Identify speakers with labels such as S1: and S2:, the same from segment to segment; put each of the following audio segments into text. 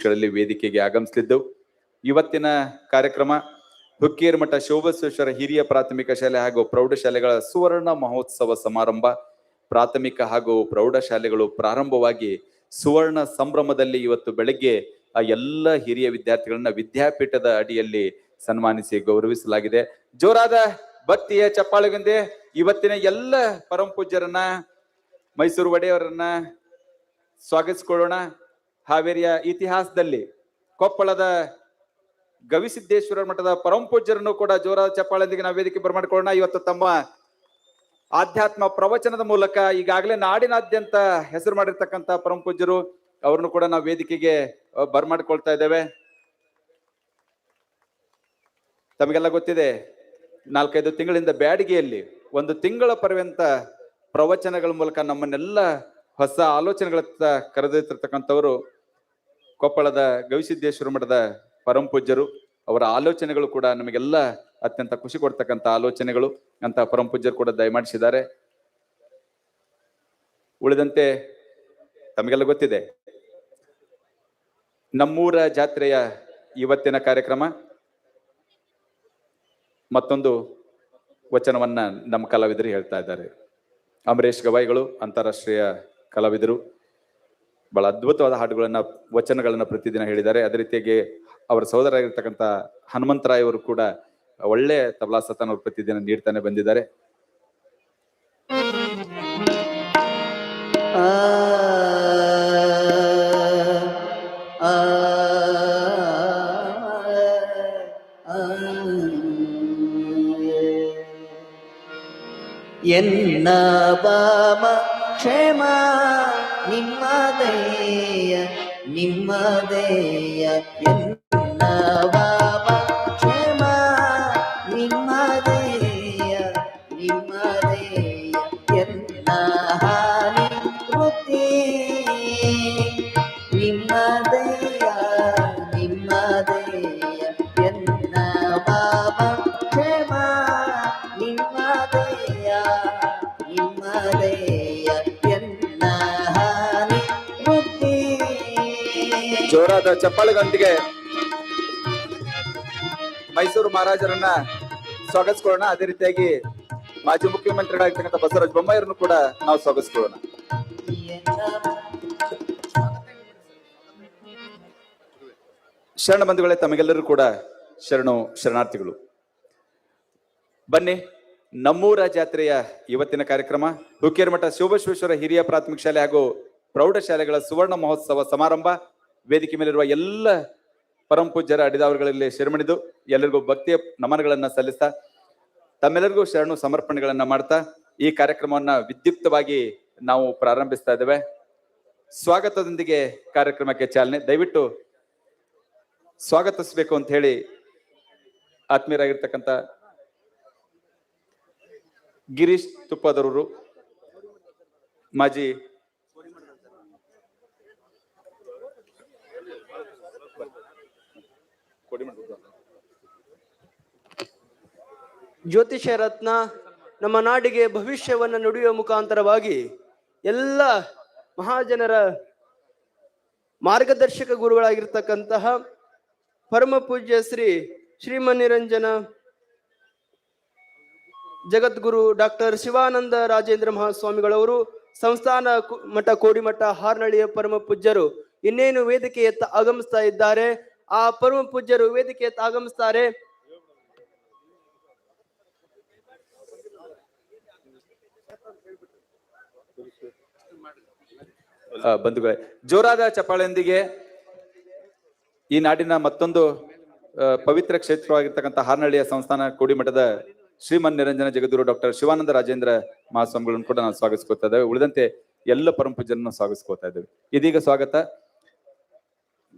S1: ನಿಮಿಷಗಳಲ್ಲಿ ವೇದಿಕೆಗೆ ಆಗಮಿಸಲಿದ್ದು, ಇವತ್ತಿನ ಕಾರ್ಯಕ್ರಮ ಹುಕ್ಕೇರಿಮಠ ಶಿವಬಸವೇಶ್ವರ ಹಿರಿಯ ಪ್ರಾಥಮಿಕ ಶಾಲೆ ಹಾಗೂ ಪ್ರೌಢಶಾಲೆಗಳ ಸುವರ್ಣ ಮಹೋತ್ಸವ ಸಮಾರಂಭ. ಪ್ರಾಥಮಿಕ ಹಾಗೂ ಪ್ರೌಢಶಾಲೆಗಳು ಪ್ರಾರಂಭವಾಗಿ ಸುವರ್ಣ ಸಂಭ್ರಮದಲ್ಲಿ ಇವತ್ತು ಬೆಳಗ್ಗೆ ಆ ಎಲ್ಲ ಹಿರಿಯ ವಿದ್ಯಾರ್ಥಿಗಳನ್ನ ವಿದ್ಯಾಪೀಠದ ಅಡಿಯಲ್ಲಿ ಸನ್ಮಾನಿಸಿ ಗೌರವಿಸಲಾಗಿದೆ. ಜೋರಾದ ಭಕ್ತಿಯ ಚಪ್ಪಾಳೆಗೆಂದೇ ಇವತ್ತಿನ ಎಲ್ಲ ಪರಮ ಪೂಜ್ಯರನ್ನ, ಮೈಸೂರು ಒಡೆಯವರನ್ನ ಸ್ವಾಗತಿಸಿಕೊಳ್ಳೋಣ. ಹಾವೇರಿಯ ಇತಿಹಾಸದಲ್ಲಿ ಕೊಪ್ಪಳದ ಗವಿಸಿದ್ದೇಶ್ವರ ಮಠದ ಪರಮ ಪೂಜ್ಯರನ್ನು ಕೂಡ ಜೋರಾದ ಚಪ್ಪಾಳೆಯೊಂದಿಗೆ ನಾವು ವೇದಿಕೆ ಬರಮಾಡಿಕೊಳ್ಳೋಣ. ಇವತ್ತು ತಮ್ಮ ಆಧ್ಯಾತ್ಮ ಪ್ರವಚನದ ಮೂಲಕ ಈಗಾಗಲೇ ನಾಡಿನಾದ್ಯಂತ ಹೆಸರು ಮಾಡಿರ್ತಕ್ಕಂಥ ಪರಮ ಪೂಜ್ಯರು, ಅವ್ರನ್ನು ಕೂಡ ನಾವು ವೇದಿಕೆಗೆ ಬರಮಾಡಿಕೊಳ್ತಾ ಇದ್ದೇವೆ. ತಮಗೆಲ್ಲ ಗೊತ್ತಿದೆ, 4-5 ತಿಂಗಳಿಂದ ಬ್ಯಾಡಿಗೆಯಲ್ಲಿ 1 ತಿಂಗಳ ಪರ್ಯಂತ ಪ್ರವಚನಗಳ ಮೂಲಕ ನಮ್ಮನ್ನೆಲ್ಲ ಹೊಸ ಆಲೋಚನೆಗಳತ್ತ ಕರೆದೊಯ್ತಿರ್ತಕ್ಕಂಥವರು ಕೊಪ್ಪಳದ ಗವಿಸಿದ್ದೇಶ್ವರ ಮಠದ ಪರಮ ಪೂಜ್ಯರು. ಅವರ ಆಲೋಚನೆಗಳು ಕೂಡ ನಮಗೆಲ್ಲ ಅತ್ಯಂತ ಖುಷಿ ಕೊಡ್ತಕ್ಕಂಥ ಆಲೋಚನೆಗಳು ಅಂತ ಪರಮ ಪೂಜ್ಯರು ಕೂಡ ದಯಮಾಡಿಸಿದ್ದಾರೆ. ಉಳಿದಂತೆ ತಮಗೆಲ್ಲ ಗೊತ್ತಿದೆ, ನಮ್ಮೂರ ಜಾತ್ರೆಯ ಇವತ್ತಿನ ಕಾರ್ಯಕ್ರಮ ಮತ್ತೊಂದು ವಚನವನ್ನ ನಮ್ಮ ಕಲಾವಿದರು ಹೇಳ್ತಾ ಇದ್ದಾರೆ. ಅಮರೇಶ್ ಗವಾಯಿಗಳು ಅಂತಾರಾಷ್ಟ್ರೀಯ ಕಲಾವಿದರು, ಬಹಳ ಅದ್ಭುತವಾದ ಹಾಡುಗಳನ್ನ ವಚನಗಳನ್ನ ಪ್ರತಿದಿನ ಹೇಳಿದ್ದಾರೆ. ಅದೇ ರೀತಿಯಾಗಿ ಅವರ ಸಹೋದರರಾಗಿರ್ತಕ್ಕಂಥ ಹನುಮಂತರಾಯ್ ಅವರು ಕೂಡ ಒಳ್ಳೆ ತಬಲಾ ಸತಾನ್ ಅವರು ಪ್ರತಿದಿನ ನೀಡ್ತಾನೆ ಬಂದಿದ್ದಾರೆ.
S2: ಎನ್ನ ಬಾಮ ಕ್ಷೇಮ ನಿಮ್ಮದೇಯ ನಿಮ್ಮದೇಯ, ಎನ್ನ ಬಾಮ ಕ್ಷೇಮ ನಿಮ್ಮದೇಯ ನಿಮ್ಮದೇಯ, ಎನ್ನ ಹಾನಿ ವೃತ್ತಿ ನಿಮ್ಮದೇಯ ನಿಮ್ಮದೇಯ, ಎನ್ನ ಬಾಮ ಕ್ಷೇಮ ನಿಮ್ಮದೇಯ ನಿಮ್ಮದೇಯ, ಎನ್ನ ಹಾನಿ ವೃತ್ತಿ.
S1: ಜೋರಾದ ಚಪ್ಪಾಳೆಗಳೊಂದಿಗೆ ಮೈಸೂರು ಮಹಾರಾಜರನ್ನ ಸ್ವಾಗತಿಸಿಕೊಳ್ಳೋಣ. ಅದೇ ರೀತಿಯಾಗಿ ಮಾಜಿ ಮುಖ್ಯಮಂತ್ರಿಗಳಾಗಿರ್ತಕ್ಕಂಥ ಬಸವರಾಜ ಬೊಮ್ಮಾಯಿರನ್ನು ಕೂಡ ನಾವು ಸ್ವಾಗತಿಸಿಕೊಳ್ಳೋಣ. ಶರಣ ಬಂಧುಗಳೇ, ತಮಗೆಲ್ಲರೂ ಕೂಡ ಶರಣಾರ್ಥಿಗಳು. ಬನ್ನಿ, ನಮ್ಮೂರ ಜಾತ್ರೆಯ ಇವತ್ತಿನ ಕಾರ್ಯಕ್ರಮ ಹುಕ್ಕೇರಿಮಠ ಶಿವಬಸವೇಶ್ವರ ಹಿರಿಯ ಪ್ರಾಥಮಿಕ ಶಾಲೆ ಹಾಗೂ ಪ್ರೌಢಶಾಲೆಗಳ ಸುವರ್ಣ ಮಹೋತ್ಸವ ಸಮಾರಂಭ. ವೇದಿಕೆ ಮೇಲಿರುವ ಎಲ್ಲ ಪರಮ ಪೂಜ್ಯರ ಅಡಿದಾವರುಗಳಲ್ಲಿ ಶಿರಮಣಿದು ಎಲ್ಲರಿಗೂ ಭಕ್ತಿಯ ನಮನಗಳನ್ನ ಸಲ್ಲಿಸ್ತಾ, ತಮ್ಮೆಲ್ಲರಿಗೂ ಶರಣು ಸಮರ್ಪಣೆಗಳನ್ನ ಮಾಡ್ತಾ ಈ ಕಾರ್ಯಕ್ರಮವನ್ನ ವಿದ್ಯುಕ್ತವಾಗಿ ನಾವು ಪ್ರಾರಂಭಿಸ್ತಾ ಇದ್ದೇವೆ. ಸ್ವಾಗತದೊಂದಿಗೆ ಕಾರ್ಯಕ್ರಮಕ್ಕೆ ಚಾಲನೆ. ದಯವಿಟ್ಟು ಸ್ವಾಗತಿಸಬೇಕು ಅಂತ ಹೇಳಿ ಆತ್ಮೀಯರಾಗಿರ್ತಕ್ಕಂಥ ಗಿರೀಶ್ ತುಪ್ಪದವರು, ಮಾಜಿ
S3: ಜ್ಯೋತಿಷ್ಯ ರತ್ನ, ನಮ್ಮ ನಾಡಿಗೆ ಭವಿಷ್ಯವನ್ನು ನುಡಿಯುವ ಮುಖಾಂತರವಾಗಿ ಎಲ್ಲ ಮಹಾಜನರ ಮಾರ್ಗದರ್ಶಕ ಗುರುಗಳಾಗಿರ್ತಕ್ಕಂತಹ ಪರಮ ಪೂಜ್ಯ ಶ್ರೀಮನ್ನಿರಂಜನ ಜಗದ್ಗುರು ಡಾಕ್ಟರ್ ಶಿವಾನಂದ ರಾಜೇಂದ್ರ ಮಹಾಸ್ವಾಮಿಗಳವರು, ಸಂಸ್ಥಾನ ಮಠ ಕೋಡಿಮಠ ಹಾರ್ನಳ್ಳಿಯ ಪರಮ ಪೂಜ್ಯರು ಇನ್ನೇನು ವೇದಿಕೆಯತ್ತ ಆಗಮಿಸ್ತಾ ಇದ್ದಾರೆ. ಆ ಪರಮ ಪೂಜ್ಯರು ವೇದಿಕೆಯತ್ತ ಆಗಮಿಸ್ತಾರೆ.
S1: ಬಂಧುಗಳೇ, ಜೋರಾದ ಚಪ್ಪಾಳೆಯೊಂದಿಗೆ ಈ ನಾಡಿನ ಮತ್ತೊಂದು ಪವಿತ್ರ ಕ್ಷೇತ್ರವಾಗಿರ್ತಕ್ಕಂಥ ಹಾರ್ನಳ್ಳಿಯ ಸಂಸ್ಥಾನ ಕೋಡಿಮಠದ ಶ್ರೀಮನ್ ನಿರಂಜನ ಜಗದ್ಗುರು ಡಾಕ್ಟರ್ ಶಿವಾನಂದ ರಾಜೇಂದ್ರ ಮಹಾಸ್ವಾಮಿಗಳನ್ನು ಕೂಡ ನಾವು ಸ್ವಾಗತಿಸ್ಕೊತಾ ಇದ್ದೇವೆ. ಉಳಿದಂತೆ ಎಲ್ಲ ಪರಮ ಪೂಜ್ಯರನ್ನು ಸ್ವಾಗತಿಸ್ಕೊತಾ ಇದ್ದೇವೆ. ಇದೀಗ ಸ್ವಾಗತ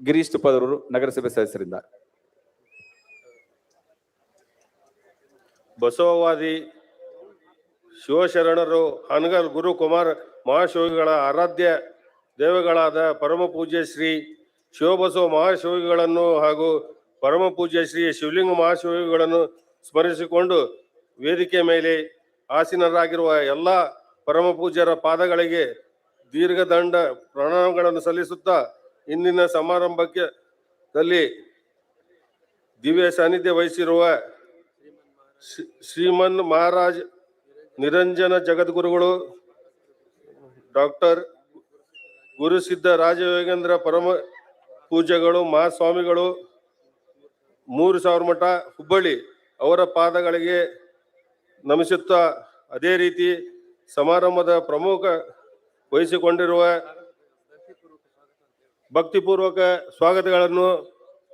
S1: ಗಿರೀಶ್ ತುಪ್ಪದವರು, ನಗರಸಭೆ ಸದಸ್ಯರಿಂದ.
S4: ಬಸವವಾದಿ ಶಿವಶರಣರು ಹಾನಗಲ್ ಗುರು ಕುಮಾರ್ ಮಹಾಶಿವಗಳ ಆರಾಧ್ಯ ದೇವಗಳಾದ ಪರಮ ಪೂಜ್ಯ ಶ್ರೀ ಶಿವಬಸವ ಮಹಾಶಿವಗಳನ್ನು ಹಾಗೂ ಪರಮ ಪೂಜ್ಯ ಶ್ರೀ ಶಿವಲಿಂಗ ಮಹಾಶಿವಗಳನ್ನು ಸ್ಮರಿಸಿಕೊಂಡು ವೇದಿಕೆ ಮೇಲೆ ಆಸೀನರಾಗಿರುವ ಎಲ್ಲ ಪರಮ ಪೂಜ್ಯರ ಪಾದಗಳಿಗೆ ದೀರ್ಘದಂಡ ಪ್ರಣಾಮಗಳನ್ನು ಸಲ್ಲಿಸುತ್ತಾ ಇಂದಿನ ಸಮಾರಂಭದಲ್ಲಿ ದಿವ್ಯ ಸಾನ್ನಿಧ್ಯ ವಹಿಸಿರುವ ಶ್ರೀಮನ್ ಮಹಾರಾಜ್ ನಿರಂಜನ ಜಗದ್ಗುರುಗಳು ಡಾಕ್ಟರ್ ಗುರುಸಿದ್ಧ ರಾಜಯೋಗೇಂದ್ರ ಪರಮ ಪೂಜ್ಯಗಳು ಮಹಾಸ್ವಾಮಿಗಳು 3000 ಮಠ ಹುಬ್ಬಳ್ಳಿ ಅವರ ಪಾದಗಳಿಗೆ ನಮಿಸುತ್ತಾ, ಅದೇ ರೀತಿ ಸಮಾರಂಭದ ಪ್ರಮುಖ ವಹಿಸಿಕೊಂಡಿರುವ ಭಕ್ತಿಪೂರ್ವಕ ಸ್ವಾಗತಗಳನ್ನು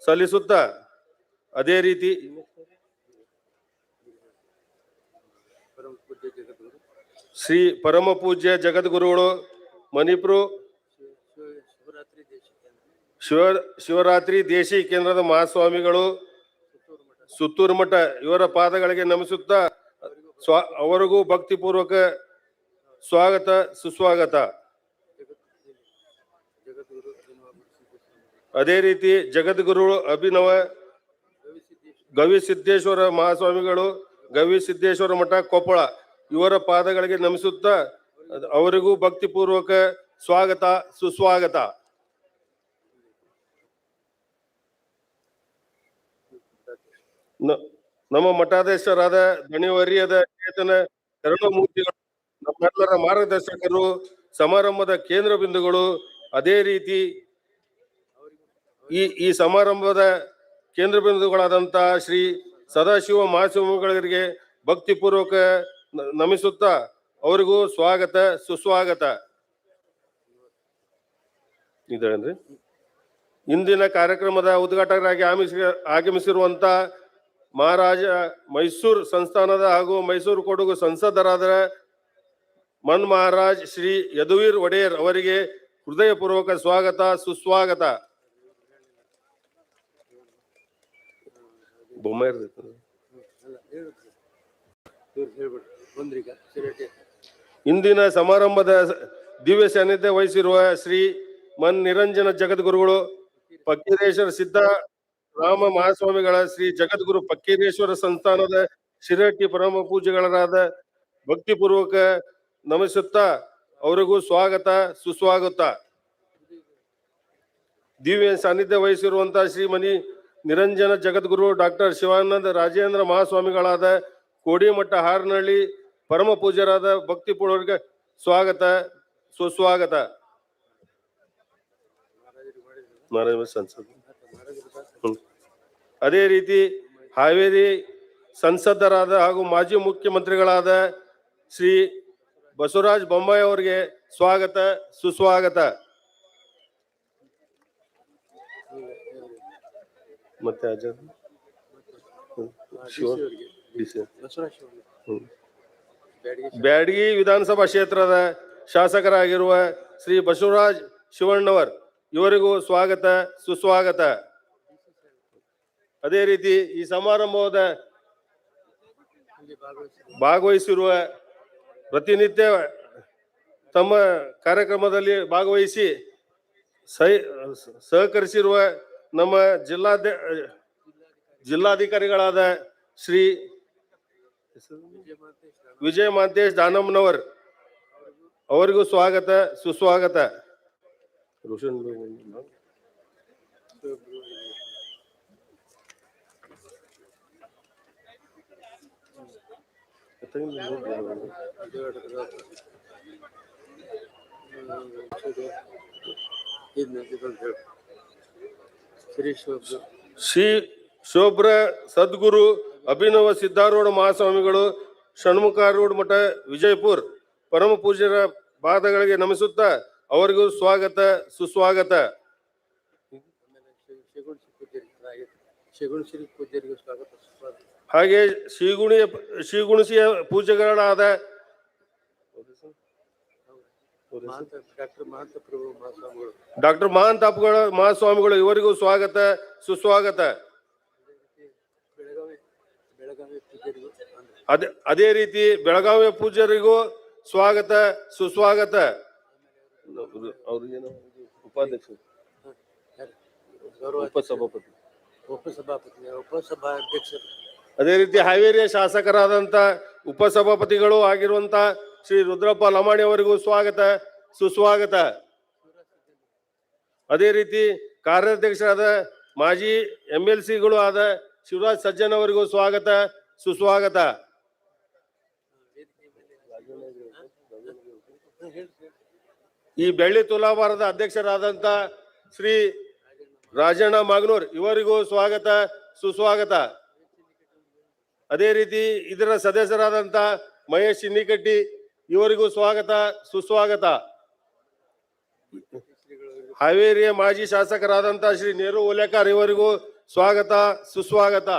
S4: ಸಲ್ಲಿಸುತ್ತಾ, ಅದೇ ರೀತಿ ಶ್ರೀ ಪರಮ ಪೂಜ್ಯ ಜಗದ್ಗುರುಗಳು ಮಣಿಪುರ ಶಿವರಾತ್ರಿ ದೇಶಿ ಕೇಂದ್ರದ ಮಹಾಸ್ವಾಮಿಗಳು ಸುತ್ತೂರು ಮಠ ಇವರ ಪಾದಗಳಿಗೆ ನಮಿಸುತ್ತಾ ಅವರಿಗೂ ಭಕ್ತಿಪೂರ್ವಕ ಸ್ವಾಗತ ಸುಸ್ವಾಗತ. ಅದೇ ರೀತಿ ಜಗದ್ಗುರು ಅಭಿನವ ಗವಿಸಿದ್ದೇಶ್ವರ ಮಹಾಸ್ವಾಮಿಗಳು ಗವಿಸಿದ್ದೇಶ್ವರ ಮಠ ಕೊಪ್ಪಳ ಇವರ ಪಾದಗಳಿಗೆ ನಮಿಸುತ್ತಾ ಅವರಿಗೂ ಭಕ್ತಿಪೂರ್ವಕ ಸ್ವಾಗತ ಸುಸ್ವಾಗತ. ನಮ್ಮ ಮಠಾಧೀಶರಾದ ದಣಿವರಿಯದ ಚೇತನ ಕರುಣಮೂರ್ತಿಗಳು ನಮ್ಮೆಲ್ಲರ ಮಾರ್ಗದರ್ಶಕರು, ಸಮಾರಂಭದ ಕೇಂದ್ರ ಬಿಂದುಗಳು. ಅದೇ ರೀತಿ ಈ ಸಮಾರಂಭದ ಕೇಂದ್ರ ಬಿಂದುಗಳಾದಂತಹ ಶ್ರೀ ಸದಾಶಿವ ಮಹಾಸ್ವಾಮಿಗಳಿಗೆ ಭಕ್ತಿಪೂರ್ವಕ ನಮಿಸುತ್ತಾ ಅವರಿಗೂ ಸ್ವಾಗತ ಸುಸ್ವಾಗತ. ಇದೇನ್ರಿ ಇಂದಿನ ಕಾರ್ಯಕ್ರಮದ ಉದ್ಘಾಟಕರಾಗಿ ಆಗಮಿಸಿರುವಂತ ಮಹಾರಾಜ ಮೈಸೂರು ಸಂಸ್ಥಾನದ ಹಾಗೂ ಮೈಸೂರು ಕೊಡಗು ಸಂಸದರಾದ ಮನ್ ಮಹಾರಾಜ್ ಶ್ರೀ ಯದುವೀರ್ ಒಡೆಯರ್ ಅವರಿಗೆ ಹೃದಯಪೂರ್ವಕ ಸ್ವಾಗತ ಸುಸ್ವಾಗತ. ಇಂದಿನ ಸಮಾರಂಭದ ದಿವ್ಯ ಸಾನ್ನಿಧ್ಯ ವಹಿಸಿರುವ ಶ್ರೀ ಮನ್ ನಿರಂಜನ ಜಗದ್ಗುರುಗಳು ಫಕೀರೇಶ್ವರ ಸಿದ್ಧ ರಾಮ ಮಹಾಸ್ವಾಮಿಗಳ ಶ್ರೀ ಜಗದ್ಗುರು ಫಕೀರೇಶ್ವರ ಸಂಸ್ಥಾನದ ಶಿರಹಟ್ಟಿ ಪರಮ ಪೂಜ್ಯಗಳಾದ ಭಕ್ತಿಪೂರ್ವಕ ನಮಿಸುತ್ತಾ ಅವರಿಗೂ ಸ್ವಾಗತ ಸುಸ್ವಾಗತ. ದಿವ್ಯ ಸಾನ್ನಿಧ್ಯ ವಹಿಸಿರುವಂತಹ ಶ್ರೀ ಮನಿ ನಿರಂಜನ ಜಗದ್ಗುರು ಡಾಕ್ಟರ್ ಶಿವಾನಂದ ರಾಜೇಂದ್ರ ಮಹಾಸ್ವಾಮಿಗಳಾದ ಕೋಡಿಮಠ ಹಾರನಹಳ್ಳಿ ಪರಮ ಪೂಜ್ಯರಾದ ಭಕ್ತಿಪೂರ್ವಕ ಸ್ವಾಗತ ಸುಸ್ವಾಗತ. ಅದೇ ರೀತಿ ಹಾವೇರಿ ಸಂಸದರಾದ ಹಾಗೂ ಮಾಜಿ ಮುಖ್ಯಮಂತ್ರಿಗಳಾದ ಶ್ರೀ ಬಸವರಾಜ ಬೊಮ್ಮಾಯಿ ಅವರಿಗೆ ಸ್ವಾಗತ ಸುಸ್ವಾಗತ. ಮತ್ತೆ ಬ್ಯಾಡಗಿ ವಿಧಾನಸಭಾ ಕ್ಷೇತ್ರದ ಶಾಸಕರಾಗಿರುವ ಶ್ರೀ ಬಸವರಾಜ್ ಶಿವಣ್ಣವರ್ ಇವರಿಗೂ ಸ್ವಾಗತ ಸುಸ್ವಾಗತ. ಅದೇ ರೀತಿ ಈ ಸಮಾರಂಭದ ಭಾಗವಹಿಸಿರುವ ಪ್ರತಿನಿತ್ಯ ತಮ್ಮ ಕಾರ್ಯಕ್ರಮದಲ್ಲಿ ಭಾಗವಹಿಸಿ ಸಹಕರಿಸಿರುವ ನಮ್ಮ ಜಿಲ್ಲಾಧಿಕಾರಿಗಳಾದ ಶ್ರೀ ವಿಜಯ ಮಾಂತೇಶ್ ದಾನಮ್ಮನವರ್ ಅವರಿಗೂ ಸ್ವಾಗತ ಸುಸ್ವಾಗತ. ಶ್ರೀ ಶೋಭ್ರ ಸದ್ಗುರು ಅಭಿನವ ಸಿದ್ಧಾರೂಢ ಮಹಾಸ್ವಾಮಿಗಳು ಷಣ್ಮುಖಾರೂಢ ಮಠ ವಿಜಯಪುರ ಪರಮ ಪೂಜ್ಯರ ಪಾದಗಳಿಗೆ ನಮಿಸುತ್ತಾ ಅವರಿಗೂ ಸ್ವಾಗತ ಸುಸ್ವಾಗತ. ಹಾಗೆ ಶ್ರೀಗುಣಿಸಿಯ ಪೂಜೆಗಳಾದ ಡಾಕ್ಟರ್ ಮಹಾಂತ ಮಹಾಸ್ವಾಮಿಗಳು ಇವರಿಗೂ ಸ್ವಾಗತ ಸುಸ್ವಾಗತ. ಅದೇ ರೀತಿ ಬೆಳಗಾವಿಯ ಪೂಜ್ಯರಿಗೂ ಸ್ವಾಗತ ಸುಸ್ವಾಗತ. ಉಪಾಧ್ಯಕ್ಷರು ಉಪಸಭಾಧ್ಯಕ್ಷರು ಅದೇ ರೀತಿ ಹಾವೇರಿಯ ಶಾಸಕರಾದಂತ ಉಪಸಭಾಪತಿಗಳು ಆಗಿರುವಂತ ಶ್ರೀ ರುದ್ರಪ್ಪ ಲಮಾಣಿ ಅವರಿಗೂ ಸ್ವಾಗತ ಸುಸ್ವಾಗತ. ಅದೇ ರೀತಿ ಕಾರ್ಯಾಧ್ಯಕ್ಷರಾದ ಮಾಜಿ MLCಗಳು ಆದ ಶಿವರಾಜ್ ಸಜ್ಜನ್ ಅವರಿಗೂ ಸ್ವಾಗತ ಸುಸ್ವಾಗತ. ಈ ಬೆಳ್ಳಿ ತುಲಾಭಾರದ ಅಧ್ಯಕ್ಷರಾದಂತ ಶ್ರೀ ರಾಜಣ್ಣ ಮಾಗನೂರ್ ಇವರಿಗೂ ಸ್ವಾಗತ ಸುಸ್ವಾಗತ. ಅದೇ ರೀತಿ ಇದರ ಸದಸ್ಯರಾದಂತ ಮಹೇಶ್ ಚಿನ್ನಿಕಟ್ಟಿ ಇವರಿಗೂ ಸ್ವಾಗತ ಸುಸ್ವಾಗತ. ಹಾವೇರಿಯ ಮಾಜಿ ಶಾಸಕರಾದಂತ ಶ್ರೀ ನೇರು ಓಲೇಕರ್ ಇವರಿಗೂ ಸ್ವಾಗತ ಸುಸ್ವಾಗತ.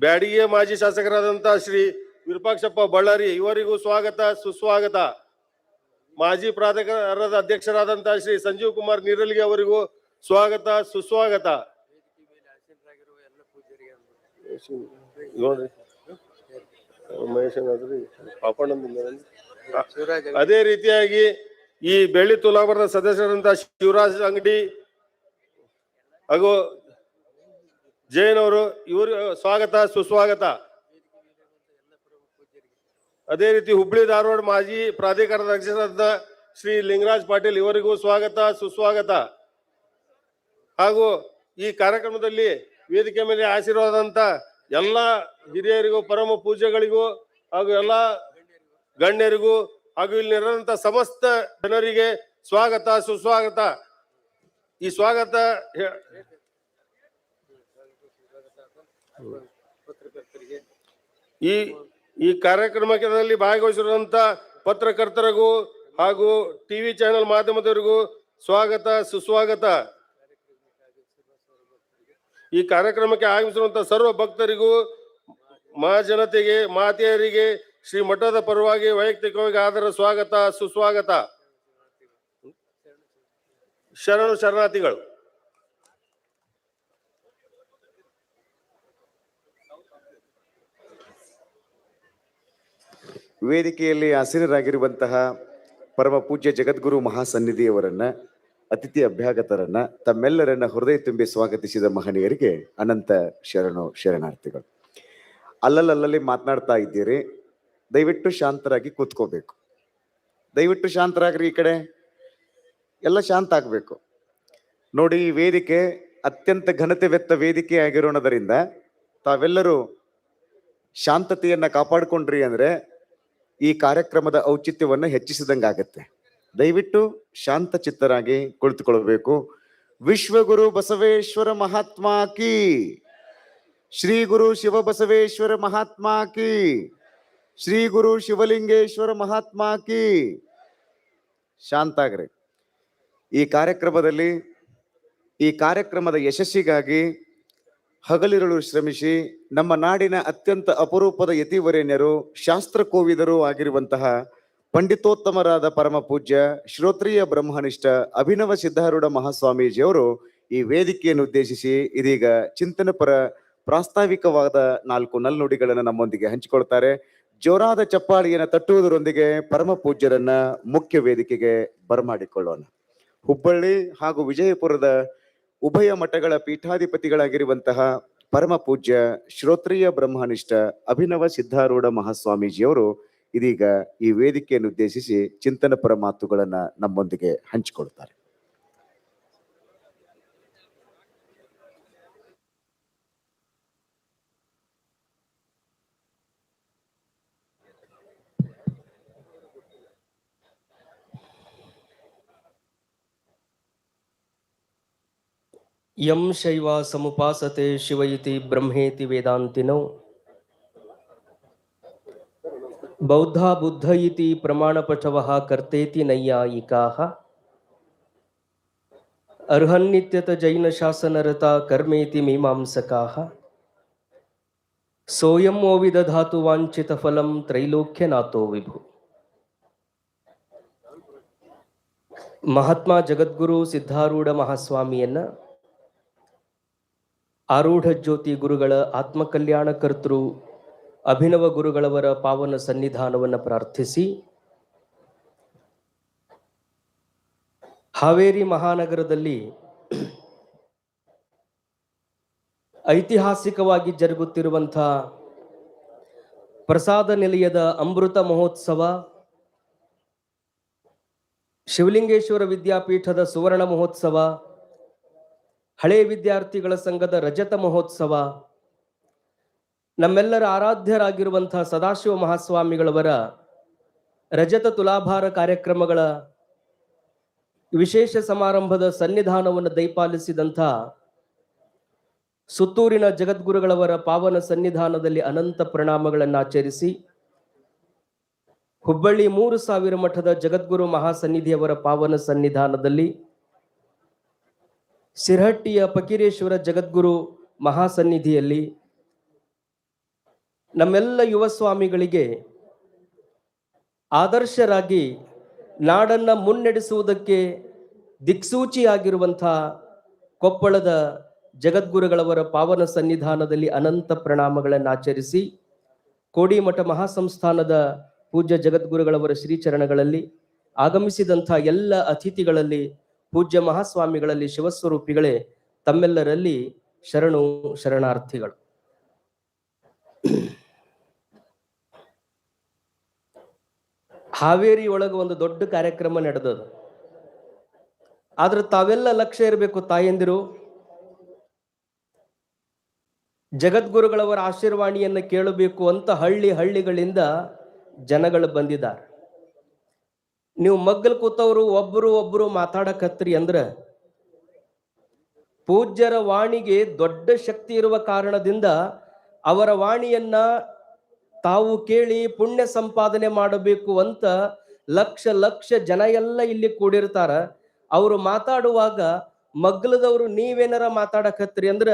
S4: ಬ್ಯಾಡಗಿಯ ಮಾಜಿ ಶಾಸಕರಾದಂತ ಶ್ರೀ ವಿರೂಪಾಕ್ಷಪ್ಪ ಬಳ್ಳಾರಿ ಇವರಿಗೂ ಸ್ವಾಗತ ಸುಸ್ವಾಗತ. ಮಾಜಿ ಪ್ರಾಧಿಕಾರದ ಅಧ್ಯಕ್ಷರಾದಂತ ಶ್ರೀ ಸಂಜೀವ್ ಕುಮಾರ್ ನೀರಲ್ಗಿ ಅವರಿಗೂ ಸ್ವಾಗತ ಸುಸ್ವಾಗತ. ಅದೇ ರೀತಿಯಾಗಿ ಈ ಬೆಳ್ಳಿ ತುಲಾಭಾರದ ಸದಸ್ಯರಾದಂತ ಶಿವರಾಜ್ ಅಂಗಡಿ ಹಾಗೂ ಜೈನ್ ಅವರು ಇವರು ಸ್ವಾಗತ ಸುಸ್ವಾಗತ. ಅದೇ ರೀತಿ ಹುಬ್ಳಿ ಧಾರವಾಡ ಮಾಜಿ ಪ್ರಾಧಿಕಾರದ ಅಧ್ಯಕ್ಷರಾದ ಶ್ರೀ ಲಿಂಗರಾಜ್ ಪಾಟೀಲ್ ಇವರಿಗೂ ಸ್ವಾಗತ ಸುಸ್ವಾಗತ. ಹಾಗೂ ಈ ಕಾರ್ಯಕ್ರಮದಲ್ಲಿ ವೇದಿಕೆ ಮೇಲೆ ಆಶೀರ್ವಾದಂತ ಎಲ್ಲ ಹಿರಿಯರಿಗೂ ಪರಮ ಪೂಜ್ಯಗಳಿಗೂ ಹಾಗೂ ಎಲ್ಲ ಗಣ್ಯರಿಗೂ ಹಾಗೂ ಇಲ್ಲಿ ನೆರೆದಂತ ಸಮಸ್ತ ಜನರಿಗೆ ಸ್ವಾಗತ ಸುಸ್ವಾಗತ. ಈ ಸ್ವಾಗತ ಈ ಕಾರ್ಯಕ್ರಮದಲ್ಲಿ ಭಾಗವಹಿಸಿರುವಂತ ಪತ್ರಕರ್ತರಿಗೂ ಹಾಗೂ ಟಿವಿ ಚಾನೆಲ್ ಮಾಧ್ಯಮದವರಿಗೂ ಸ್ವಾಗತ ಸುಸ್ವಾಗತ. ಈ ಕಾರ್ಯಕ್ರಮಕ್ಕೆ ಆಗಮಿಸಿರುವಂತಹ ಸರ್ವ ಭಕ್ತರಿಗೂ ಮಹಾಜನತೆಗೆ ಮಾತೆಯರಿಗೆ ಶ್ರೀ ಮಠದ ಪರವಾಗಿ ವೈಯಕ್ತಿಕವಾಗಿ ಆದರ ಸ್ವಾಗತ ಸುಸ್ವಾಗತ. ಶರಣು ಶರಣಾರ್ಥಿಗಳು.
S5: ವೇದಿಕೆಯಲ್ಲಿ ಆಸೀನರಾಗಿರುವಂತಹ ಪರಮ ಪೂಜ್ಯ ಜಗದ್ಗುರು ಮಹಾಸನ್ನಿಧಿಯವರನ್ನ, ಅತಿಥಿ ಅಭ್ಯಾಗತರನ್ನ, ತಮ್ಮೆಲ್ಲರನ್ನ ಹೃದಯ ತುಂಬಿ ಸ್ವಾಗತಿಸಿದ ಮಹನೀಯರಿಗೆ ಅನಂತ ಶರಣು ಶರಣಾರ್ಥಿಗಳು. ಅಲ್ಲಲ್ಲಿ ಮಾತನಾಡ್ತಾ ಇದ್ದೀರಿ, ದಯವಿಟ್ಟು ಶಾಂತರಾಗಿ ಕೂತ್ಕೋಬೇಕು. ದಯವಿಟ್ಟು ಶಾಂತರಾಗ್ರಿ. ಈ ಕಡೆ ಎಲ್ಲ ಶಾಂತ ಆಗ್ಬೇಕು. ನೋಡಿ, ಈ ವೇದಿಕೆ ಅತ್ಯಂತ ಘನತೆವೆತ್ತ ವೇದಿಕೆ ಆಗಿರೋಣದರಿಂದ ತಾವೆಲ್ಲರೂ ಶಾಂತತೆಯನ್ನ ಕಾಪಾಡಿಕೊಂಡ್ರಿ ಅಂದ್ರೆ ಈ ಕಾರ್ಯಕ್ರಮದ ಔಚಿತ್ಯವನ್ನ ಹೆಚ್ಚಿಸಿದಂಗಾಗತ್ತೆ. ದಯವಿಟ್ಟು ಶಾಂತ ಚಿತ್ತರಾಗಿ ಕುಳಿತುಕೊಳ್ಬೇಕು. ವಿಶ್ವಗುರು ಬಸವೇಶ್ವರ ಮಹಾತ್ಮ ಕಿ, ಶ್ರೀ ಗುರು ಶಿವ ಬಸವೇಶ್ವರ ಮಹಾತ್ಮ ಕಿ, ಶ್ರೀ ಗುರು ಶಿವಲಿಂಗೇಶ್ವರ ಮಹಾತ್ಮ ಕಿ. ಶಾಂತ ಆಗ್ರಿ. ಈ ಕಾರ್ಯಕ್ರಮದ ಯಶಸ್ಸಿಗಾಗಿ ಹಗಲಿರುಳು ಶ್ರಮಿಸಿ ನಮ್ಮ ನಾಡಿನ ಅತ್ಯಂತ ಅಪರೂಪದ ಯತಿವರೇಣ್ಯರು, ಶಾಸ್ತ್ರ ಕೋವಿದರು ಆಗಿರುವಂತಹ ಪಂಡಿತೋತ್ತಮರಾದ ಪರಮ ಪೂಜ್ಯ ಶ್ರೋತ್ರಿಯ ಬ್ರಹ್ಮನಿಷ್ಠ ಅಭಿನವ ಸಿದ್ಧಾರೂಢ ಮಹಾಸ್ವಾಮೀಜಿಯವರು ಈ ವೇದಿಕೆಯನ್ನು ಉದ್ದೇಶಿಸಿ ಇದೀಗ ಚಿಂತನಪರ ಪ್ರಾಸ್ತಾವಿಕವಾದ 4 ನಲ್ನುಡಿಗಳನ್ನು ನಮ್ಮೊಂದಿಗೆ ಹಂಚಿಕೊಳ್ತಾರೆ. ಜೋರಾದ ಚಪ್ಪಾಳಿಯನ್ನು ತಟ್ಟುವುದರೊಂದಿಗೆ ಪರಮ ಪೂಜ್ಯರನ್ನ ಮುಖ್ಯ ವೇದಿಕೆಗೆ ಬರಮಾಡಿಕೊಳ್ಳೋಣ. ಹುಬ್ಬಳ್ಳಿ ಹಾಗೂ ವಿಜಯಪುರದ ಉಭಯ ಮಠಗಳ ಪೀಠಾಧಿಪತಿಗಳಾಗಿರುವಂತಹ ಪರಮ ಪೂಜ್ಯ ಶ್ರೋತ್ರಿಯ ಬ್ರಹ್ಮನಿಷ್ಠ ಅಭಿನವ ಸಿದ್ಧಾರೂಢ ಮಹಾಸ್ವಾಮೀಜಿಯವರು ಇದೀಗ ಈ ವೇದಿಕೆಯನ್ನು ಉದ್ದೇಶಿಸಿ ಚಿಂತನಪರ ಮಾತುಗಳನ್ನ ನಮ್ಮೊಂದಿಗೆ ಹಂಚಿಕೊಳ್ತಾರೆ.
S6: ಯಂ ಶೈವ ಸಮುಪಾಸತೆ ಶಿವ ಇತಿ ಬ್ರಹ್ಮೇತಿ ವೇದಾಂತಿನೋ ಬೌದ್ಧ ಬುದ್ಧ ಇತಿ ಪ್ರಮಾಣಪಟವಃ ಕರ್ತೇತಿ ನೈಯಾಯಿಕಾಃ ಅರ್ಹನ್ನಿತ್ಯತ ಜೈನ ಶಾಸನರತ ಕರ್ಮೇತಿ ಮೀಮಾಂಸಕಾಃ ಸೋಯಂ ಓ ವಿದಧಾತು ವಾಂಛಿತ ಫಲಂ ತ್ರೈಲೋಕ್ಯನಾಥೋ ವಿಭು. ಮಹಾತ್ಮ ಜಗದ್ಗುರು ಸಿದ್ಧಾರೂಢ ಮಹಾಸ್ವಾಮಿಯನ್ನ ಆರೂಢ ಜ್ಯೋತಿ ಗುರುಗಳ ಆತ್ಮಕಲ್ಯಾಣ ಕರ್ತೃ ಅಭಿನವ ಗುರುಗಳವರ ಪಾವನ ಸನ್ನಿಧಾನವನ್ನು ಪ್ರಾರ್ಥಿಸಿ ಹಾವೇರಿ ಮಹಾನಗರದಲ್ಲಿ ಐತಿಹಾಸಿಕವಾಗಿ ಜರುಗುತ್ತಿರುವಂತಹ ಪ್ರಸಾದ ನಿಲಯದ ಅಮೃತ ಮಹೋತ್ಸವ ಶಿವಲಿಂಗೇಶ್ವರ ವಿದ್ಯಾಪೀಠದ ಸುವರ್ಣ ಮಹೋತ್ಸವ, ಹಳೆ ವಿದ್ಯಾರ್ಥಿಗಳ ಸಂಘದ ರಜತ ಮಹೋತ್ಸವ, ನಮ್ಮೆಲ್ಲರ ಆರಾಧ್ಯರಾಗಿರುವಂತಹ ಸದಾಶಿವ ಮಹಾಸ್ವಾಮಿಗಳವರ ರಜತ ತುಲಾಭಾರ ಕಾರ್ಯಕ್ರಮಗಳ ವಿಶೇಷ ಸಮಾರಂಭದ ಸನ್ನಿಧಾನವನ್ನು ದಯಪಾಲಿಸಿದಂಥ ಸುತ್ತೂರಿನ ಜಗದ್ಗುರುಗಳವರ ಪಾವನ ಸನ್ನಿಧಾನದಲ್ಲಿ ಅನಂತ ಪ್ರಣಾಮಗಳನ್ನು ಆಚರಿಸಿ, ಹುಬ್ಬಳ್ಳಿ 3000 ಮಠದ ಜಗದ್ಗುರು ಮಹಾಸನ್ನಿಧಿಯವರ ಪಾವನ ಸನ್ನಿಧಾನದಲ್ಲಿ, ಸಿರಹಟ್ಟಿಯ ಫಕೀರೇಶ್ವರ ಜಗದ್ಗುರು ಮಹಾಸನ್ನಿಧಿಯಲ್ಲಿ ನಮ್ಮೆಲ್ಲ ಯುವ ಸ್ವಾಮಿಗಳಿಗೆ ಆದರ್ಶರಾಗಿ ನಾಡನ್ನ ಮುನ್ನಡೆಸುವುದಕ್ಕೆ ದಿಕ್ಸೂಚಿಯಾಗಿರುವಂಥ ಕೊಪ್ಪಳದ ಜಗದ್ಗುರುಗಳವರ ಪಾವನ ಸನ್ನಿಧಾನದಲ್ಲಿ ಅನಂತ ಪ್ರಣಾಮಗಳನ್ನು ಆಚರಿಸಿ, ಕೋಡಿಮಠ ಮಹಾಸಂಸ್ಥಾನದ ಪೂಜ್ಯ ಜಗದ್ಗುರುಗಳವರ ಶ್ರೀಚರಣಗಳಲ್ಲಿ ಆಗಮಿಸಿದಂಥ ಎಲ್ಲ ಅತಿಥಿಗಳಲ್ಲಿ, ಪೂಜ್ಯ ಮಹಾಸ್ವಾಮಿಗಳಲ್ಲಿ, ಶಿವಸ್ವರೂಪಿಗಳೇ, ತಮ್ಮೆಲ್ಲರಲ್ಲಿ ಶರಣು ಶರಣಾರ್ಥಿಗಳು. ಹಾವೇರಿ ಒಳಗೆ ಒಂದು ದೊಡ್ಡ ಕಾರ್ಯಕ್ರಮ ನಡೆದದು. ಆದ್ರೆ ತಾವೆಲ್ಲ ಲಕ್ಷ್ಯ ಇರಬೇಕು ತಾಯಂದಿರು, ಜಗದ್ಗುರುಗಳವರ ಆಶೀರ್ವಾಣಿಯನ್ನು ಕೇಳಬೇಕು ಅಂತ ಹಳ್ಳಿಗಳಿಂದ ಜನಗಳು ಬಂದಿದ್ದಾರೆ. ನೀವು ಮಗ್ಗಲ್ ಕೂತವರು ಒಬ್ಬರು ಮಾತಾಡಕತ್ರಿ ಅಂದ್ರೆ ಪೂಜ್ಯರ ವಾಣಿಗೆ ದೊಡ್ಡ ಶಕ್ತಿ ಇರುವ ಕಾರಣದಿಂದ ಅವರ ವಾಣಿಯನ್ನ ತಾವು ಕೇಳಿ ಪುಣ್ಯ ಸಂಪಾದನೆ ಮಾಡಬೇಕು ಅಂತ ಲಕ್ಷ ಜನ ಎಲ್ಲ ಇಲ್ಲಿ ಕೂಡಿರ್ತಾರ. ಅವರು ಮಾತಾಡುವಾಗ ಮಗ್ಲದವರು ನೀವೇನಾರ ಮಾತಾಡಕತ್ರಿ ಅಂದ್ರ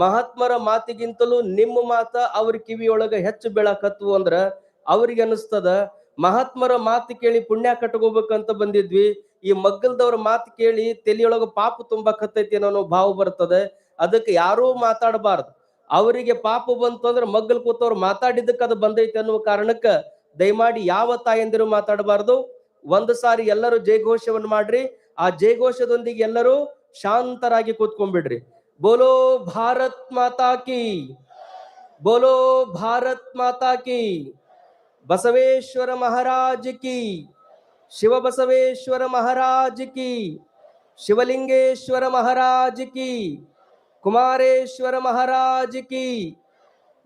S6: ಮಹಾತ್ಮರ ಮಾತಿಗಿಂತಲೂ ನಿಮ್ಮ ಮಾತ ಅವ್ರ ಕಿವಿಯೊಳಗ ಹೆಚ್ಚು ಬೆಳಕತ್ವು ಅಂದ್ರ ಅವ್ರಿಗೆ ಅನಿಸ್ತದ ಮಹಾತ್ಮರ ಮಾತು ಕೇಳಿ ಪುಣ್ಯ ಕಟ್ಕೋಬೇಕಂತ ಬಂದಿದ್ವಿ, ಈ ಮಗ್ಗಲ್ದವ್ರ ಮಾತು ಕೇಳಿ ತಲೆಯೊಳಗ ಪಾಪ ತುಂಬಕತ್ತೈತಿ ಅನ್ನೋ ಭಾವ ಬರ್ತದೆ. ಅದಕ್ಕೆ ಯಾರೂ ಮಾತಾಡಬಾರ್ದು. ಅವರಿಗೆ ಪಾಪ ಬಂತು ಅಂದ್ರೆ ಮಗ್ಗಲ್ ಕೂತವ್ರು ಮಾತಾಡಿದ್ದಕ್ಕೆ ಅದು ಬಂದೈತಿ ಅನ್ನುವ ಕಾರಣಕ್ಕ ದಯಮಾಡಿ ಯಾವ ತಾಯಂದಿರು ಮಾತಾಡಬಾರ್ದು. ಒಂದು ಸಾರಿ ಎಲ್ಲರೂ ಜಯಘೋಷವನ್ನು ಮಾಡ್ರಿ. ಆ ಜಯಘೋಷದೊಂದಿಗೆ ಎಲ್ಲರೂ ಶಾಂತರಾಗಿ ಕೂತ್ಕೊಂಡ್ಬಿಡ್ರಿ. ಬೋಲೋ ಭಾರತ್ ಮಾತಾ ಕಿ, ಬೋಲೋ ಭಾರತ್ ಮಾತಾ ಕಿ, ಬಸವೇಶ್ವರ ಮಹಾರಾಜ್ ಕಿ, ಶಿವ ಬಸವೇಶ್ವರ ಮಹಾರಾಜ್ ಕಿ, ಶಿವಲಿಂಗೇಶ್ವರ ಮಹಾರಾಜ್ ಕಿ, ಕುಮಾರೇಶ್ವರ ಮಹಾರಾಜ್ ಕಿ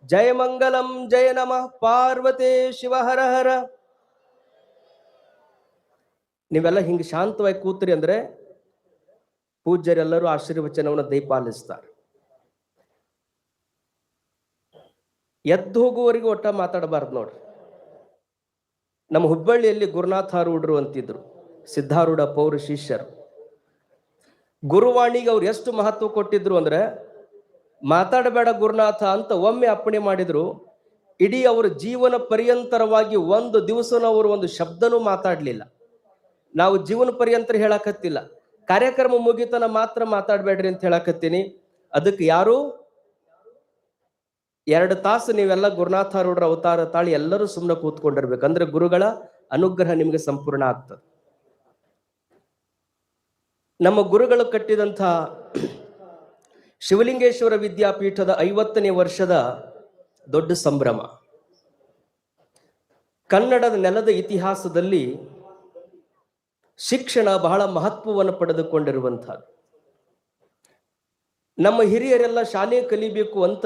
S6: ಜಯ ಮಂಗಲಂ. ಜಯ ನಮಃ ಪಾರ್ವತೇ ಶಿವ ಹರ ಹರ. ನೀವೆಲ್ಲ ಹಿಂಗೆ ಶಾಂತವಾಗಿ ಕೂತ್ರಿ ಅಂದ್ರೆ ಪೂಜ್ಯರೆಲ್ಲರೂ ಆಶೀರ್ವಚನವನ್ನು ದಯಪಾಲಿಸ್ತಾರೆ. ಎದ್ದು ಹೋಗುವವರೆಗೂ ಒಟ್ಟ ಮಾತಾಡಬಾರ್ದು ನೋಡ್ರಿ. ನಮ್ಮ ಹುಬ್ಬಳ್ಳಿಯಲ್ಲಿ ಗುರುನಾಥಾರೂಢರು ಅಂತಿದ್ರು, ಸಿದ್ಧಾರೂಢ ಪೌರ ಶಿಷ್ಯರು. ಗುರುವಾಣಿಗೆ ಅವ್ರು ಎಷ್ಟು ಮಹತ್ವ ಕೊಟ್ಟಿದ್ರು ಅಂದ್ರೆ ಮಾತಾಡಬೇಡ ಗುರುನಾಥ ಅಂತ ಒಮ್ಮೆ ಅಪ್ಪಣೆ ಮಾಡಿದ್ರು. ಇಡೀ ಅವರ ಜೀವನ ಪರ್ಯಂತರವಾಗಿ ಒಂದು ದಿವಸನೂ ಅವರು ಒಂದು ಶಬ್ದನೂ ಮಾತಾಡ್ಲಿಲ್ಲ. ನಾವು ಜೀವನ ಪರ್ಯಂತರ ಹೇಳಕತ್ತಿಲ್ಲ, ಕಾರ್ಯಕ್ರಮ ಮುಗಿತನ ಮಾತ್ರ ಮಾತಾಡ್ಬೇಡ್ರಿ ಅಂತ ಹೇಳಕತ್ತೀನಿ. ಅದಕ್ಕೆ ಯಾರು 2 ತಾಸು ನೀವೆಲ್ಲ ಗುರುನಾಥಾರೂಢರ ಅವತಾರ ತಾಳಿ ಎಲ್ಲರೂ ಸುಮ್ಮನೆ ಕೂತ್ಕೊಂಡಿರ್ಬೇಕಂದ್ರೆ ಗುರುಗಳ ಅನುಗ್ರಹ ನಿಮಗೆ ಸಂಪೂರ್ಣ ಆಗ್ತದೆ. ನಮ್ಮ ಗುರುಗಳು ಕಟ್ಟಿದಂಥ ಶಿವಲಿಂಗೇಶ್ವರ ವಿದ್ಯಾಪೀಠದ 50ನೇ ವರ್ಷದ ದೊಡ್ಡ ಸಂಭ್ರಮ. ಕನ್ನಡದ ನೆಲದ ಇತಿಹಾಸದಲ್ಲಿ ಶಿಕ್ಷಣ ಬಹಳ ಮಹತ್ವವನ್ನು ಪಡೆದುಕೊಂಡಿರುವಂಥದ್ದು. ನಮ್ಮ ಹಿರಿಯರೆಲ್ಲ ಶಾಲೆ ಕಲಿಬೇಕು ಅಂತ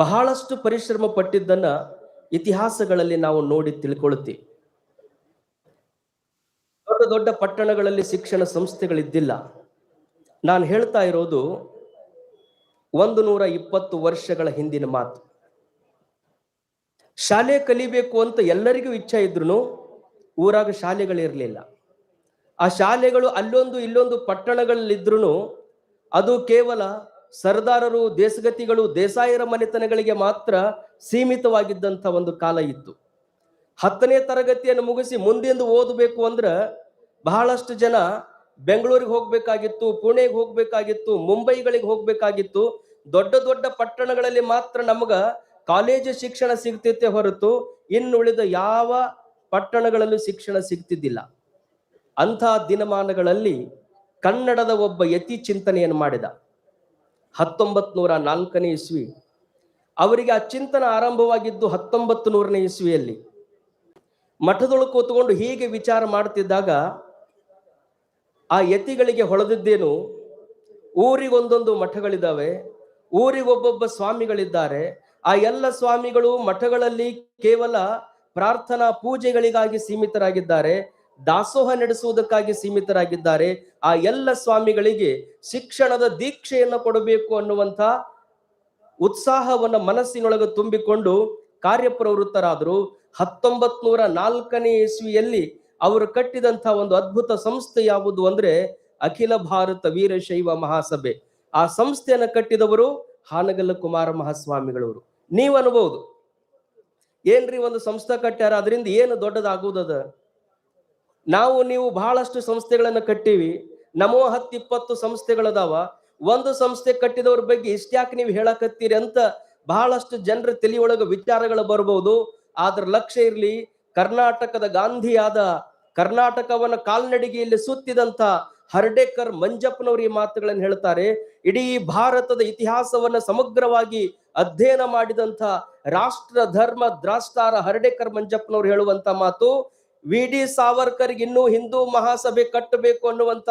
S6: ಬಹಳಷ್ಟು ಪರಿಶ್ರಮ ಪಟ್ಟಿದ್ದನ್ನ ಇತಿಹಾಸಗಳಲ್ಲಿ ನಾವು ನೋಡಿ ತಿಳ್ಕೊಳ್ತೀವಿ. ದೊಡ್ಡ ದೊಡ್ಡ ಪಟ್ಟಣಗಳಲ್ಲಿ ಶಿಕ್ಷಣ ಸಂಸ್ಥೆಗಳಿದ್ದಿಲ್ಲ. ನಾನು ಹೇಳ್ತಾ ಇರೋದು 120 ವರ್ಷಗಳ ಹಿಂದಿನ ಮಾತು. ಶಾಲೆ ಕಲಿಬೇಕು ಅಂತ ಎಲ್ಲರಿಗೂ ಇಚ್ಛೆ ಇದ್ರು ಊರಾಗ ಶಾಲೆಗಳಿರಲಿಲ್ಲ. ಆ ಶಾಲೆಗಳು ಅಲ್ಲೊಂದು ಇಲ್ಲೊಂದು ಪಟ್ಟಣಗಳಲ್ಲಿದ್ರು ಅದು ಕೇವಲ ಸರ್ದಾರರು, ದೇಶಗತಿಗಳು, ದೇಸಾಯರ ಮನೆತನಗಳಿಗೆ ಮಾತ್ರ ಸೀಮಿತವಾಗಿದ್ದಂಥ ಒಂದು ಕಾಲ ಇತ್ತು. 10ನೇ ತರಗತಿಯನ್ನು ಮುಗಿಸಿ ಮುಂದೆಂದು ಓದಬೇಕು ಅಂದ್ರೆ ಬಹಳಷ್ಟು ಜನ ಬೆಂಗಳೂರಿಗೆ ಹೋಗ್ಬೇಕಾಗಿತ್ತು, ಪುಣೆಗೆ ಹೋಗ್ಬೇಕಾಗಿತ್ತು, ಮುಂಬೈಗಳಿಗೆ ಹೋಗ್ಬೇಕಾಗಿತ್ತು. ದೊಡ್ಡ ದೊಡ್ಡ ಪಟ್ಟಣಗಳಲ್ಲಿ ಮಾತ್ರ ನಮಗ ಕಾಲೇಜು ಶಿಕ್ಷಣ ಸಿಗ್ತಿತ್ತೆ ಹೊರತು ಇನ್ನುಳಿದ ಯಾವ ಪಟ್ಟಣಗಳಲ್ಲೂ ಶಿಕ್ಷಣ ಸಿಗ್ತಿದ್ದಿಲ್ಲ. ಅಂಥ ದಿನಮಾನಗಳಲ್ಲಿ ಕನ್ನಡದ ಒಬ್ಬ ಯತಿ ಚಿಂತನೆಯನ್ನು ಮಾಡಿದ. 1904ನೇ ಇಸ್ವಿ. ಅವರಿಗೆ ಆ ಚಿಂತನ ಆರಂಭವಾಗಿದ್ದು 1900ನೇ ಇಸ್ವಿಯಲ್ಲಿ. ಮಠದೊಳಗೆ ಕೂತ್ಕೊಂಡು ಹೀಗೆ ವಿಚಾರ ಮಾಡ್ತಿದ್ದಾಗ ಆ ಯತಿಗಳಿಗೆ ಹೊಳೆದಿದ್ದೇನು, ಊರಿಗೊಂದೊಂದು ಮಠಗಳಿದ್ದಾವೆ, ಊರಿಗೊಬ್ಬೊಬ್ಬ ಸ್ವಾಮಿಗಳಿದ್ದಾರೆ. ಆ ಎಲ್ಲ ಸ್ವಾಮಿಗಳು ಮಠಗಳಲ್ಲಿ ಕೇವಲ ಪ್ರಾರ್ಥನಾ ಪೂಜೆಗಳಿಗಾಗಿ ಸೀಮಿತರಾಗಿದ್ದಾರೆ, ದಾಸೋಹ ನಡೆಸುವುದಕ್ಕಾಗಿ ಸೀಮಿತರಾಗಿದ್ದಾರೆ. ಆ ಎಲ್ಲ ಸ್ವಾಮಿಗಳಿಗೆ ಶಿಕ್ಷಣದ ದೀಕ್ಷೆಯನ್ನು ಕೊಡಬೇಕು ಅನ್ನುವಂಥ ಉತ್ಸಾಹವನ್ನ ಮನಸ್ಸಿನೊಳಗೆ ತುಂಬಿಕೊಂಡು ಕಾರ್ಯಪ್ರವೃತ್ತರಾದರು. 1904ನೇ ಇಸ್ವಿಯಲ್ಲಿ ಅವರು ಕಟ್ಟಿದಂತಹ ಒಂದು ಅದ್ಭುತ ಸಂಸ್ಥೆ ಯಾವುದು ಅಂದ್ರೆ ಅಖಿಲ ಭಾರತ ವೀರಶೈವ ಮಹಾಸಭೆ. ಆ ಸಂಸ್ಥೆಯನ್ನು ಕಟ್ಟಿದವರು ಹಾನಗಲ್ಲ ಕುಮಾರ ಮಹಾಸ್ವಾಮಿಗಳವರು. ನೀವು ಅನ್ಬಹುದು, ಏನ್ರಿ ಒಂದು ಸಂಸ್ಥೆ ಕಟ್ಟ್ಯಾರ, ಅದರಿಂದ ಏನು ದೊಡ್ಡದಾಗುವುದದ? ನಾವು ನೀವು ಬಹಳಷ್ಟು ಸಂಸ್ಥೆಗಳನ್ನ ಕಟ್ಟಿವಿ, ನಮೋ 10-20 ಸಂಸ್ಥೆಗಳದಾವ. ಒಂದು ಸಂಸ್ಥೆ ಕಟ್ಟಿದವ್ರ ಬಗ್ಗೆ ಇಷ್ಟ್ಯಾಕೆ ನೀವು ಹೇಳಕತ್ತೀರಿ ಅಂತ ಬಹಳಷ್ಟು ಜನರ ತಲೆಯೊಳಗೆ ವಿಚಾರಗಳು ಬರ್ಬೋದು. ಆದ್ರ ಲಕ್ಷ್ಯ ಇರ್ಲಿ, ಕರ್ನಾಟಕದ ಗಾಂಧಿಯಾದ, ಕರ್ನಾಟಕವನ್ನ ಕಾಲ್ನಡಿಗೆಯಲ್ಲಿ ಸುತ್ತಿದಂತ ಹರ್ಡೇಕರ್ ಮಂಜಪ್ಪನವರು ಈ ಮಾತುಗಳನ್ನು ಹೇಳ್ತಾರೆ. ಇಡೀ ಭಾರತದ ಇತಿಹಾಸವನ್ನ ಸಮಗ್ರವಾಗಿ ಅಧ್ಯಯನ ಮಾಡಿದಂತ ರಾಷ್ಟ್ರ ಧರ್ಮ ದ್ರಾಷ್ಟಾರ ಹರ್ಡೇಕರ್ ಮಂಜಪ್ಪನವರು ಹೇಳುವಂತ ಮಾತು, ವಿ ಡಿ ಸಾವರ್ಕರ್ಗೆ ಇನ್ನೂ ಹಿಂದೂ ಮಹಾಸಭೆ ಕಟ್ಟಬೇಕು ಅನ್ನುವಂತ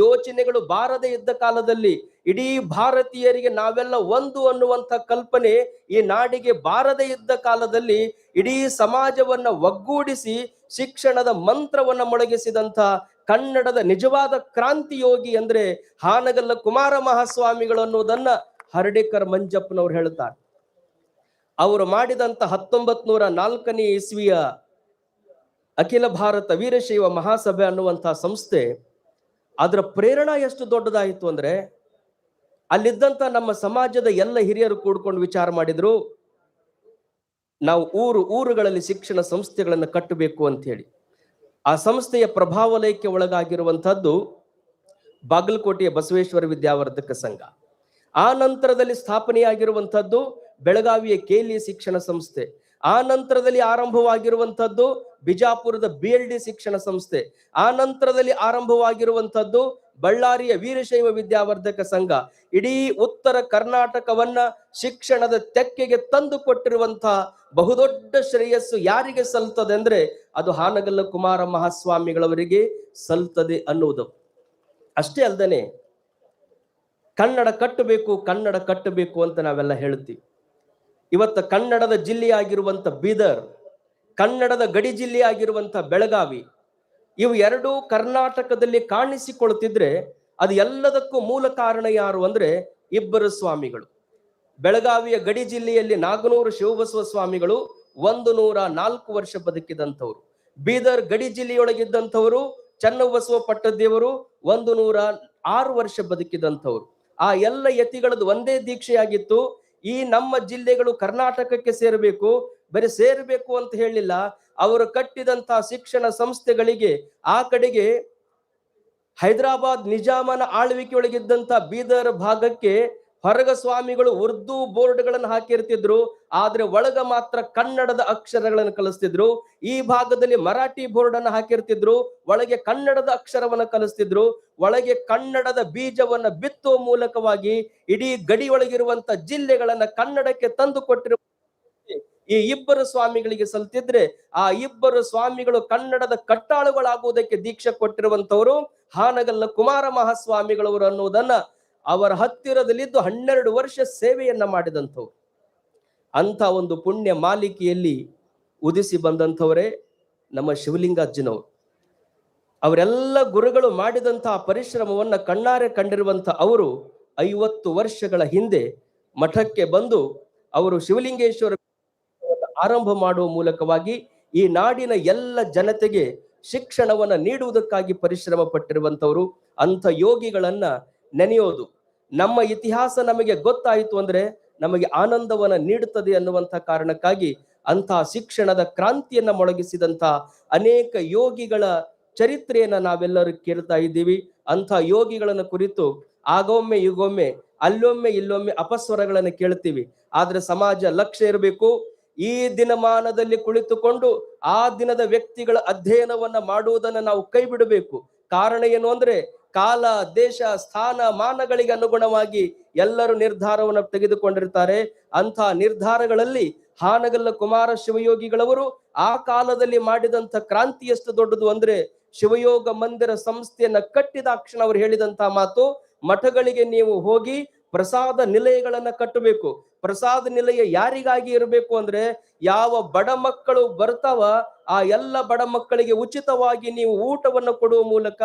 S6: ಯೋಚನೆಗಳು ಬಾರದೇ ಇದ್ದ ಕಾಲದಲ್ಲಿ, ಇಡೀ ಭಾರತೀಯರಿಗೆ ನಾವೆಲ್ಲ ಒಂದು ಅನ್ನುವಂಥ ಕಲ್ಪನೆ ಈ ನಾಡಿಗೆ ಬಾರದೇ ಇದ್ದ ಕಾಲದಲ್ಲಿ, ಇಡೀ ಸಮಾಜವನ್ನ ಒಗ್ಗೂಡಿಸಿ ಶಿಕ್ಷಣದ ಮಂತ್ರವನ್ನ ಮೊಳಗಿಸಿದಂತ ಕನ್ನಡದ ನಿಜವಾದ ಕ್ರಾಂತಿಯೋಗಿ ಅಂದ್ರೆ ಹಾನಗಲ್ಲ ಕುಮಾರ ಮಹಾಸ್ವಾಮಿಗಳು ಅನ್ನೋದನ್ನ ಹರ್ಡೇಕರ್ ಮಂಜಪ್ಪನವರು ಹೇಳ್ತಾರೆ. ಅವರು ಮಾಡಿದಂತ 1904ನೇ ಇಸ್ವಿಯ ಅಖಿಲ ಭಾರತ ವೀರಶೈವ ಮಹಾಸಭೆ ಅನ್ನುವಂತಹ ಸಂಸ್ಥೆ, ಅದರ ಪ್ರೇರಣಾ ಎಷ್ಟು ದೊಡ್ಡದಾಯಿತು ಅಂದ್ರೆ, ಅಲ್ಲಿದ್ದಂತ ನಮ್ಮ ಸಮಾಜದ ಎಲ್ಲ ಹಿರಿಯರು ಕೂಡ್ಕೊಂಡು ವಿಚಾರ ಮಾಡಿದ್ರು, ನಾವು ಊರುಗಳಲ್ಲಿ ಶಿಕ್ಷಣ ಸಂಸ್ಥೆಗಳನ್ನು ಕಟ್ಟಬೇಕು ಅಂತ ಹೇಳಿ. ಆ ಸಂಸ್ಥೆಯ ಪ್ರಭಾವಲಯಕ್ಕೆ ಒಳಗಾಗಿರುವಂತಹದ್ದು ಬಾಗಲಕೋಟೆಯ ಬಸವೇಶ್ವರ ವಿದ್ಯಾವರ್ಧಕ ಸಂಘ. ಆ ನಂತರದಲ್ಲಿ ಸ್ಥಾಪನೆಯಾಗಿರುವಂತಹದ್ದು ಬೆಳಗಾವಿಯ ಕೇಲಿ ಶಿಕ್ಷಣ ಸಂಸ್ಥೆ. ಆ ನಂತರದಲ್ಲಿ ಆರಂಭವಾಗಿರುವಂತಹದ್ದು ಬಿಜಾಪುರದ BLD ಶಿಕ್ಷಣ ಸಂಸ್ಥೆ. ಆ ನಂತರದಲ್ಲಿ ಆರಂಭವಾಗಿರುವಂತಹದ್ದು ಬಳ್ಳಾರಿಯ ವೀರಶೈವ ವಿದ್ಯಾವರ್ಧಕ ಸಂಘ. ಇಡೀ ಉತ್ತರ ಕರ್ನಾಟಕವನ್ನ ಶಿಕ್ಷಣದ ತೆಕ್ಕೆಗೆ ತಂದು ಕೊಟ್ಟಿರುವಂತಹ ಬಹುದೊಡ್ಡ ಶ್ರೇಯಸ್ಸು ಯಾರಿಗೆ ಸಲ್ತದೆ ಅಂದ್ರೆ ಅದು ಹಾನಗಲ್ಲ ಕುಮಾರ ಮಹಾಸ್ವಾಮಿಗಳವರಿಗೆ ಸಲ್ತದೆ ಅನ್ನುವುದು. ಅಷ್ಟೇ ಅಲ್ದೇನೆ ಕನ್ನಡ ಕಟ್ಟಬೇಕು ಅಂತ ನಾವೆಲ್ಲ ಹೇಳ್ತೀವಿ. ಇವತ್ತು ಕನ್ನಡದ ಜಿಲ್ಲೆಯಾಗಿರುವಂತ ಬೀದರ್, ಕನ್ನಡದ ಗಡಿ ಜಿಲ್ಲೆಯಾಗಿರುವಂತ ಬೆಳಗಾವಿ, ಇವು ಎರಡೂ ಕರ್ನಾಟಕದಲ್ಲಿ ಕಾಣಿಸಿಕೊಳ್ತಿದ್ರೆ ಅದು ಎಲ್ಲದಕ್ಕೂ ಮೂಲ ಕಾರಣ ಯಾರು ಅಂದ್ರೆ ಇಬ್ಬರು ಸ್ವಾಮಿಗಳು. ಬೆಳಗಾವಿಯ ಗಡಿ ಜಿಲ್ಲೆಯಲ್ಲಿ ನಾಗನೂರು ಶಿವಬಸವ ಸ್ವಾಮಿಗಳು 104 ವರ್ಷ ಬದುಕಿದಂಥವ್ರು. ಬೀದರ್ ಗಡಿ ಜಿಲ್ಲೆಯೊಳಗಿದ್ದಂಥವರು ಚನ್ನಬಸವ ಪಟ್ಟದೇವರು 106 ವರ್ಷ ಬದುಕಿದಂಥವ್ರು. ಆ ಎಲ್ಲ ಯತಿಗಳದ್ದು ಒಂದೇ ದೀಕ್ಷೆಯಾಗಿತ್ತು, ಈ ನಮ್ಮ ಜಿಲ್ಲೆಗಳು ಕರ್ನಾಟಕಕ್ಕೆ ಸೇರಬೇಕು, ಬರೀ ಸೇರಬೇಕು ಅಂತ ಹೇಳಿಲ್ಲ. ಅವರು ಕಟ್ಟಿದಂತಹ ಶಿಕ್ಷಣ ಸಂಸ್ಥೆಗಳಿಗೆ ಆ ಕಡೆಗೆ ಹೈದರಾಬಾದ್ ನಿಜಾಮನ ಆಳ್ವಿಕೆಯೊಳಗಿದ್ದಂತ ಬೀದರ್ ಭಾಗಕ್ಕೆ ಹೊರಗ ಸ್ವಾಮಿಗಳು ಉರ್ದು ಬೋರ್ಡ್ಗಳನ್ನು ಹಾಕಿರ್ತಿದ್ರು, ಆದ್ರೆ ಒಳಗ ಮಾತ್ರ ಕನ್ನಡದ ಅಕ್ಷರಗಳನ್ನು ಕಲಿಸ್ತಿದ್ರು. ಈ ಭಾಗದಲ್ಲಿ ಮರಾಠಿ ಬೋರ್ಡ್ ಅನ್ನು ಹಾಕಿರ್ತಿದ್ರು, ಒಳಗೆ ಕನ್ನಡದ ಅಕ್ಷರವನ್ನ ಕಲಿಸ್ತಿದ್ರು. ಒಳಗೆ ಕನ್ನಡದ ಬೀಜವನ್ನ ಬಿತ್ತುವ ಮೂಲಕವಾಗಿ ಇಡೀ ಗಡಿಯೊಳಗಿರುವಂತ ಜಿಲ್ಲೆಗಳನ್ನ ಕನ್ನಡಕ್ಕೆ ತಂದು ಕೊಟ್ಟಿರುವ ಈ ಇಬ್ಬರು ಸ್ವಾಮಿಗಳಿಗೆ ಸಲ್ತಿದ್ರೆ, ಆ ಇಬ್ಬರು ಸ್ವಾಮಿಗಳು ಕನ್ನಡದ ಕಟ್ಟಾಳುಗಳಾಗುವುದಕ್ಕೆ ದೀಕ್ಷೆ ಕೊಟ್ಟಿರುವಂತವರು ಹಾನಗಲ್ಲ ಕುಮಾರ ಮಹಾಸ್ವಾಮಿಗಳವರು ಅನ್ನುವುದನ್ನ ಅವರ ಹತ್ತಿರದಲ್ಲಿದ್ದು 12 ವರ್ಷ ಸೇವೆಯನ್ನ ಮಾಡಿದಂಥವ್ರು. ಅಂತ ಒಂದು ಪುಣ್ಯ ಮಾಲಿಕೆಯಲ್ಲಿ ಉದಿಸಿ ಬಂದಂಥವರೇ ನಮ್ಮ ಶಿವಲಿಂಗಾಜ್ಜಿನವರು. ಅವರೆಲ್ಲ ಗುರುಗಳು ಮಾಡಿದಂತಹ ಪರಿಶ್ರಮವನ್ನ ಕಣ್ಣಾರೆ ಕಂಡಿರುವಂತ ಅವರು 50 ವರ್ಷಗಳ ಹಿಂದೆ ಮಠಕ್ಕೆ ಬಂದು ಅವರು ಶಿವಲಿಂಗೇಶ್ವರ ಆರಂಭ ಮಾಡುವ ಮೂಲಕವಾಗಿ ಈ ನಾಡಿನ ಎಲ್ಲ ಜನತೆಗೆ ಶಿಕ್ಷಣವನ್ನ ನೀಡುವುದಕ್ಕಾಗಿ ಪರಿಶ್ರಮ ಪಟ್ಟಿರುವಂತವರು. ಅಂಥ ಯೋಗಿಗಳನ್ನ ನೆನೆಯೋದು, ನಮ್ಮ ಇತಿಹಾಸ ನಮಗೆ ಗೊತ್ತಾಯಿತು ಅಂದ್ರೆ ನಮಗೆ ಆನಂದವನ್ನ ನೀಡುತ್ತದೆ ಅನ್ನುವಂಥ ಕಾರಣಕ್ಕಾಗಿ ಅಂತಹ ಶಿಕ್ಷಣದ ಕ್ರಾಂತಿಯನ್ನ ಮೊಳಗಿಸಿದಂತ ಅನೇಕ ಯೋಗಿಗಳ ಚರಿತ್ರೆಯನ್ನ ನಾವೆಲ್ಲರೂ ಕೇಳ್ತಾ ಇದ್ದೀವಿ. ಅಂಥ ಯೋಗಿಗಳನ್ನ ಕುರಿತು ಆಗೊಮ್ಮೆ ಈಗೊಮ್ಮೆ ಅಲ್ಲೊಮ್ಮೆ ಇಲ್ಲೊಮ್ಮೆ ಅಪಸ್ವರಗಳನ್ನು ಕೇಳ್ತೀವಿ. ಆದ್ರೆ ಸಮಾಜ ಲಕ್ಷ್ಯ ಇರಬೇಕು, ಈ ದಿನಮಾನದಲ್ಲಿ ಕುಳಿತುಕೊಂಡು ಆ ದಿನದ ವ್ಯಕ್ತಿಗಳ ಅಧ್ಯಯನವನ್ನ ಮಾಡುವುದನ್ನ ನಾವು ಕೈ ಬಿಡಬೇಕು. ಕಾರಣ ಏನು ಅಂದ್ರೆ ಕಾಲ, ದೇಶ, ಸ್ಥಾನ, ಮಾನಗಳಿಗೆ ಅನುಗುಣವಾಗಿ ಎಲ್ಲರೂ ನಿರ್ಧಾರವನ್ನು ತೆಗೆದುಕೊಂಡಿರ್ತಾರೆ. ಅಂತಹ ನಿರ್ಧಾರಗಳಲ್ಲಿ ಹಾನಗಲ್ಲ ಕುಮಾರ ಶಿವಯೋಗಿಗಳವರು ಆ ಕಾಲದಲ್ಲಿ ಮಾಡಿದಂತ ಕ್ರಾಂತಿ ಎಷ್ಟು ದೊಡ್ಡದು ಅಂದ್ರೆ, ಶಿವಯೋಗ ಮಂದಿರ ಸಂಸ್ಥೆಯನ್ನ ಕಟ್ಟಿದ ಕ್ಷಣ ಅವರು ಹೇಳಿದಂತ ಮಾತು, ಮಠಗಳಿಗೆ ನೀವು ಹೋಗಿ ಪ್ರಸಾದ ನಿಲಯಗಳನ್ನ ಕಟ್ಟಬೇಕು. ಪ್ರಸಾದ ನಿಲಯ ಯಾರಿಗಾಗಿ ಇರಬೇಕು ಅಂದ್ರೆ, ಯಾವ ಬಡ ಮಕ್ಕಳು ಬರ್ತಾವ ಆ ಎಲ್ಲ ಬಡ ಮಕ್ಕಳಿಗೆ ಉಚಿತವಾಗಿ ನೀವು ಊಟವನ್ನು ಕೊಡುವ ಮೂಲಕ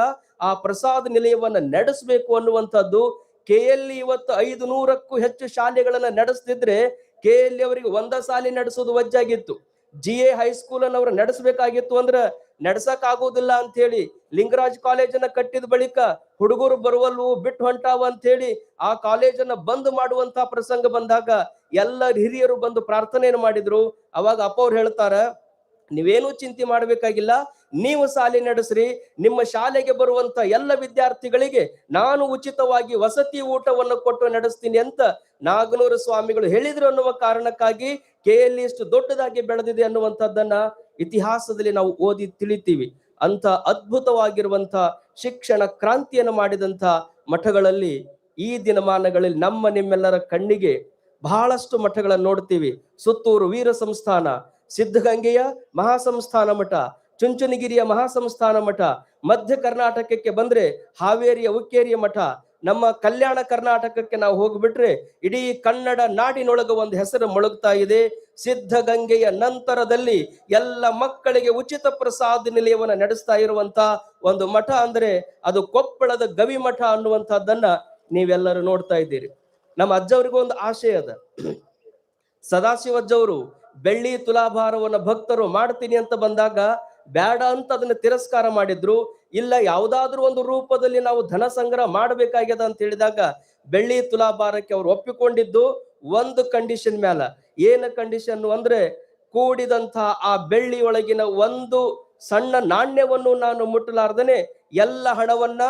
S6: ಆ ಪ್ರಸಾದ ನಿಲಯವನ್ನ ನಡೆಸಬೇಕು ಅನ್ನುವಂಥದ್ದು. ಕೆಎಲ್ಇ ಇವತ್ತು 500ಕ್ಕೂ ಹೆಚ್ಚು ಶಾಲೆಗಳನ್ನ ನಡೆಸ್ತಿದ್ರೆ ಕೆಎಲ್ಇ ಅವರಿಗೆ ಒಂದ ಶಾಲೆ ನಡೆಸೋದು ವಜ್ಜಾಗಿತ್ತು. GA ಹೈಸ್ಕೂಲ್ ಅನ್ನ ಅವ್ರು ನಡೆಸಬೇಕಾಗಿತ್ತು ಅಂದ್ರ ನಡ್ಸಕ್ ಆಗೋದಿಲ್ಲ ಅಂತ ಹೇಳಿ ಲಿಂಗರಾಜ್ ಕಾಲೇಜನ್ನ ಕಟ್ಟಿದ ಬಳಿಕ ಹುಡುಗರು ಬರುವಲ್ವು ಬಿಟ್ಟು ಹೊಂಟಾವ ಅಂತ ಹೇಳಿ ಆ ಕಾಲೇಜನ್ನ ಬಂದ್ ಮಾಡುವಂತ ಪ್ರಸಂಗ ಬಂದಾಗ ಎಲ್ಲ ಹಿರಿಯರು ಬಂದು ಪ್ರಾರ್ಥನೆಯನ್ನು ಮಾಡಿದ್ರು. ಅವಾಗ ಅಪ್ಪ ಅವ್ರು ಹೇಳ್ತಾರ, ನೀವೇನು ಚಿಂತೆ ಮಾಡಬೇಕಾಗಿಲ್ಲ, ನೀವು ಶಾಲೆ ನಡೆಸ್ರಿ, ನಿಮ್ಮ ಶಾಲೆಗೆ ಬರುವಂತ ಎಲ್ಲ ವಿದ್ಯಾರ್ಥಿಗಳಿಗೆ ನಾನು ಉಚಿತವಾಗಿ ವಸತಿ ಊಟವನ್ನು ಕೊಟ್ಟು ನಡೆಸ್ತೀನಿ ಅಂತ ನಾಗನೂರು ಸ್ವಾಮಿಗಳು ಹೇಳಿದ್ರು ಅನ್ನುವ ಕಾರಣಕ್ಕಾಗಿ KLE ಇಷ್ಟು ದೊಡ್ಡದಾಗಿ ಬೆಳೆದಿದೆ ಅನ್ನುವಂಥದ್ದನ್ನ ಇತಿಹಾಸದಲ್ಲಿ ನಾವು ಓದಿ ತಿಳಿತೀವಿ. ಅಂತ ಅದ್ಭುತವಾಗಿರುವಂತ ಶಿಕ್ಷಣ ಕ್ರಾಂತಿಯನ್ನು ಮಾಡಿದಂತ ಮಠಗಳಲ್ಲಿ ಈ ದಿನಮಾನಗಳಲ್ಲಿ ನಮ್ಮ ನಿಮ್ಮೆಲ್ಲರ ಕಣ್ಣಿಗೆ ಬಹಳಷ್ಟು ಮಠಗಳನ್ನು ನೋಡ್ತೀವಿ. ಸುತ್ತೂರು ವೀರ ಸಂಸ್ಥಾನ, ಸಿದ್ಧಗಂಗೆಯ ಮಹಾಸಂಸ್ಥಾನ ಮಠ, ಚುಂಚನಗಿರಿಯ ಮಹಾಸಂಸ್ಥಾನ ಮಠ, ಮಧ್ಯ ಕರ್ನಾಟಕಕ್ಕೆ ಬಂದ್ರೆ ಹಾವೇರಿಯ ಉಕ್ಕೇರಿಯ ಮಠ, ನಮ್ಮ ಕಲ್ಯಾಣ ಕರ್ನಾಟಕಕ್ಕೆ ನಾವು ಹೋಗ್ಬಿಟ್ರೆ ಇಡೀ ಕನ್ನಡ ನಾಡಿನೊಳಗ ಒಂದು ಹೆಸರು ಮೊಳಗ್ತಾ ಇದೆ. ಸಿದ್ಧಗಂಗೆಯ ನಂತರದಲ್ಲಿ ಎಲ್ಲ ಮಕ್ಕಳಿಗೆ ಉಚಿತ ಪ್ರಸಾದ ನಿಲಯವನ್ನು ನಡೆಸ್ತಾ ಇರುವಂತ ಒಂದು ಮಠ ಅಂದ್ರೆ ಅದು ಕೊಪ್ಪಳದ ಗವಿ ಮಠ ಅನ್ನುವಂಥದ್ದನ್ನ ನೀವೆಲ್ಲರೂ ನೋಡ್ತಾ ಇದ್ದೀರಿ. ನಮ್ಮ ಅಜ್ಜವ್ರಿಗೂ ಒಂದು ಆಶಯ ಅದ. ಸದಾಶಿವಜ್ಜವರು ಬೆಳ್ಳಿ ತುಲಾಭಾರವನ್ನ ಭಕ್ತರು ಮಾಡ್ತೀನಿ ಅಂತ ಬಂದಾಗ ಬೇಡ ಅಂತ ಅದನ್ನ ತಿರಸ್ಕಾರ ಮಾಡಿದ್ರು. ಇಲ್ಲ, ಯಾವುದಾದ್ರೂ ಒಂದು ರೂಪದಲ್ಲಿ ನಾವು ಧನ ಸಂಗ್ರಹ ಮಾಡಬೇಕಾಗ್ಯದ ಅಂತ ಹೇಳಿದಾಗ ಬೆಳ್ಳಿ ತುಲಾಭಾರಕ್ಕೆ ಅವ್ರು ಒಪ್ಪಿಕೊಂಡಿದ್ದು ಒಂದು ಕಂಡೀಷನ್ ಮ್ಯಾಲ. ಏನು ಕಂಡೀಷನ್ ಅಂದ್ರೆ, ಕೂಡಿದಂತ ಆ ಬೆಳ್ಳಿ ಒಳಗಿನ ಒಂದು ಸಣ್ಣ ನಾಣ್ಯವನ್ನು ನಾನು ಮುಟ್ಟಲಾರ್ದನೆ ಎಲ್ಲ ಹಣವನ್ನ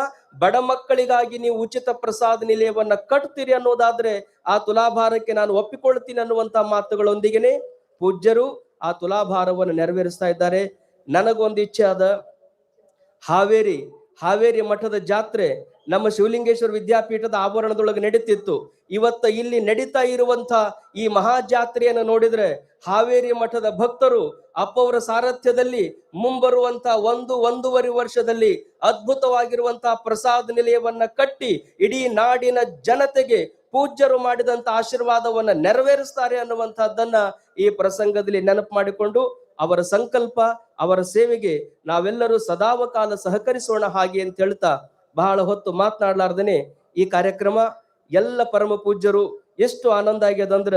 S6: ಬಡ ಮಕ್ಕಳಿಗಾಗಿ ನೀವು ಉಚಿತ ಪ್ರಸಾದ ನಿಲಯವನ್ನ ಕಟ್ತೀರಿ ಅನ್ನೋದಾದ್ರೆ ಆ ತುಲಾಭಾರಕ್ಕೆ ನಾನು ಒಪ್ಪಿಕೊಳ್ತೀನಿ ಅನ್ನುವಂತ ಮಾತುಗಳೊಂದಿಗೆನೆ ಪೂಜ್ಯರು ಆ ತುಲಾಭಾರವನ್ನು ನೆರವೇರಿಸ್ತಾ ಇದ್ದಾರೆ. ನನಗೊಂದು ಇಚ್ಛೆ ಅದ, ಹಾವೇರಿ ಮಠದ ಜಾತ್ರೆ ನಮ್ಮ ಶಿವಲಿಂಗೇಶ್ವರ ವಿದ್ಯಾಪೀಠದ ಆವರಣದೊಳಗೆ ನಡೀತಿತ್ತು. ಇವತ್ತ ಇಲ್ಲಿ ನಡೀತಾ ಇರುವಂತ ಈ ಮಹಾ ಜಾತ್ರೆಯನ್ನು ನೋಡಿದ್ರೆ ಹಾವೇರಿ ಮಠದ ಭಕ್ತರು ಅಪ್ಪವರ ಸಾರಥ್ಯದಲ್ಲಿ ಮುಂಬರುವಂತ ಒಂದೂವರೆ ವರ್ಷದಲ್ಲಿ ಅದ್ಭುತವಾಗಿರುವಂತಹ ಪ್ರಸಾದ ನಿಲಯವನ್ನ ಕಟ್ಟಿ ಇಡೀ ನಾಡಿನ ಜನತೆಗೆ ಪೂಜ್ಯರು ಮಾಡಿದಂತ ಆಶೀರ್ವಾದವನ್ನ ನೆರವೇರಿಸ್ತಾರೆ ಅನ್ನುವಂತಹದ್ದನ್ನ ಈ ಪ್ರಸಂಗದಲ್ಲಿ ನೆನಪು ಮಾಡಿಕೊಂಡು ಅವರ ಸಂಕಲ್ಪ, ಅವರ ಸೇವೆಗೆ ನಾವೆಲ್ಲರೂ ಸದಾವಕಾಲ ಸಹಕರಿಸೋಣ ಹಾಗೆ ಅಂತ ಹೇಳ್ತಾ ಬಹಳ ಹೊತ್ತು ಮಾತನಾಡ್ಲಾರ್ದೇನೆ ಈ ಕಾರ್ಯಕ್ರಮ ಎಲ್ಲ ಪರಮ ಪೂಜ್ಯರು ಎಷ್ಟು ಆನಂದ ಆಗ್ಯದಂದ್ರ,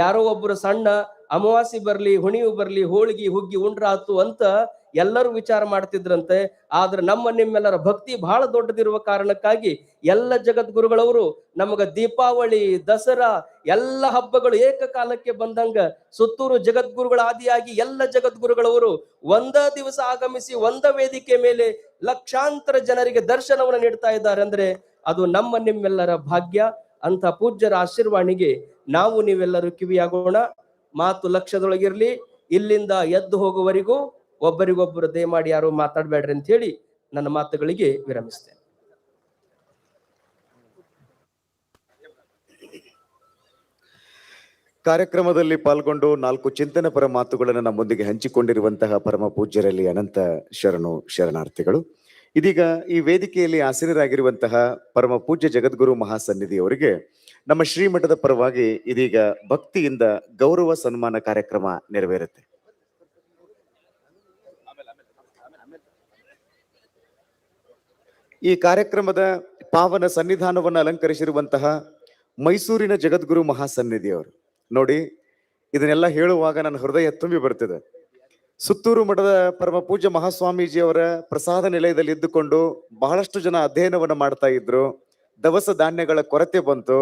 S6: ಯಾರೋ ಒಬ್ಬರು ಸಣ್ಣ ಅಮಾವಾಸ್ಯೆ ಬರ್ಲಿ, ಹುಣಿವು ಬರ್ಲಿ, ಹೋಳಿಗೆ ಹುಗ್ಗಿ ಉಂಡ್ರಾತು ಅಂತ ಎಲ್ಲರೂ ವಿಚಾರ ಮಾಡ್ತಿದ್ರಂತೆ. ಆದ್ರೆ ನಿಮ್ಮೆಲ್ಲರ ಭಕ್ತಿ ಬಹಳ ದೊಡ್ಡದಿರುವ ಕಾರಣಕ್ಕಾಗಿ ಎಲ್ಲ ಜಗದ್ಗುರುಗಳವರು ನಮಗ ದೀಪಾವಳಿ, ದಸರಾ ಎಲ್ಲ ಹಬ್ಬಗಳು ಏಕಕಾಲಕ್ಕೆ ಬಂದಂಗ ಸುತ್ತೂರು ಜಗದ್ಗುರುಗಳ ಆದಿಯಾಗಿ ಎಲ್ಲ ಜಗದ್ಗುರುಗಳವರು ಒಂದ ದಿವಸ ಆಗಮಿಸಿ ಒಂದ ವೇದಿಕೆ ಮೇಲೆ ಲಕ್ಷಾಂತರ ಜನರಿಗೆ ದರ್ಶನವನ್ನು ನೀಡ್ತಾ ಇದ್ದಾರೆ ಅಂದ್ರೆ ಅದು ನಿಮ್ಮೆಲ್ಲರ ಭಾಗ್ಯ. ಅಂತ ಪೂಜ್ಯರ ಆಶೀರ್ವಾಣಿಗೆ ನಾವು ನೀವೆಲ್ಲರೂ ಕಿವಿಯಾಗೋಣ. ಮಾತು ಲಕ್ಷ್ಯದೊಳಗಿರ್ಲಿ. ಇಲ್ಲಿಂದ ಎದ್ದು ಹೋಗುವವರೆಗೂ ಒಬ್ಬರಿಗೊಬ್ಬರು ದಯಮಾಡಿ ಯಾರು ಮಾತಾಡ್ಬೇಡ್ರಿ ಅಂತ ಹೇಳಿ ನನ್ನ ಮಾತುಗಳಿಗೆ ವಿರಮಿಸ್ತೇನೆ.
S5: ಕಾರ್ಯಕ್ರಮದಲ್ಲಿ ಪಾಲ್ಗೊಂಡು 4 ಚಿಂತನಪರ ಮಾತುಗಳನ್ನು ನಮ್ಮೊಂದಿಗೆ ಹಂಚಿಕೊಂಡಿರುವಂತಹ ಪರಮ ಪೂಜ್ಯರಲ್ಲಿ ಅನಂತ ಶರಣಾರ್ಥಿಗಳು. ಇದೀಗ ಈ ವೇದಿಕೆಯಲ್ಲಿ ಆಸೀನರಾಗಿರುವಂತಹ ಪರಮ ಪೂಜ್ಯ ಜಗದ್ಗುರು ಮಹಾಸನ್ನಿಧಿಯವರಿಗೆ ನಮ್ಮ ಶ್ರೀಮಠದ ಪರವಾಗಿ ಇದೀಗ ಭಕ್ತಿಯಿಂದ ಗೌರವ ಸನ್ಮಾನ ಕಾರ್ಯಕ್ರಮ ನೆರವೇರುತ್ತೆ. ಈ ಕಾರ್ಯಕ್ರಮದ ಪಾವನ ಸನ್ನಿಧಾನವನ್ನು ಅಲಂಕರಿಸಿರುವಂತಹ ಮೈಸೂರಿನ ಜಗದ್ಗುರು ಮಹಾಸನ್ನಿಧಿಯವರು ನೋಡಿ, ಇದನ್ನೆಲ್ಲ ಹೇಳುವಾಗ ನನ್ನ ಹೃದಯ ತುಂಬಿ ಬರ್ತಿದೆ. ಸುತ್ತೂರು ಮಠದ ಪರಮ ಪೂಜ್ಯ ಮಹಾಸ್ವಾಮೀಜಿಯವರ ಪ್ರಸಾದ ನಿಲಯದಲ್ಲಿ ಇದ್ದುಕೊಂಡು ಬಹಳಷ್ಟು ಜನ ಅಧ್ಯಯನವನ್ನು ಮಾಡ್ತಾ ಇದ್ರು. ದವಸ ಧಾನ್ಯಗಳ ಕೊರತೆ ಬಂತು.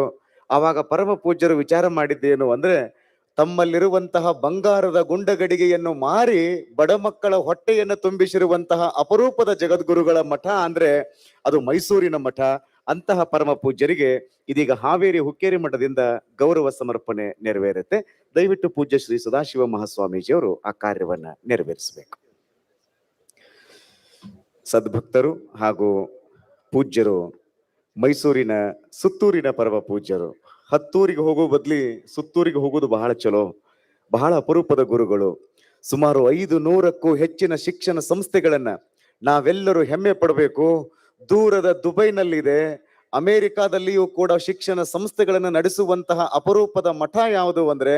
S5: ಆವಾಗ ಪರಮ ಪೂಜ್ಯರು ವಿಚಾರ ಮಾಡಿದ್ದೇನು ಅಂದ್ರೆ, ತಮ್ಮಲ್ಲಿರುವಂತಹ ಬಂಗಾರದ ಗುಂಡಗಡಿಗೆಯನ್ನು ಮಾರಿ ಬಡ ಮಕ್ಕಳ ಹೊಟ್ಟೆಯನ್ನು ತುಂಬಿಸಿರುವಂತಹ ಅಪರೂಪದ ಜಗದ್ಗುರುಗಳ ಮಠ ಅಂದ್ರೆ ಅದು ಮೈಸೂರಿನ ಮಠ. ಅಂತಹ ಪರಮ ಪೂಜ್ಯರಿಗೆ ಇದೀಗ ಹಾವೇರಿ ಹುಕ್ಕೇರಿ ಮಠದಿಂದ ಗೌರವ ಸಮರ್ಪಣೆ ನೆರವೇರುತ್ತೆ. ದಯವಿಟ್ಟು ಪೂಜ್ಯ ಶ್ರೀ ಸದಾಶಿವ ಮಹಾಸ್ವಾಮೀಜಿಯವರು ಆ ಕಾರ್ಯವನ್ನ ನೆರವೇರಿಸಬೇಕು. ಸದ್ಭಕ್ತರು ಹಾಗೂ ಪೂಜ್ಯರು ಮೈಸೂರಿನ ಸುತ್ತೂರಿನ ಪರಮ ಪೂಜ್ಯರು. ಹತ್ತೂರಿಗೆ ಹೋಗೋ ಬದ್ಲಿ ಸುತ್ತೂರಿಗೆ ಹೋಗೋದು ಬಹಳ ಚಲೋ. ಬಹಳ ಅಪರೂಪದ ಗುರುಗಳು. ಸುಮಾರು 500ಕ್ಕೂ ಹೆಚ್ಚಿನ ಶಿಕ್ಷಣ ಸಂಸ್ಥೆಗಳನ್ನ ನಾವೆಲ್ಲರೂ ಹೆಮ್ಮೆ ಪಡಬೇಕು. ದೂರದ ದುಬೈನಲ್ಲಿದೆ, ಅಮೆರಿಕಾದಲ್ಲಿಯೂ ಕೂಡ ಶಿಕ್ಷಣ ಸಂಸ್ಥೆಗಳನ್ನು ನಡೆಸುವಂತಹ ಅಪರೂಪದ ಮಠ ಯಾವುದು ಅಂದ್ರೆ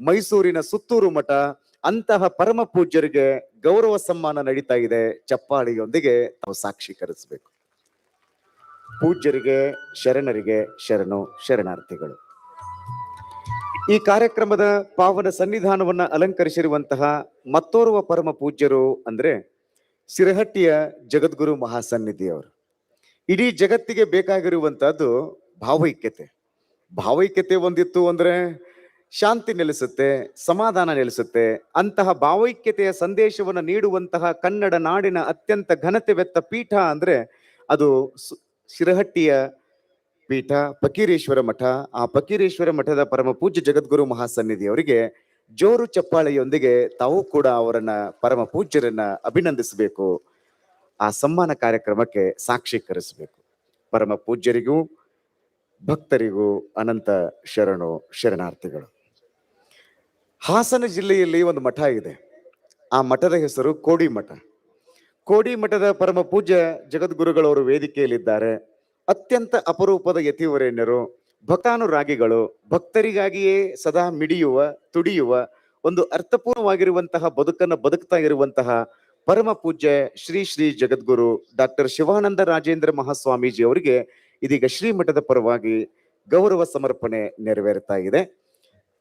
S5: ಮೈಸೂರಿನ ಸುತ್ತೂರು ಮಠ. ಅಂತಹ ಪರಮ ಪೂಜ್ಯರಿಗೆ ಗೌರವ ಸನ್ಮಾನ ನಡೀತಾ ಇದೆ. ಚಪ್ಪಾಳಿಯೊಂದಿಗೆ ತಾವು ಸಾಕ್ಷೀಕರಿಸಬೇಕು. ಪೂಜ್ಯರಿಗೆ, ಶರಣರಿಗೆ ಶರಣು ಶರಣಾರ್ಥಿಗಳು. ಈ ಕಾರ್ಯಕ್ರಮದ ಪಾವನ ಸನ್ನಿಧಾನವನ್ನ ಅಲಂಕರಿಸಿರುವಂತಹ ಮತ್ತೋರ್ವ ಪರಮ ಪೂಜ್ಯರು ಅಂದ್ರೆ ಸಿರಹಟ್ಟಿಯ ಜಗದ್ಗುರು ಮಹಾಸನ್ನಿಧಿಯವರು. ಇಡೀ ಜಗತ್ತಿಗೆ ಬೇಕಾಗಿರುವಂತಹದ್ದು ಭಾವೈಕ್ಯತೆ. ಭಾವೈಕ್ಯತೆ ಒಂದಿತ್ತು ಅಂದ್ರೆ ಶಾಂತಿ ನೆಲೆಸುತ್ತೆ, ಸಮಾಧಾನ ನೆಲೆಸುತ್ತೆ. ಅಂತಹ ಭಾವೈಕ್ಯತೆಯ ಸಂದೇಶವನ್ನು ನೀಡುವಂತಹ ಕನ್ನಡ ನಾಡಿನ ಅತ್ಯಂತ ಘನತೆವೆತ್ತ ಪೀಠ ಅಂದ್ರೆ ಅದು ಶಿರಹಟ್ಟಿಯ ಪೀಠ, ಫಕೀರೇಶ್ವರ ಮಠ. ಆ ಫಕೀರೇಶ್ವರ ಮಠದ ಪರಮ ಪೂಜ್ಯ ಜಗದ್ಗುರು ಮಹಾಸನ್ನಿಧಿಯವರಿಗೆ ಜೋರು ಚಪ್ಪಾಳೆಯೊಂದಿಗೆ ತಾವು ಕೂಡ ಅವರನ್ನ ಪರಮ ಪೂಜ್ಯರನ್ನ ಅಭಿನಂದಿಸಬೇಕು. ಆ ಸನ್ಮಾನ ಕಾರ್ಯಕ್ರಮಕ್ಕೆ ಸಾಕ್ಷೀಕರಿಸಬೇಕು. ಪರಮ ಪೂಜ್ಯರಿಗೂ ಭಕ್ತರಿಗೂ ಅನಂತ ಶರಣು ಶರಣಾರ್ಥಿಗಳು. ಹಾಸನ ಜಿಲ್ಲೆಯಲ್ಲಿ ಒಂದು ಮಠ ಇದೆ. ಆ ಮಠದ ಹೆಸರು ಕೋಡಿ ಮಠ. ಕೋಡಿ ಮಠದ ಪರಮ ಪೂಜ್ಯ ಜಗದ್ಗುರುಗಳವರು ವೇದಿಕೆಯಲ್ಲಿದ್ದಾರೆ. ಅತ್ಯಂತ ಅಪರೂಪದ ಯತಿವರೇಣ್ಯರು, ಭಕ್ತಾನುರಾಗಿಗಳು, ಭಕ್ತರಿಗಾಗಿಯೇ ಸದಾ ಮಿಡಿಯುವ, ತುಡಿಯುವ, ಒಂದು ಅರ್ಥಪೂರ್ಣವಾಗಿರುವಂತಹ ಬದುಕನ್ನು ಬದುಕ್ತಾ ಇರುವಂತಹ ಪರಮ ಪೂಜ್ಯ ಶ್ರೀ ಶ್ರೀ ಜಗದ್ಗುರು ಡಾಕ್ಟರ್ ಶಿವಾನಂದ ರಾಜೇಂದ್ರ ಮಹಾಸ್ವಾಮೀಜಿ ಅವರಿಗೆ ಇದೀಗ ಶ್ರೀಮಠದ ಪರವಾಗಿ ಗೌರವ ಸಮರ್ಪಣೆ ನೆರವೇರ್ತಾ ಇದೆ.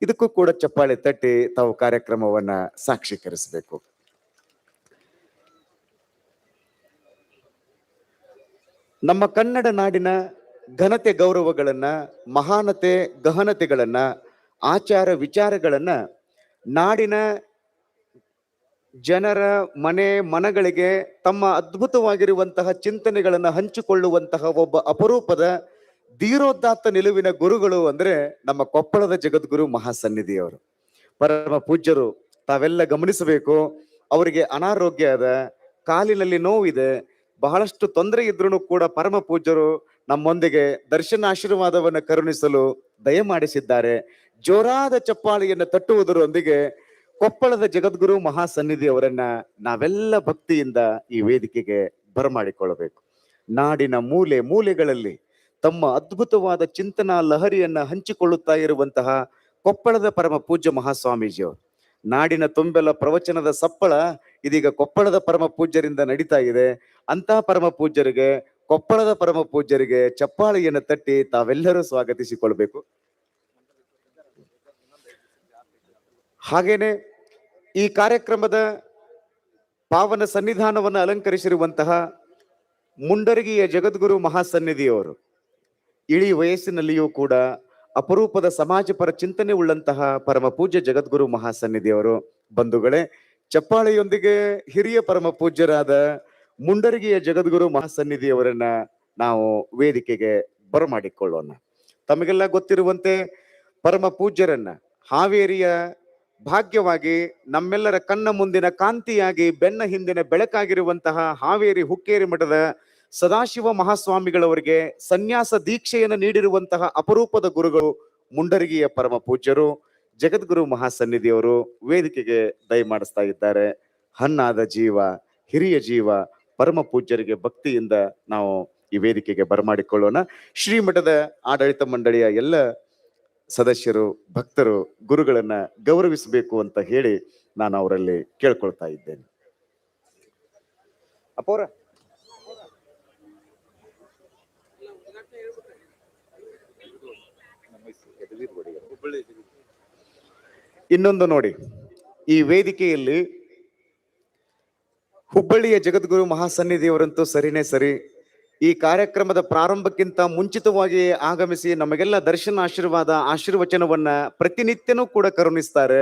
S5: ಇದಕ್ಕೂ ಕೂಡ ಚಪ್ಪಾಳೆ ತಟ್ಟಿ ತಾವು ಕಾರ್ಯಕ್ರಮವನ್ನ ಸಾಕ್ಷೀಕರಿಸಬೇಕು. ನಮ್ಮ ಕನ್ನಡ ನಾಡಿನ ಘನತೆ ಗೌರವಗಳನ್ನ, ಮಹಾನತೆ ಗಹನತೆಗಳನ್ನ, ಆಚಾರ ವಿಚಾರಗಳನ್ನ ನಾಡಿನ ಜನರ ಮನಗಳಿಗೆ ತಮ್ಮ ಅದ್ಭುತವಾಗಿರುವಂತಹ ಚಿಂತನೆಗಳನ್ನ ಹಂಚಿಕೊಳ್ಳುವಂತಹ ಒಬ್ಬ ಅಪರೂಪದ ಧೀರೋದಾತ್ತ ನಿಲುವಿನ ಗುರುಗಳು ಅಂದ್ರೆ ನಮ್ಮ ಕೊಪ್ಪಳದ ಜಗದ್ಗುರು ಮಹಾಸನ್ನಿಧಿಯವರು. ಪರಮ ಪೂಜ್ಯರು ತಾವೆಲ್ಲ ಗಮನಿಸಬೇಕು. ಅವರಿಗೆ ಅನಾರೋಗ್ಯ ಅದ, ಕಾಲಿನಲ್ಲಿ ನೋವಿದೆ, ಬಹಳಷ್ಟು ತೊಂದರೆ ಇದ್ರೂ ಕೂಡ ಪರಮ ಪೂಜ್ಯರು ನಮ್ಮೊಂದಿಗೆ ದರ್ಶನ ಆಶೀರ್ವಾದವನ್ನು ಕರುಣಿಸಲು ದಯಮಾಡಿಸಿದ್ದಾರೆ. ಜೋರಾದ ಚಪ್ಪಾಳಿಯನ್ನು ತಟ್ಟುವುದರೊಂದಿಗೆ ಕೊಪ್ಪಳದ ಜಗದ್ಗುರು ಮಹಾಸನ್ನಿಧಿ ಅವರನ್ನ ನಾವೆಲ್ಲ ಭಕ್ತಿಯಿಂದ ಈ ವೇದಿಕೆಗೆ ಬರಮಾಡಿಕೊಳ್ಳಬೇಕು. ನಾಡಿನ ಮೂಲೆ ಮೂಲೆಗಳಲ್ಲಿ ತಮ್ಮ ಅದ್ಭುತವಾದ ಚಿಂತನಾ ಲಹರಿಯನ್ನ ಹಂಚಿಕೊಳ್ಳುತ್ತಾ ಇರುವಂತಹ ಕೊಪ್ಪಳದ ಪರಮ ಪೂಜ್ಯ ಮಹಾಸ್ವಾಮೀಜಿಯವರು. ನಾಡಿನ ತುಂಬೆಲ್ಲ ಪ್ರವಚನದ ಸಪ್ಪಳ ಇದೀಗ ಕೊಪ್ಪಳದ ಪರಮ ಪೂಜ್ಯರಿಂದ ನಡೀತಾ ಇದೆ. ಅಂತಹ ಪರಮ ಪೂಜ್ಯರಿಗೆ, ಕೊಪ್ಪಳದ ಪರಮ ಪೂಜ್ಯರಿಗೆ ಚಪ್ಪಾಳಿಯನ್ನು ತಟ್ಟಿ ತಾವೆಲ್ಲರೂ ಸ್ವಾಗತಿಸಿಕೊಳ್ಬೇಕು. ಹಾಗೇನೆ ಈ ಕಾರ್ಯಕ್ರಮದ ಪಾವನ ಸನ್ನಿಧಾನವನ್ನು ಅಲಂಕರಿಸಿರುವಂತಹ ಮುಂಡರಗಿಯ ಜಗದ್ಗುರು ಮಹಾಸನ್ನಿಧಿಯವರು ಇಳಿ ವಯಸ್ಸಿನಲ್ಲಿಯೂ ಕೂಡ ಅಪರೂಪದ ಸಮಾಜಪರ ಚಿಂತನೆ ಉಳ್ಳಂತಹ ಪರಮ ಪೂಜ್ಯ ಜಗದ್ಗುರು ಮಹಾಸನ್ನಿಧಿಯವರು. ಬಂಧುಗಳೇ, ಚಪ್ಪಾಳೆಯೊಂದಿಗೆ ಹಿರಿಯ ಪರಮ ಪೂಜ್ಯರಾದ ಮುಂಡರಗಿಯ ಜಗದ್ಗುರು ಮಹಾಸನ್ನಿಧಿಯವರನ್ನ ನಾವು ವೇದಿಕೆಗೆ ಬರಮಾಡಿಕೊಳ್ಳೋಣ. ತಮಗೆಲ್ಲ ಗೊತ್ತಿರುವಂತೆ ಪರಮ ಪೂಜ್ಯರನ್ನ ಹಾವೇರಿಯ ಭಾಗ್ಯವಾಗಿ, ನಮ್ಮೆಲ್ಲರ ಕಣ್ಣ ಮುಂದಿನ ಕಾಂತಿಯಾಗಿ, ಬೆನ್ನ ಹಿಂದಿನ ಬೆಳಕಾಗಿರುವಂತಹ ಹಾವೇರಿ ಹುಕ್ಕೇರಿ ಮಠದ ಸದಾಶಿವ ಮಹಾಸ್ವಾಮಿಗಳವರಿಗೆ ಸನ್ಯಾಸ ದೀಕ್ಷೆಯನ್ನು ನೀಡಿರುವಂತಹ ಅಪರೂಪದ ಗುರುಗಳು ಮುಂಡರಗಿಯ ಪರಮ ಪೂಜ್ಯರು ಜಗದ್ಗುರು ಮಹಾಸನ್ನಿಧಿಯವರು ವೇದಿಕೆಗೆ ದಯಮಾಡಿಸ್ತಾ ಇದ್ದಾರೆ. ಹನ್ನಾದ ಜೀವ, ಹಿರಿಯ ಜೀವ ಪರಮ ಪೂಜ್ಯರಿಗೆ ಭಕ್ತಿಯಿಂದ ನಾವು ಈ ವೇದಿಕೆಗೆ ಬರಮಾಡಿಕೊಳ್ಳೋಣ. ಶ್ರೀಮಠದ ಆಡಳಿತ ಮಂಡಳಿಯ ಎಲ್ಲ ಸದಸ್ಯರು, ಭಕ್ತರು ಗುರುಗಳನ್ನ ಗೌರವಿಸಬೇಕು ಅಂತ ಹೇಳಿ ನಾನು ಅವರಲ್ಲಿ ಕೇಳ್ಕೊಳ್ತಾ ಇದ್ದೇನೆ. ಅಪೋರ ಇನ್ನೊಂದು ನೋಡಿ, ಈ ವೇದಿಕೆಯಲ್ಲಿ ಹುಬ್ಬಳ್ಳಿಯ ಜಗದ್ಗುರು ಮಹಾಸನ್ನಿಧಿಯವರಂತೂ ಸರಿನೇ ಸರಿ. ಈ ಕಾರ್ಯಕ್ರಮದ ಪ್ರಾರಂಭಕ್ಕಿಂತ ಮುಂಚಿತವಾಗಿ ಆಗಮಿಸಿ ನಮಗೆಲ್ಲ ದರ್ಶನ ಆಶೀರ್ವಚನವನ್ನ ಪ್ರತಿನಿತ್ಯನೂ ಕೂಡ ಕರುಣಿಸ್ತಾರೆ.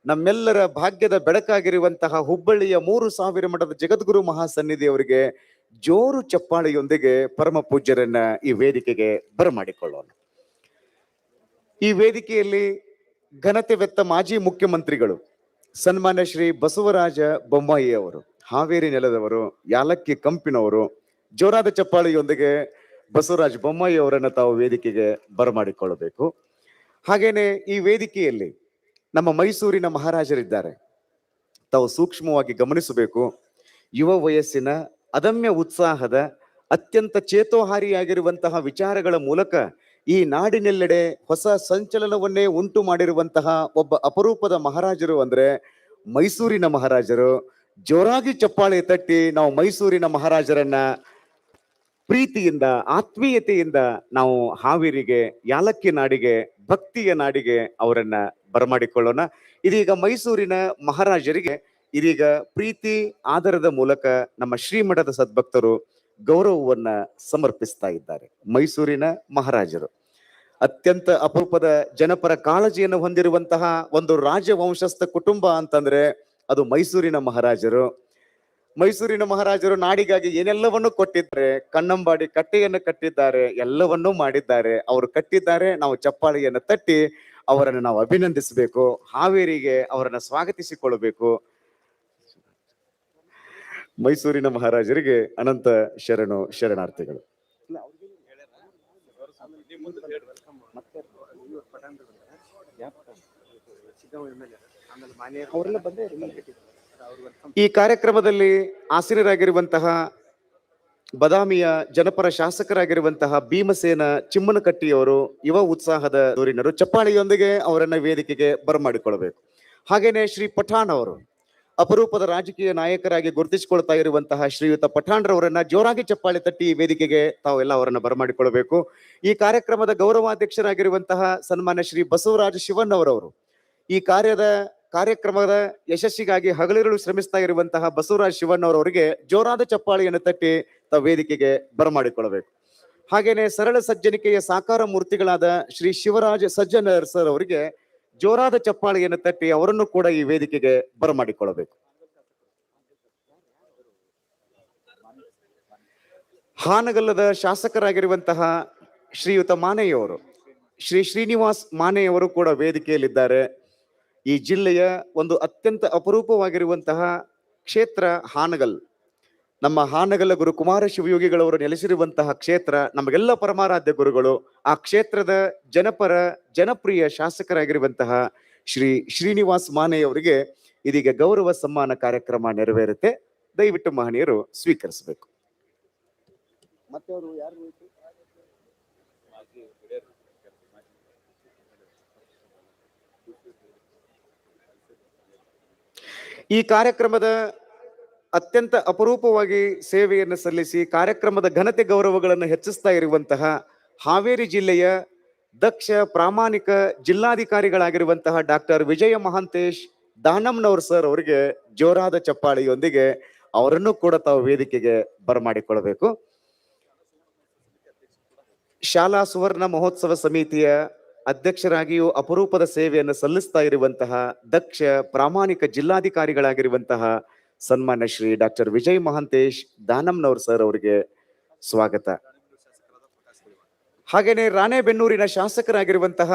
S5: ನಮ್ಮೆಲ್ಲರ ಭಾಗ್ಯದ ಬೆಳಕಾಗಿರುವಂತಹ ಹುಬ್ಬಳ್ಳಿಯ 3000 ಮಠದ ಜಗದ್ಗುರು ಮಹಾಸನ್ನಿಧಿಯವರಿಗೆ ಜೋರು ಚಪ್ಪಾಳೆಯೊಂದಿಗೆ ಪರಮ ಪೂಜ್ಯರನ್ನ ಈ ವೇದಿಕೆಗೆ ಬರಮಾಡಿಕೊಳ್ಳೋಣ. ಈ ವೇದಿಕೆಯಲ್ಲಿ ಘನತೆವೆತ್ತ ಮಾಜಿ ಮುಖ್ಯಮಂತ್ರಿಗಳು ಸನ್ಮಾನ್ಯ ಶ್ರೀ ಬಸವರಾಜ ಬೊಮ್ಮಾಯಿ ಅವರು, ಹಾವೇರಿ ನೆಲದವರು, ಯಾಲಕ್ಕಿ ಕಂಪಿನವರು. ಜೋರಾದ ಚಪ್ಪಾಳೆಯೊಂದಿಗೆ ಬಸವರಾಜ ಬೊಮ್ಮಾಯಿ ಅವರನ್ನ ತಾವು ವೇದಿಕೆಗೆ ಬರಮಾಡಿಕೊಳ್ಳಬೇಕು. ಹಾಗೇನೆ ಈ ವೇದಿಕೆಯಲ್ಲಿ ನಮ್ಮ ಮೈಸೂರಿನ ಮಹಾರಾಜರಿದ್ದಾರೆ. ತಾವು ಸೂಕ್ಷ್ಮವಾಗಿ ಗಮನಿಸಬೇಕು. ಯುವ ವಯಸ್ಸಿನ ಅದಮ್ಯ ಉತ್ಸಾಹದ ಅತ್ಯಂತ ಚೇತೋಹಾರಿಯಾಗಿರುವಂತಹ ವಿಚಾರಗಳ ಮೂಲಕ ಈ ನಾಡಿನೆಲ್ಲೆಡೆ ಹೊಸ ಸಂಚಲನವನ್ನೇ ಉಂಟು ಮಾಡಿರುವಂತಹ ಒಬ್ಬ ಅಪರೂಪದ ಮಹಾರಾಜರು ಅಂದ್ರೆ ಮೈಸೂರಿನ ಮಹಾರಾಜರು. ಜೋರಾಗಿ ಚಪ್ಪಾಳೆ ತಟ್ಟಿ ನಾವು ಮೈಸೂರಿನ ಮಹಾರಾಜರನ್ನ ಪ್ರೀತಿಯಿಂದ ಆತ್ಮೀಯತೆಯಿಂದ ನಾವು ಹಾವೇರಿಗೆ, ಯಾಲಕ್ಕಿ ನಾಡಿಗೆ, ಭಕ್ತಿಯ ನಾಡಿಗೆ ಅವರನ್ನ ಬರಮಾಡಿಕೊಳ್ಳೋಣ. ಇದೀಗ ಮೈಸೂರಿನ ಮಹಾರಾಜರಿಗೆ ಇದೀಗ ಪ್ರೀತಿ ಆದರದ ಮೂಲಕ ನಮ್ಮ ಶ್ರೀಮಠದ ಸದ್ಭಕ್ತರು ಗೌರವವನ್ನ ಸಮರ್ಪಿಸ್ತಾ ಇದ್ದಾರೆ. ಮೈಸೂರಿನ ಮಹಾರಾಜರು ಅತ್ಯಂತ ಅಪರೂಪದ ಜನಪರ ಕಾಳಜಿಯನ್ನು ಹೊಂದಿರುವಂತಹ ಒಂದು ರಾಜವಂಶಸ್ಥ ಕುಟುಂಬ ಅಂತಂದ್ರೆ ಅದು ಮೈಸೂರಿನ ಮಹಾರಾಜರು. ಮೈಸೂರಿನ ಮಹಾರಾಜರು ನಾಡಿಗಾಗಿ ಏನೆಲ್ಲವನ್ನು ಕೊಟ್ಟಿದ್ದಾರೆ. ಕನ್ನಂಬಾಡಿ ಕಟ್ಟೆಯನ್ನು ಕಟ್ಟಿದ್ದಾರೆ, ಎಲ್ಲವನ್ನೂ ಮಾಡಿದ್ದಾರೆ. ಅವರು ಕಟ್ಟಿದ್ದಾರೆ. ನಾವು ಚಪ್ಪಾಳೆಯನ್ನು ತಟ್ಟಿ ಅವರನ್ನು ನಾವು ಅಭಿನಂದಿಸಬೇಕು. ಹಾವೇರಿಗೆ ಅವರನ್ನು ಸ್ವಾಗತಿಸಿಕೊಳ್ಳಬೇಕು. ಮೈಸೂರಿನ ಮಹಾರಾಜರಿಗೆ ಅನಂತ ಶರಣಾರ್ಥಿಗಳು. ಈ ಕಾರ್ಯಕ್ರಮದಲ್ಲಿ ಆಸೀನರಾಗಿರುವಂತಹ ಬದಾಮಿಯ ಜನಪರ ಶಾಸಕರಾಗಿರುವಂತಹ ಭೀಮಸೇನ ಚಿಮ್ಮನಕಟ್ಟಿಯವರು ಯುವ ಉತ್ಸಾಹದ ದೂರಿನರು ಚಪ್ಪಾಳಿಯೊಂದಿಗೆ ಅವರನ್ನ ವೇದಿಕೆಗೆ ಬರಮಾಡಿಕೊಳ್ಳಬೇಕು. ಹಾಗೇನೆ ಶ್ರೀ ಪಠಾಣ್ ಅವರು ಅಪರೂಪದ ರಾಜಕೀಯ ನಾಯಕರಾಗಿ ಗುರುತಿಸಿಕೊಳ್ತಾ ಇರುವಂತಹ ಶ್ರೀಯುತ ಪಠಾಣ್ರವರನ್ನ ಜೋರಾಗಿ ಚಪ್ಪಾಳೆ ತಟ್ಟಿ ವೇದಿಕೆಗೆ ತಾವೆಲ್ಲ ಅವರನ್ನ ಬರಮಾಡಿಕೊಳ್ಳಬೇಕು. ಈ ಕಾರ್ಯಕ್ರಮದ ಗೌರವಾಧ್ಯಕ್ಷರಾಗಿರುವಂತಹ ಸನ್ಮಾನ್ಯ ಶ್ರೀ ಬಸವರಾಜ ಶಿವನ್ ಅವರವರು ಈ ಕಾರ್ಯಕ್ರಮದ ಯಶಸ್ಸಿಗಾಗಿ ಹಗಲಿರುಳು ಶ್ರಮಿಸ್ತಾ ಇರುವಂತಹ ಬಸವರಾಜ್ ಶಿವನ್ ಅವರವರಿಗೆ ಜೋರಾದ ಚಪ್ಪಾಳೆಯನ್ನು ತಟ್ಟಿ ತಾವು ವೇದಿಕೆಗೆ ಬರಮಾಡಿಕೊಳ್ಳಬೇಕು. ಹಾಗೇನೆ ಸರಳ ಸಜ್ಜನಿಕೆಯ ಸಾಕಾರ ಮೂರ್ತಿಗಳಾದ ಶ್ರೀ ಶಿವರಾಜ್ ಸಜ್ಜನರ್ ಸರ್ ಅವರಿಗೆ ಜೋರಾದ ಚಪ್ಪಾಳೆಯನ್ನು ತಟ್ಟಿ ಅವರನ್ನು ಕೂಡ ಈ ವೇದಿಕೆಗೆ ಬರಮಾಡಿಕೊಳ್ಳಬೇಕು. ಹಾನಗಲ್ಲದ ಶಾಸಕರಾಗಿರುವಂತಹ ಶ್ರೀಯುತ ಮಾನೆಯವರು ಶ್ರೀ ಶ್ರೀನಿವಾಸ್ ಮಾನೆಯವರು ಕೂಡ ವೇದಿಕೆಯಲ್ಲಿದ್ದಾರೆ. ಈ ಜಿಲ್ಲೆಯ ಒಂದು ಅತ್ಯಂತ ಅಪರೂಪವಾಗಿರುವಂತಹ ಕ್ಷೇತ್ರ ಹಾನಗಲ್. ನಮ್ಮ ಹಾನಗಲ್ಲ ಗುರು ಕುಮಾರ ಶಿವಯೋಗಿಗಳವರು ನೆಲೆಸಿರುವಂತಹ ಕ್ಷೇತ್ರ, ನಮಗೆಲ್ಲ ಪರಮಾರಾಧ್ಯ ಗುರುಗಳು. ಆ ಕ್ಷೇತ್ರದ ಜನಪ್ರಿಯ ಶಾಸಕರಾಗಿರುವಂತಹ ಶ್ರೀ ಶ್ರೀನಿವಾಸ್ ಮಾನೆಯವರಿಗೆ ಇದೀಗ ಗೌರವ ಸನ್ಮಾನ ಕಾರ್ಯಕ್ರಮ ನೆರವೇರುತ್ತೆ. ದಯವಿಟ್ಟು ಮಹನೀಯರು ಸ್ವೀಕರಿಸಬೇಕು. ಮತ್ತೆ ಅವರು ಯಾರು ಈ ಕಾರ್ಯಕ್ರಮದ ಅತ್ಯಂತ ಅಪರೂಪವಾಗಿ ಸೇವೆಯನ್ನು ಸಲ್ಲಿಸಿ ಕಾರ್ಯಕ್ರಮದ ಘನತೆ ಗೌರವಗಳನ್ನು ಹೆಚ್ಚಿಸ್ತಾ ಇರುವಂತಹ ಹಾವೇರಿ ಜಿಲ್ಲೆಯ ದಕ್ಷ ಪ್ರಾಮಾಣಿಕ ಜಿಲ್ಲಾಧಿಕಾರಿಗಳಾಗಿರುವಂತಹ ಡಾಕ್ಟರ್ ವಿಜಯ ಮಹಾಂತೇಶ್ ದಾನಮ್ನವರ್ ಸರ್ ಅವರಿಗೆ ಜೋರಾದ ಚಪ್ಪಾಳೆಯೊಂದಿಗೆ ಅವರನ್ನು ಕೂಡ ತಾವು ವೇದಿಕೆಗೆ ಬರಮಾಡಿಕೊಳ್ಳಬೇಕು. ಶಾಲಾ ಸುವರ್ಣ ಮಹೋತ್ಸವ ಸಮಿತಿಯ ಅಧ್ಯಕ್ಷರಾಗಿಯೂ ಅಪರೂಪದ ಸೇವೆಯನ್ನು ಸಲ್ಲಿಸ್ತಾ ಇರುವಂತಹ ದಕ್ಷ ಪ್ರಾಮಾಣಿಕ ಜಿಲ್ಲಾಧಿಕಾರಿಗಳಾಗಿರುವಂತಹ ಸನ್ಮಾನ್ಯ ಶ್ರೀ ಡಾಕ್ಟರ್ ವಿಜಯ್ ಮಹಾಂತೇಶ್ ದಾನಮ್ನವರ್ ಸರ್ ಅವರಿಗೆ ಸ್ವಾಗತ. ಹಾಗೇನೆ ರಾಣೆಬೆನ್ನೂರಿನ ಶಾಸಕರಾಗಿರುವಂತಹ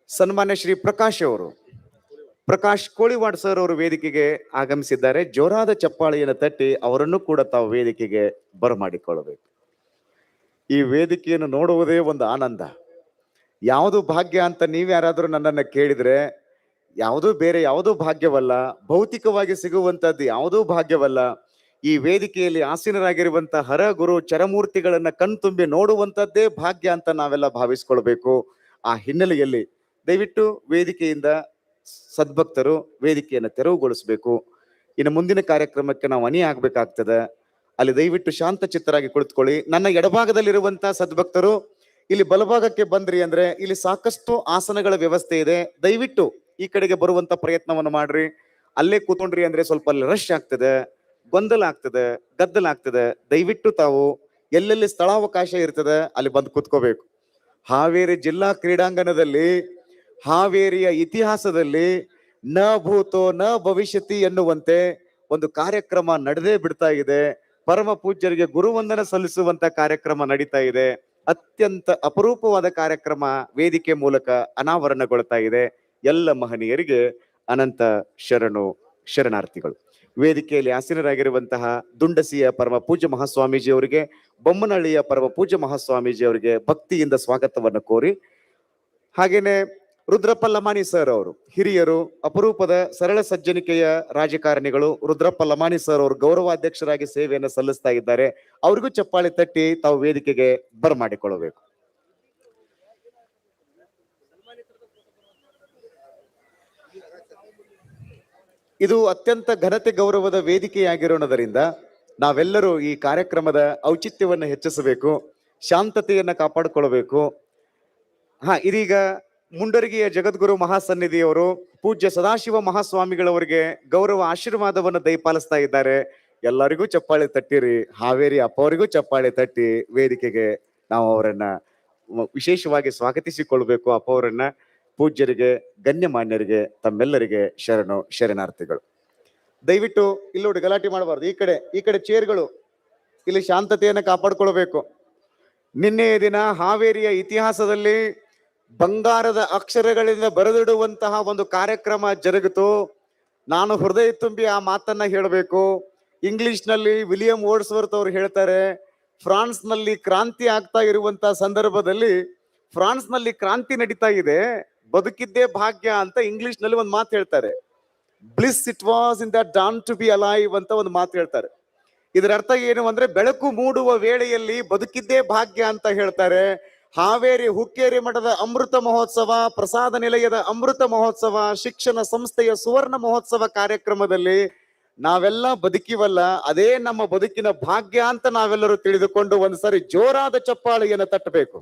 S5: ಸನ್ಮಾನ್ಯ ಶ್ರೀ ಪ್ರಕಾಶ್ ಕೋಳಿವಾಡ್ ಸರ್ ಅವರು ವೇದಿಕೆಗೆ ಆಗಮಿಸಿದ್ದಾರೆ. ಜೋರಾದ ಚಪ್ಪಾಳೆಯನ್ನು ತಟ್ಟಿ ಅವರನ್ನು ಕೂಡ ತಾವು ವೇದಿಕೆಗೆ ಬರಮಾಡಿಕೊಳ್ಳಬೇಕು. ಈ ವೇದಿಕೆಯನ್ನು ನೋಡುವುದೇ ಒಂದು ಆನಂದ. ಯಾವುದು ಭಾಗ್ಯ ಅಂತ ನೀವ್ಯಾರಾದ್ರೂ ನನ್ನನ್ನು ಕೇಳಿದ್ರೆ ಯಾವುದೂ ಭಾಗ್ಯವಲ್ಲ. ಭೌತಿಕವಾಗಿ ಸಿಗುವಂತದ್ದು ಯಾವುದೂ ಭಾಗ್ಯವಲ್ಲ. ಈ ವೇದಿಕೆಯಲ್ಲಿ ಆಸೀನರಾಗಿರುವಂತಹ ಹರ ಗುರು ಚರಮೂರ್ತಿಗಳನ್ನ ಕಣ್ತುಂಬಿ ನೋಡುವಂತದ್ದೇ ಭಾಗ್ಯ ಅಂತ ನಾವೆಲ್ಲ ಭಾವಿಸ್ಕೊಳ್ಬೇಕು. ಆ ಹಿನ್ನೆಲೆಯಲ್ಲಿ ದಯವಿಟ್ಟು ವೇದಿಕೆಯಿಂದ ಸದ್ಭಕ್ತರು ವೇದಿಕೆಯನ್ನು ತೆರವುಗೊಳಿಸಬೇಕು. ಇನ್ನು ಮುಂದಿನ ಕಾರ್ಯಕ್ರಮಕ್ಕೆ ನಾವು ಅಣಿ ಆಗ್ಬೇಕಾಗ್ತದೆ. ಅಲ್ಲಿ ದಯವಿಟ್ಟು ಶಾಂತ ಚಿತ್ತರಾಗಿ ಕುಳಿತುಕೊಳ್ಳಿ. ನನ್ನ ಎಡಭಾಗದಲ್ಲಿರುವಂತಹ ಸದ್ಭಕ್ತರು ಇಲ್ಲಿ ಬಲಭಾಗಕ್ಕೆ ಬಂದ್ರಿ ಅಂದ್ರೆ ಇಲ್ಲಿ ಸಾಕಷ್ಟು ಆಸನಗಳ ವ್ಯವಸ್ಥೆ ಇದೆ. ದಯವಿಟ್ಟು ಈ ಕಡೆಗೆ ಬರುವಂತ ಪ್ರಯತ್ನವನ್ನು ಮಾಡ್ರಿ. ಅಲ್ಲೇ ಕೂತ್ಕೊಂಡ್ರಿ ಅಂದ್ರೆ ಸ್ವಲ್ಪ ಅಲ್ಲಿ ರಶ್ ಆಗ್ತದೆ, ಗೊಂದಲ ಆಗ್ತದೆ, ಗದ್ದಲ ಆಗ್ತದೆ. ದಯವಿಟ್ಟು ತಾವು ಎಲ್ಲೆಲ್ಲಿ ಸ್ಥಳಾವಕಾಶ ಇರ್ತದೆ ಅಲ್ಲಿ ಬಂದು ಕೂತ್ಕೋಬೇಕು. ಹಾವೇರಿ ಜಿಲ್ಲಾ ಕ್ರೀಡಾಂಗಣದಲ್ಲಿ ಹಾವೇರಿಯ ಇತಿಹಾಸದಲ್ಲಿ ನ ಭೂತೋ ನ ಭವಿಷ್ಯತಿ ಎನ್ನುವಂತೆ ಒಂದು ಕಾರ್ಯಕ್ರಮ ನಡೆದೇ ಬಿಡ್ತಾ ಇದೆ. ಪರಮ ಪೂಜ್ಯರಿಗೆ ಗುರುವಂದನ ಸಲ್ಲಿಸುವಂತ ಕಾರ್ಯಕ್ರಮ ನಡೀತಾ ಇದೆ. ಅತ್ಯಂತ ಅಪರೂಪವಾದ ಕಾರ್ಯಕ್ರಮ ವೇದಿಕೆ ಮೂಲಕ ಅನಾವರಣಗೊಳ್ತಾ ಇದೆ. ಎಲ್ಲ ಮಹನೀಯರಿಗೆ ಅನಂತ ಶರಣಾರ್ಥಿಗಳು. ವೇದಿಕೆಯಲ್ಲಿ ಆಸೀನರಾಗಿರುವಂತಹ ದುಂಡಸಿಯ ಪರಮ ಪೂಜ್ಯ ಮಹಾಸ್ವಾಮೀಜಿ ಅವರಿಗೆ, ಬೊಮ್ಮನಹಳ್ಳಿಯ ಪರಮ ಪೂಜ್ಯ ಮಹಾಸ್ವಾಮೀಜಿ ಅವರಿಗೆ ಭಕ್ತಿಯಿಂದ ಸ್ವಾಗತವನ್ನು ಕೋರಿ, ಹಾಗೇನೆ ರುದ್ರಪ್ಪ ಲಮಾಣಿ ಸರ್ ಅವರು ಹಿರಿಯರು, ಅಪರೂಪದ ಸರಳ ಸಜ್ಜನಿಕೆಯ ರಾಜಕಾರಣಿಗಳು. ರುದ್ರಪ್ಪ ಲಮಾಣಿ ಸರ್ ಅವರು ಗೌರವಾಧ್ಯಕ್ಷರಾಗಿ ಸೇವೆಯನ್ನು ಸಲ್ಲಿಸ್ತಾ ಇದ್ದಾರೆ. ಅವ್ರಿಗೂ ಚಪ್ಪಾಳೆ ತಟ್ಟಿ ತಾವು ವೇದಿಕೆಗೆ ಬರಮಾಡಿಕೊಳ್ಳಬೇಕು. ಇದು ಅತ್ಯಂತ ಘನತೆ ಗೌರವದ ವೇದಿಕೆಯಾಗಿರೋಣದರಿಂದ ನಾವೆಲ್ಲರೂ ಈ ಕಾರ್ಯಕ್ರಮದ ಔಚಿತ್ಯವನ್ನು ಹೆಚ್ಚಿಸಬೇಕು, ಶಾಂತತೆಯನ್ನ ಕಾಪಾಡಿಕೊಳ್ಳಬೇಕು. ಇದೀಗ ಮುಂಡರಗಿಯ ಜಗದ್ಗುರು ಮಹಾಸನ್ನಿಧಿಯವರು ಪೂಜ್ಯ ಸದಾಶಿವ ಮಹಾಸ್ವಾಮಿಗಳವರಿಗೆ ಗೌರವ ಆಶೀರ್ವಾದವನ್ನು ದಯಪಾಲಿಸ್ತಾ ಇದ್ದಾರೆ. ಎಲ್ಲರಿಗೂ ಚಪ್ಪಾಳೆ ತಟ್ಟಿರಿ. ಹಾವೇರಿ ಅಪ್ಪ ಅವರಿಗೂ ಚಪ್ಪಾಳೆ ತಟ್ಟಿ ವೇದಿಕೆಗೆ ನಾವು ಅವರನ್ನ ವಿಶೇಷವಾಗಿ ಸ್ವಾಗತಿಸಿಕೊಳ್ಬೇಕು. ಅಪ್ಪ ಅವರನ್ನ, ಪೂಜ್ಯರಿಗೆ, ಗಣ್ಯಮಾನ್ಯರಿಗೆ, ತಮ್ಮೆಲ್ಲರಿಗೆ ಶರಣಾರ್ಥಿಗಳು. ದಯವಿಟ್ಟು ಇಲ್ಲಿ ನೋಡಿ, ಗಲಾಟೆ ಮಾಡಬಾರ್ದು. ಈ ಕಡೆ ಚೇರ್ಗಳು, ಇಲ್ಲಿ ಶಾಂತತೆಯನ್ನು ಕಾಪಾಡಿಕೊಳ್ಬೇಕು. ನಿನ್ನೆಯ ದಿನ ಹಾವೇರಿಯ ಇತಿಹಾಸದಲ್ಲಿ ಬಂಗಾರದ ಅಕ್ಷರಗಳಿಂದ ಬರೆದಿಡುವಂತಹ ಒಂದು ಕಾರ್ಯಕ್ರಮ ಜರುಗಿತು. ನಾನು ಹೃದಯ ತುಂಬಿ ಆ ಮಾತನ್ನ ಹೇಳಬೇಕು. ಇಂಗ್ಲಿಷ್ನಲ್ಲಿ ವಿಲಿಯಂ ವರ್ಡ್ಸ್ವರ್ತ್ ಅವರು ಹೇಳ್ತಾರೆ, ಫ್ರಾನ್ಸ್ನಲ್ಲಿ ಕ್ರಾಂತಿ ಆಗ್ತಾ ಇರುವಂತಹ ಸಂದರ್ಭದಲ್ಲಿ, ಫ್ರಾನ್ಸ್ನಲ್ಲಿ ಕ್ರಾಂತಿ ನಡೀತಾ ಇದೆ, ಬದುಕಿದ್ದೇ ಭಾಗ್ಯ ಅಂತ ಇಂಗ್ಲಿಷ್ ನಲ್ಲಿ ಒಂದು ಮಾತು ಹೇಳ್ತಾರೆ. Bliss it was in the dawn to be alive ಅಂತ ಒಂದು ಮಾತು ಹೇಳ್ತಾರೆ. ಇದರ ಅರ್ಥ ಏನು ಅಂದ್ರೆ, ಬೆಳಕು ಮೂಡುವ ವೇಳೆಯಲ್ಲಿ ಬದುಕಿದ್ದೇ ಭಾಗ್ಯ ಅಂತ ಹೇಳ್ತಾರೆ. ಹಾವೇರಿ ಹುಕ್ಕೇರಿ ಮಠದ ಅಮೃತ ಮಹೋತ್ಸವ, ಪ್ರಸಾದ ನಿಲಯದ ಅಮೃತ ಮಹೋತ್ಸವ, ಶಿಕ್ಷಣ ಸಂಸ್ಥೆಯ ಸುವರ್ಣ ಮಹೋತ್ಸವ ಕಾರ್ಯಕ್ರಮದಲ್ಲಿ ನಾವೆಲ್ಲ ಬದುಕಿವಲ್ಲ, ಅದೇ ನಮ್ಮ ಬದುಕಿನ ಭಾಗ್ಯ ಅಂತ ನಾವೆಲ್ಲರೂ ತಿಳಿದುಕೊಂಡು ಒಂದ್ಸರಿ ಜೋರಾದ ಚಪ್ಪಾಳೆಯನ್ನು ತಟ್ಟಬೇಕು.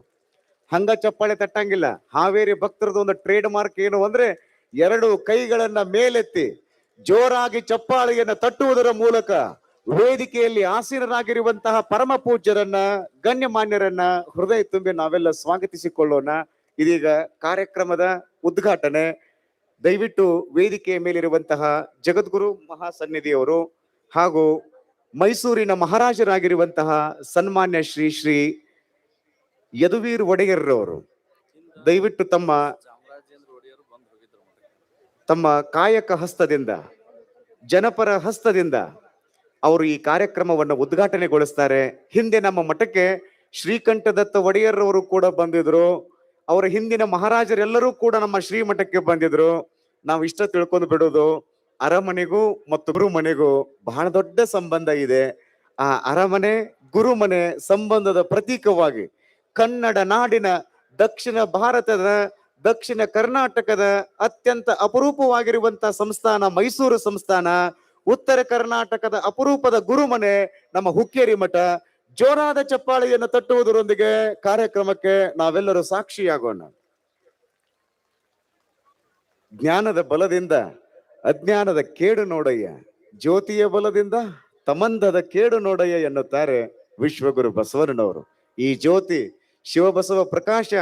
S5: ಹಂಗ ಚಪ್ಪಾಳೆ ತಟ್ಟಂಗಿಲ್ಲ. ಹಾವೇರಿ ಭಕ್ತರದ್ದು ಒಂದು ಟ್ರೇಡ್ ಮಾರ್ಕ್ ಏನು ಅಂದ್ರೆ, ಎರಡು ಕೈಗಳನ್ನ ಮೇಲೆತ್ತಿ ಜೋರಾಗಿ ಚಪ್ಪಾಳೆಯನ್ನು ತಟ್ಟುವುದರ ಮೂಲಕ ವೇದಿಕೆಯಲ್ಲಿ ಆಸೀನರಾಗಿರುವಂತಹ ಪರಮ ಪೂಜ್ಯರನ್ನ, ಗಣ್ಯಮಾನ್ಯರನ್ನ ಹೃದಯ ತುಂಬಿ ನಾವೆಲ್ಲ ಸ್ವಾಗತಿಸಿಕೊಳ್ಳೋಣ. ಇದೀಗ ಕಾರ್ಯಕ್ರಮದ ಉದ್ಘಾಟನೆ. ದಯವಿಟ್ಟು ವೇದಿಕೆಯ ಮೇಲಿರುವಂತಹ ಜಗದ್ಗುರು ಮಹಾಸನ್ನಿಧಿಯವರು ಹಾಗೂ ಮೈಸೂರಿನ ಮಹಾರಾಜರಾಗಿರುವಂತಹ ಸನ್ಮಾನ್ಯ ಶ್ರೀ ಶ್ರೀ ಯದುವೀರ್ ಒಡೆಯರ್ರವರು ದಯವಿಟ್ಟು ತಮ್ಮ ಕಾಯಕ ಹಸ್ತದಿಂದ, ಜನಪರ ಹಸ್ತದಿಂದ ಅವರು ಈ ಕಾರ್ಯಕ್ರಮವನ್ನು ಉದ್ಘಾಟನೆಗೊಳಿಸ್ತಾರೆ. ಹಿಂದೆ ನಮ್ಮ ಮಠಕ್ಕೆ ಶ್ರೀಕಂಠದತ್ತ ಒಡೆಯರ್ರವರು ಕೂಡ ಬಂದಿದ್ರು. ಅವರ ಹಿಂದಿನ ಮಹಾರಾಜರೆಲ್ಲರೂ ಕೂಡ ನಮ್ಮ ಶ್ರೀಮಠಕ್ಕೆ ಬಂದಿದ್ರು. ನಾವು ಇಷ್ಟ ತಿಳ್ಕೊಂಡು ಬಿಡೋದು, ಅರಮನೆಗೂ ಮತ್ತು ಗುರುಮನೆಗೂ ಬಹಳ ದೊಡ್ಡ ಸಂಬಂಧ ಇದೆ. ಆ ಅರಮನೆ ಗುರುಮನೆ ಸಂಬಂಧದ ಪ್ರತೀಕವಾಗಿ ಕನ್ನಡ ನಾಡಿನ, ದಕ್ಷಿಣ ಭಾರತದ, ದಕ್ಷಿಣ ಕರ್ನಾಟಕದ ಅತ್ಯಂತ ಅಪರೂಪವಾಗಿರುವಂತಹ ಸಂಸ್ಥಾನ ಮೈಸೂರು ಸಂಸ್ಥಾನ, ಉತ್ತರ ಕರ್ನಾಟಕದ ಅಪರೂಪದ ಗುರುಮನೆ ನಮ್ಮ ಹುಕ್ಕೇರಿ ಮಠ. ಜೋರಾದ ಚಪ್ಪಾಳೆಯನ್ನು ತಟ್ಟುವುದರೊಂದಿಗೆ ಕಾರ್ಯಕ್ರಮಕ್ಕೆ ನಾವೆಲ್ಲರೂ ಸಾಕ್ಷಿಯಾಗೋಣ. ಜ್ಞಾನದ ಬಲದಿಂದ ಅಜ್ಞಾನದ ಕೇಡು ನೋಡಯ್ಯ, ಜ್ಯೋತಿಯ ಬಲದಿಂದ ತಮಂದದ ಕೇಡು ನೋಡಯ್ಯ ಎನ್ನುತ್ತಾರೆ ವಿಶ್ವಗುರು ಬಸವಣ್ಣನವರು. ಈ ಜ್ಯೋತಿ ಶಿವಬಸವ ಪ್ರಕಾಶ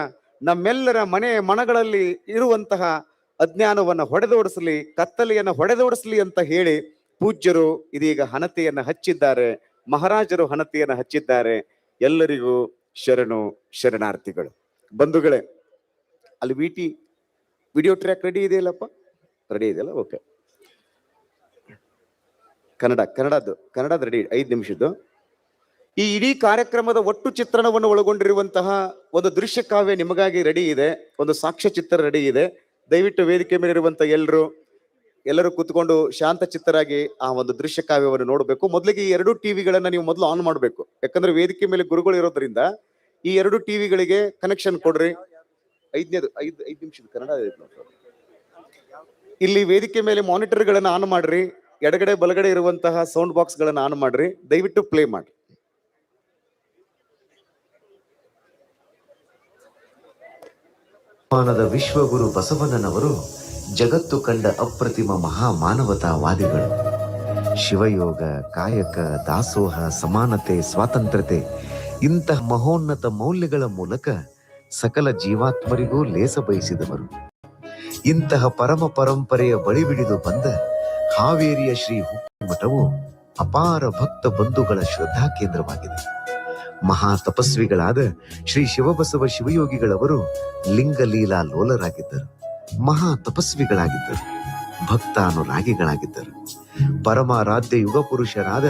S5: ನಮ್ಮೆಲ್ಲರ ಮನಗಳಲ್ಲಿ ಇರುವಂತಹ ಅಜ್ಞಾನವನ್ನು ಹೊಡೆದೋಡಿಸಲಿ, ಕತ್ತಲೆಯನ್ನು ಹೊಡೆದೋಡಿಸಲಿ ಅಂತ ಹೇಳಿ ಪೂಜ್ಯರು ಇದೀಗ ಹಣತೆಯನ್ನು ಹಚ್ಚಿದ್ದಾರೆ, ಮಹಾರಾಜರು ಹಣತೆಯನ್ನು ಹಚ್ಚಿದ್ದಾರೆ. ಎಲ್ಲರಿಗೂ ಶರಣಾರ್ಥಿಗಳು. ಬಂಧುಗಳೇ, ಅಲ್ಲಿ ವಿಡಿಯೋ ಟ್ರ್ಯಾಕ್ ರೆಡಿ ಇದೆಯಲ್ಲಪ್ಪ? ರೆಡಿ ಇದೆಯಲ್ಲ? ಓಕೆ. ಕನ್ನಡದ ರೆಡಿ, 5 ನಿಮಿಷದ್ದು. ಈ ಇಡೀ ಕಾರ್ಯಕ್ರಮದ ಒಟ್ಟು ಚಿತ್ರಣವನ್ನು ಒಳಗೊಂಡಿರುವಂತಹ ಒಂದು ದೃಶ್ಯ ಕಾವ್ಯ ನಿಮಗಾಗಿ ರೆಡಿ ಇದೆ, ಒಂದು ಸಾಕ್ಷ್ಯ ಚಿತ್ರ ರೆಡಿ ಇದೆ. ದಯವಿಟ್ಟು ವೇದಿಕೆ ಮೇಲಿರುವಂತ ಎಲ್ಲರೂ ಕೂತ್ಕೊಂಡು ಶಾಂತ ಚಿತ್ತರಾಗಿ ಆ ಒಂದು ದೃಶ್ಯ ಕಾವ್ಯವನ್ನು ನೋಡಬೇಕು. ಮೊದಲಿಗೆ ಈ 2 ಟಿವಿಗಳನ್ನ ನೀವು ಮೊದಲು ಆನ್ ಮಾಡಬೇಕು. ಯಾಕಂದ್ರೆ ವೇದಿಕೆ ಮೇಲೆ ಗುರುಗಳು ಇರೋದ್ರಿಂದ ಈ 2 ಟಿವಿಗಳಿಗೆ ಕನೆಕ್ಷನ್ ಕೊಡ್ರಿ. 5 ನಿಮಿಷದ ಕನ್ನಡ. ಇಲ್ಲಿ ವೇದಿಕೆ ಮೇಲೆ ಮಾನಿಟರ್ ಗಳನ್ನ ಆನ್ ಮಾಡ್ರಿ. ಎಡಗಡೆ ಬಲಗಡೆ ಇರುವಂತಹ ಸೌಂಡ್ ಬಾಕ್ಸ್ ಗಳನ್ನ ಆನ್ ಮಾಡ್ರಿ. ದಯವಿಟ್ಟು ಪ್ಲೇ ಮಾಡಿ.
S7: ವಿಶ್ವಗುರು ಬಸವಣ್ಣನವರು ಜಗತ್ತು ಕಂಡ ಅಪ್ರತಿಮ ಮಹಾಮಾನವತಾವಾದಿಗಳು. ಶಿವಯೋಗ, ಕಾಯಕ, ದಾಸೋಹ, ಸಮಾನತೆ, ಸ್ವಾತಂತ್ರ್ಯತೆ ಇಂತಹ ಮಹೋನ್ನತ ಮೌಲ್ಯಗಳ ಮೂಲಕ ಸಕಲ ಜೀವಾತ್ಮರಿಗೂ ಲೇಸ ಬಯಸಿದವರು. ಇಂತಹ ಪರಮ ಪರಂಪರೆಯ ಬಳಿಬಿಡಿದು ಬಂದ ಹಾವೇರಿಯ ಶ್ರೀ ಹುಕ್ಕೇರಿ ಮಠವು ಅಪಾರ ಭಕ್ತ ಬಂಧುಗಳ ಶ್ರದ್ಧಾ ಕೇಂದ್ರವಾಗಿದೆ. ಮಹಾ ತಪಸ್ವಿಗಳಾದ ಶ್ರೀ ಶಿವಬಸವ ಶಿವಯೋಗಿಗಳವರು ಲಿಂಗಲೀಲಾ ಲೋಲರಾಗಿದ್ದರು, ಮಹಾ ತಪಸ್ವಿಗಳಾಗಿದ್ದರು, ಭಕ್ತಾನುರಾಗಿಗಳಾಗಿದ್ದರು. ಪರಮಾರಾಧ್ಯ ಯುಗ ಪುರುಷರಾದ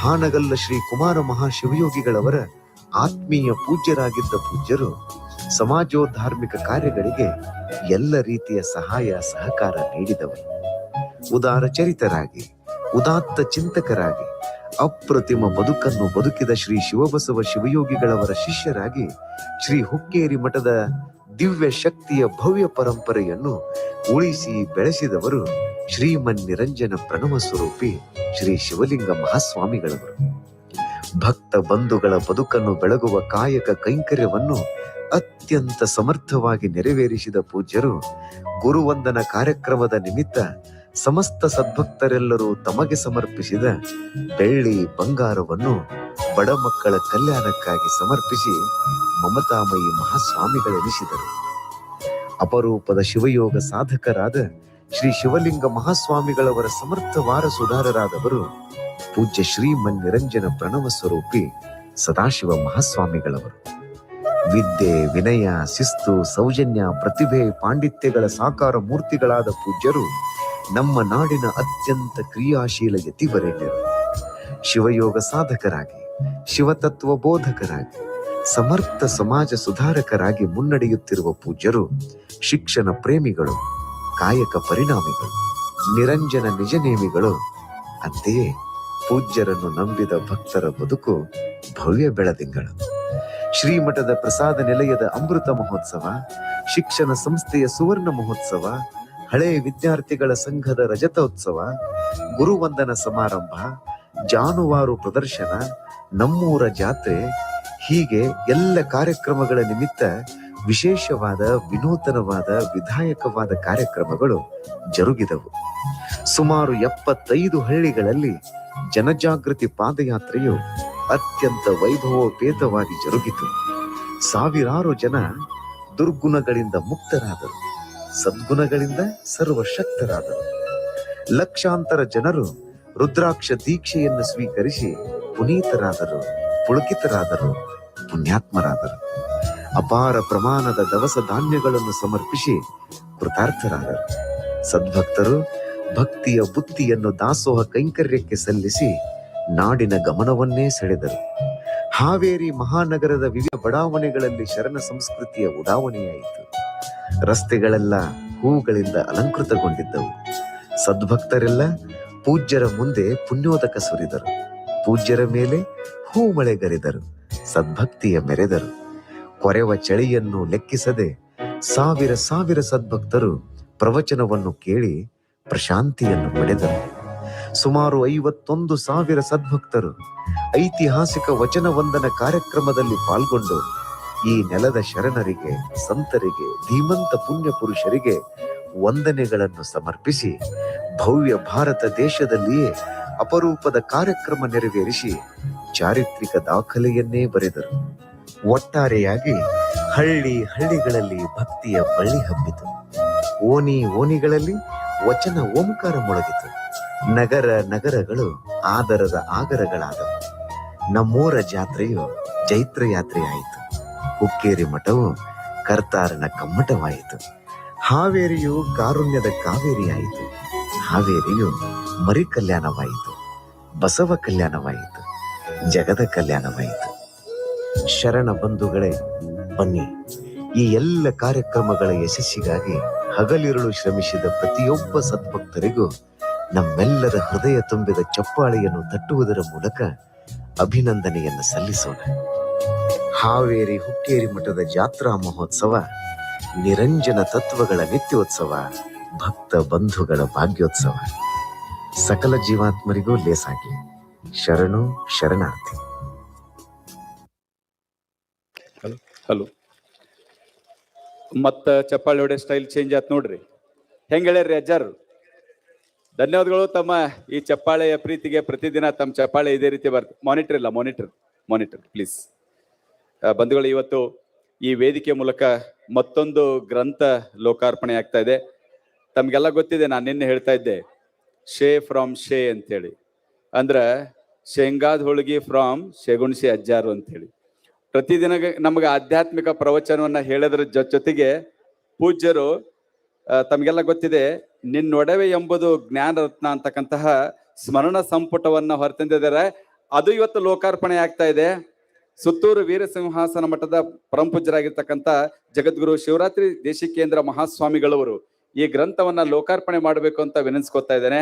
S7: ಹಾನಗಲ್ಲ ಶ್ರೀ ಕುಮಾರ ಮಹಾಶಿವಯೋಗಿಗಳವರ ಆತ್ಮೀಯ ಪೂಜ್ಯರಾಗಿದ್ದ ಪೂಜ್ಯರು ಸಮಾಜೋಧಾರ್ಮಿಕ ಕಾರ್ಯಗಳಿಗೆ ಎಲ್ಲ ರೀತಿಯ ಸಹಾಯ ಸಹಕಾರ ನೀಡಿದವರು. ಉದಾರ ಚರಿತರಾಗಿ, ಉದಾತ್ತ ಚಿಂತಕರಾಗಿ, ಅಪ್ರತಿಮ ಬದುಕನ್ನು ಬದುಕಿದ ಶ್ರೀ ಶಿವಬಸವ ಶಿವಯೋಗಿಗಳವರ ಶಿಷ್ಯರಾಗಿ ಶ್ರೀ ಹುಕ್ಕೇರಿ ಮಠದ ದಿವ್ಯ ಶಕ್ತಿಯ ಭವ್ಯ ಪರಂಪರೆಯನ್ನು ಉಳಿಸಿ ಬೆಳೆಸಿದವರು ಶ್ರೀಮನ್ ನಿರಂಜನ ಪ್ರಣವ ಸ್ವರೂಪಿ ಶ್ರೀ ಶಿವಲಿಂಗ ಮಹಾಸ್ವಾಮಿಗಳವರು. ಭಕ್ತ ಬಂಧುಗಳ ಬದುಕನ್ನು ಬೆಳಗುವ ಕಾಯಕ ಕೈಂಕರ್ಯವನ್ನು ಅತ್ಯಂತ ಸಮರ್ಥವಾಗಿ ನೆರವೇರಿಸಿದ ಪೂಜ್ಯರು ಗುರುವಂದನ ಕಾರ್ಯಕ್ರಮದ ನಿಮಿತ್ತ ಸಮಸ್ತ ಸದ್ಭಕ್ತರೆಲ್ಲರೂ ತಮಗೆ ಸಮರ್ಪಿಸಿದ ಬೆಳ್ಳಿ ಬಂಗಾರವನ್ನು ಬಡ ಮಕ್ಕಳ ಕಲ್ಯಾಣಕ್ಕಾಗಿ ಸಮರ್ಪಿಸಿ ಮಮತಾಮಯಿ ಮಹಾಸ್ವಾಮಿಗಳೆನಿಸಿದರು. ಅಪರೂಪದ ಶಿವಯೋಗ ಸಾಧಕರಾದ ಶ್ರೀ ಶಿವಲಿಂಗ ಮಹಾಸ್ವಾಮಿಗಳವರ ಸಮರ್ಥ ವಾರಸುದಾರರಾದವರು ಪೂಜ್ಯ ಶ್ರೀಮನ್ ನಿರಂಜನ ಪ್ರಣವ ಸ್ವರೂಪಿ ಸದಾಶಿವ ಮಹಾಸ್ವಾಮಿಗಳವರು. ವಿದ್ಯೆ, ವಿನಯ, ಶಿಸ್ತು, ಸೌಜನ್ಯ, ಪ್ರತಿಭೆ, ಪಾಂಡಿತ್ಯಗಳ ಸಾಕಾರ ಮೂರ್ತಿಗಳಾದ ಪೂಜ್ಯರು ನಮ್ಮ ನಾಡಿನ ಅತ್ಯಂತ ಕ್ರಿಯಾಶೀಲ ಯತಿವರೇಣ್ಯರು. ಶಿವಯೋಗ ಸಾಧಕರಾಗಿ, ಶಿವತತ್ವ ಬೋಧಕರಾಗಿ, ಸಮರ್ಥ ಸಮಾಜ ಸುಧಾರಕರಾಗಿ ಮುನ್ನಡೆಯುತ್ತಿರುವ ಪೂಜ್ಯರು ಶಿಕ್ಷಣ ಪ್ರೇಮಿಗಳು, ಕಾಯಕ ಪರಿಣಾಮಿಗಳು, ನಿರಂಜನ ನಿಜನೇಮಿಗಳು. ಅಂತೆಯೇ ಪೂಜ್ಯರನ್ನು ನಂಬಿದ ಭಕ್ತರ ಬದುಕು ಭವ್ಯ ಬೆಳದಿಂಗಳು. ಶ್ರೀಮಠದ ಪ್ರಸಾದ ನಿಲಯದ ಅಮೃತ ಮಹೋತ್ಸವ, ಶಿಕ್ಷಣ ಸಂಸ್ಥೆಯ ಸುವರ್ಣ ಮಹೋತ್ಸವ, ಹಳೆಯ ವಿದ್ಯಾರ್ಥಿಗಳ ಸಂಘದ ರಜತೋತ್ಸವ, ಗುರುವಂದನ ಸಮಾರಂಭ, ಜಾನುವಾರು ಪ್ರದರ್ಶನ, ನಮ್ಮೂರ ಜಾತ್ರೆ, ಹೀಗೆ ಎಲ್ಲ ಕಾರ್ಯಕ್ರಮಗಳ ನಿಮಿತ್ತ ವಿಶೇಷವಾದ, ವಿನೂತನವಾದ, ವಿಧಾಯಕವಾದ ಕಾರ್ಯಕ್ರಮಗಳು ಜರುಗಿದವು. ಸುಮಾರು 75 ಹಳ್ಳಿಗಳಲ್ಲಿ ಜನಜಾಗೃತಿ ಪಾದಯಾತ್ರೆಯು ಅತ್ಯಂತ ವೈಭವೋಪೇತವಾಗಿ ಜರುಗಿತು. ಸಾವಿರಾರು ಜನ ದುರ್ಗುಣಗಳಿಂದ ಮುಕ್ತರಾದರು, ಸದ್ಗುಣಗಳಿಂದ ಸರ್ವಶಕ್ತರಾದರು. ಲಕ್ಷಾಂತರ ಜನರು ರುದ್ರಾಕ್ಷ ದೀಕ್ಷೆಯನ್ನು ಸ್ವೀಕರಿಸಿ ಪುನೀತರಾದರು, ಪುಳಕಿತರಾದರು, ಪುಣ್ಯಾತ್ಮರಾದರು. ಅಪಾರ ಪ್ರಮಾಣದ ದವಸ ಧಾನ್ಯಗಳನ್ನು ಸಮರ್ಪಿಸಿ ಕೃತಾರ್ಥರಾದರು. ಸದ್ಭಕ್ತರು ಭಕ್ತಿಯ ಬುತ್ತಿಯನ್ನು ದಾಸೋಹ ಕೈಂಕರ್ಯಕ್ಕೆ ಸಲ್ಲಿಸಿ ನಾಡಿನ ಗಮನವನ್ನೇ ಸೆಳೆದರು. ಹಾವೇರಿ ಮಹಾನಗರದ ವಿವಿಧ ಬಡಾವಣೆಗಳಲ್ಲಿ ಶರಣ ಸಂಸ್ಕೃತಿಯ ಉಡಾವಣೆಯಾಯಿತು. ರಸ್ತೆಗಳೆಲ್ಲ ಹೂಗಳಿಂದ ಅಲಂಕೃತಗೊಂಡಿದ್ದವು. ಸದ್ಭಕ್ತರೆಲ್ಲ ಪೂಜ್ಯರ ಮುಂದೆ ಪುಣ್ಯೋದಕ ಸುರಿದರು, ಪೂಜ್ಯರ ಮೇಲೆ ಹೂಮಳೆಗರೆದರು, ಸದ್ಭಕ್ತಿಯ ಮೆರೆದರು. ಕೊರೆವ ಚಳಿಯನ್ನು ಲೆಕ್ಕಿಸದೆ ಸಾವಿರ ಸಾವಿರ ಸದ್ಭಕ್ತರು ಪ್ರವಚನವನ್ನು ಕೇಳಿ ಪ್ರಶಾಂತಿಯನ್ನು ಪಡೆದರು. ಸುಮಾರು 51,000 ಸದ್ಭಕ್ತರು ಐತಿಹಾಸಿಕ ವಚನ ವಂದನ ಕಾರ್ಯಕ್ರಮದಲ್ಲಿ ಪಾಲ್ಗೊಂಡು ಈ ನೆಲದ ಶರಣರಿಗೆ, ಸಂತರಿಗೆ, ಧೀಮಂತ ಪುಣ್ಯ ಪುರುಷರಿಗೆ ವಂದನೆಗಳನ್ನು ಸಮರ್ಪಿಸಿ ಭವ್ಯ ಭಾರತ ದೇಶದಲ್ಲಿಯೇ ಅಪರೂಪದ ಕಾರ್ಯಕ್ರಮ ನೆರವೇರಿಸಿ ಚಾರಿತ್ರಿಕ ದಾಖಲೆಯನ್ನೇ ಬರೆದರು. ಒಟ್ಟಾರೆಯಾಗಿ ಹಳ್ಳಿ ಹಳ್ಳಿಗಳಲ್ಲಿ ಭಕ್ತಿಯ ಬಳ್ಳಿ ಹಬ್ಬಿತು. ಓಣಿ ಓಣಿಗಳಲ್ಲಿ ವಚನ ಓಂಕಾರ ಮೊಳಗಿತು. ನಗರ ನಗರಗಳು ಆದರದ ಆಗರಗಳಾದವು. ನಮ್ಮೂರ ಜಾತ್ರೆಯು ಜೈತ್ರ ಯಾತ್ರೆಯಾಯಿತು. ಹುಕ್ಕೇರಿ ಮಠವು ಕರ್ತಾರನ ಕಮ್ಮಟವಾಯಿತು. ಹಾವೇರಿಯು ಕಾರುಣ್ಯದ ಕಾವೇರಿಯಾಯಿತು. ಹಾವೇರಿಯು ಮರಿ ಕಲ್ಯಾಣವಾಯಿತು, ಬಸವ ಕಲ್ಯಾಣವಾಯಿತು, ಜಗದ ಕಲ್ಯಾಣವಾಯಿತು. ಶರಣ ಬಂಧುಗಳೇ, ಬನ್ನಿ, ಈ ಎಲ್ಲ ಕಾರ್ಯಕ್ರಮಗಳ ಯಶಸ್ಸಿಗಾಗಿ ಹಗಲಿರುಳು ಶ್ರಮಿಸಿದ ಪ್ರತಿಯೊಬ್ಬ ಸದ್ಭಕ್ತರಿಗೂ ನಮ್ಮೆಲ್ಲರ ಹೃದಯ ತುಂಬಿದ ಚಪ್ಪಾಳೆಯನ್ನು ತಟ್ಟುವುದರ ಮೂಲಕ ಅಭಿನಂದನೆಯನ್ನು ಸಲ್ಲಿಸೋಣ. ಹಾವೇರಿ ಹುಕ್ಕೇರಿ ಮಠದ ಜಾತ್ರಾ ಮಹೋತ್ಸವ ನಿರಂಜನ ತತ್ವಗಳ ನಿತ್ಯೋತ್ಸವ, ಭಕ್ತ ಬಂಧುಗಳ ಭಾಗ್ಯೋತ್ಸವ. ಸಕಲ ಜೀವಾತ್ಮರಿಗೂ ಲೇಸಾಗಿ. ಶರಣು ಶರಣಾರ್ಥಿ.
S1: ಹಲೋ. ಮತ್ತ ಚಪ್ಪಾಳಿ ಹೊಡೆ ಸ್ಟೈಲ್ ಚೇಂಜ್ ಆಯ್ತು ನೋಡ್ರಿ. ಹೆಂಗ್ ಹೇಳ್ಯಾರ್ರಿ ಅಜ್ಜಾರು? ಧನ್ಯವಾದಗಳು. ತಮ್ಮ ಈ ಚಪ್ಪಾಳೆಯ ಪ್ರೀತಿಗೆ ಪ್ರತಿದಿನ ತಮ್ಮ ಚಪ್ಪಾಳೆ ಇದೇ ರೀತಿ ಮಾನಿಟರ್ ಇಲ್ಲ, ಮಾನಿಟರ್ ಪ್ಲೀಸ್. ಬಂಧುಗಳು, ಇವತ್ತು ಈ ವೇದಿಕೆ ಮೂಲಕ ಮತ್ತೊಂದು ಗ್ರಂಥ ಲೋಕಾರ್ಪಣೆ ಆಗ್ತಾ ಇದೆ. ತಮ್ಗೆಲ್ಲ ಗೊತ್ತಿದೆ, ನಾನು ನಿನ್ನೆ ಹೇಳ್ತಾ ಇದ್ದೆ ಶೇ ಫ್ರಾಮ್ ಶೇ ಅಂತೇಳಿ, ಅಂದ್ರ ಶೇಂಗಾದ ಹೋಳಿಗೆ ಫ್ರಾಮ್ ಶೇಗುಣ್ಸಿ ಅಜ್ಜಾರು ಅಂತೇಳಿ. ಪ್ರತಿದಿನ ನಮಗೆ ಆಧ್ಯಾತ್ಮಿಕ ಪ್ರವಚನವನ್ನ ಹೇಳೋದ್ರ ಜೊತೆಗೆ ಪೂಜ್ಯರು, ತಮಗೆಲ್ಲ ಗೊತ್ತಿದೆ, ನಿನ್ನೊಡವೆ ಎಂಬುದು ಜ್ಞಾನ ರತ್ನ ಅಂತಕ್ಕಂತಹ ಸ್ಮರಣ ಸಂಪುಟವನ್ನ ಹೊರತಂದಿದ್ದಾರೆ. ಅದು ಇವತ್ತು ಲೋಕಾರ್ಪಣೆ ಆಗ್ತಾ ಇದೆ. ಸುತ್ತೂರು ವೀರಸಿಂಹಾಸನ ಮಠದ ಪರಮಪೂಜ್ಯರಾಗಿರ್ತಕ್ಕಂಥ ಜಗದ್ಗುರು ಶಿವರಾತ್ರಿ ದೇಶಿಕೇಂದ್ರ ಮಹಾಸ್ವಾಮಿಗಳವರು ಈ ಗ್ರಂಥವನ್ನ ಲೋಕಾರ್ಪಣೆ ಮಾಡಬೇಕು ಅಂತ ವಿನಂತಿಸ್ಕೊತಾ ಇದ್ದೇನೆ.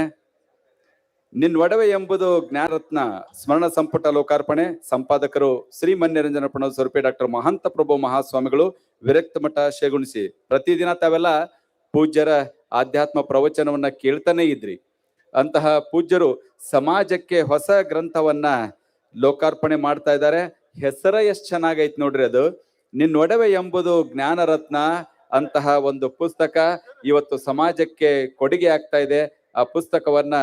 S1: ನಿನ್ ಒಡವೆ ಎಂಬುದು ಜ್ಞಾನರತ್ನ ಸ್ಮರಣ ಸಂಪುಟ ಲೋಕಾರ್ಪಣೆ. ಸಂಪಾದಕರು ಶ್ರೀ ಮನ್ಯರಂಜನ ಪ್ರಣವ ಸ್ವರೂಪಿ ಡಾಕ್ಟರ್ ಮಹಂತ ಪ್ರಭು ಮಹಾಸ್ವಾಮಿಗಳು, ವಿರಕ್ತ ಮಠ ಶೇಗುಣಿಸಿ. ಪ್ರತಿದಿನ ತಾವೆಲ್ಲ ಪೂಜ್ಯರ ಆಧ್ಯಾತ್ಮ ಪ್ರವಚನವನ್ನ ಕೇಳ್ತಾನೆ ಇದ್ರಿ. ಅಂತಹ ಪೂಜ್ಯರು ಸಮಾಜಕ್ಕೆ ಹೊಸ ಗ್ರಂಥವನ್ನ ಲೋಕಾರ್ಪಣೆ ಮಾಡ್ತಾ ಇದ್ದಾರೆ. ಹೆಸರ ಎಷ್ಟ್ ಚೆನ್ನಾಗೈತ್ ನೋಡ್ರಿ ಅದು, ನಿನ್ ಒಡವೆ ಎಂಬುದು ಜ್ಞಾನರತ್ನ. ಅಂತಹ ಒಂದು ಪುಸ್ತಕ ಇವತ್ತು ಸಮಾಜಕ್ಕೆ ಕೊಡುಗೆ ಆಗ್ತಾ ಇದೆ. ಆ ಪುಸ್ತಕವನ್ನ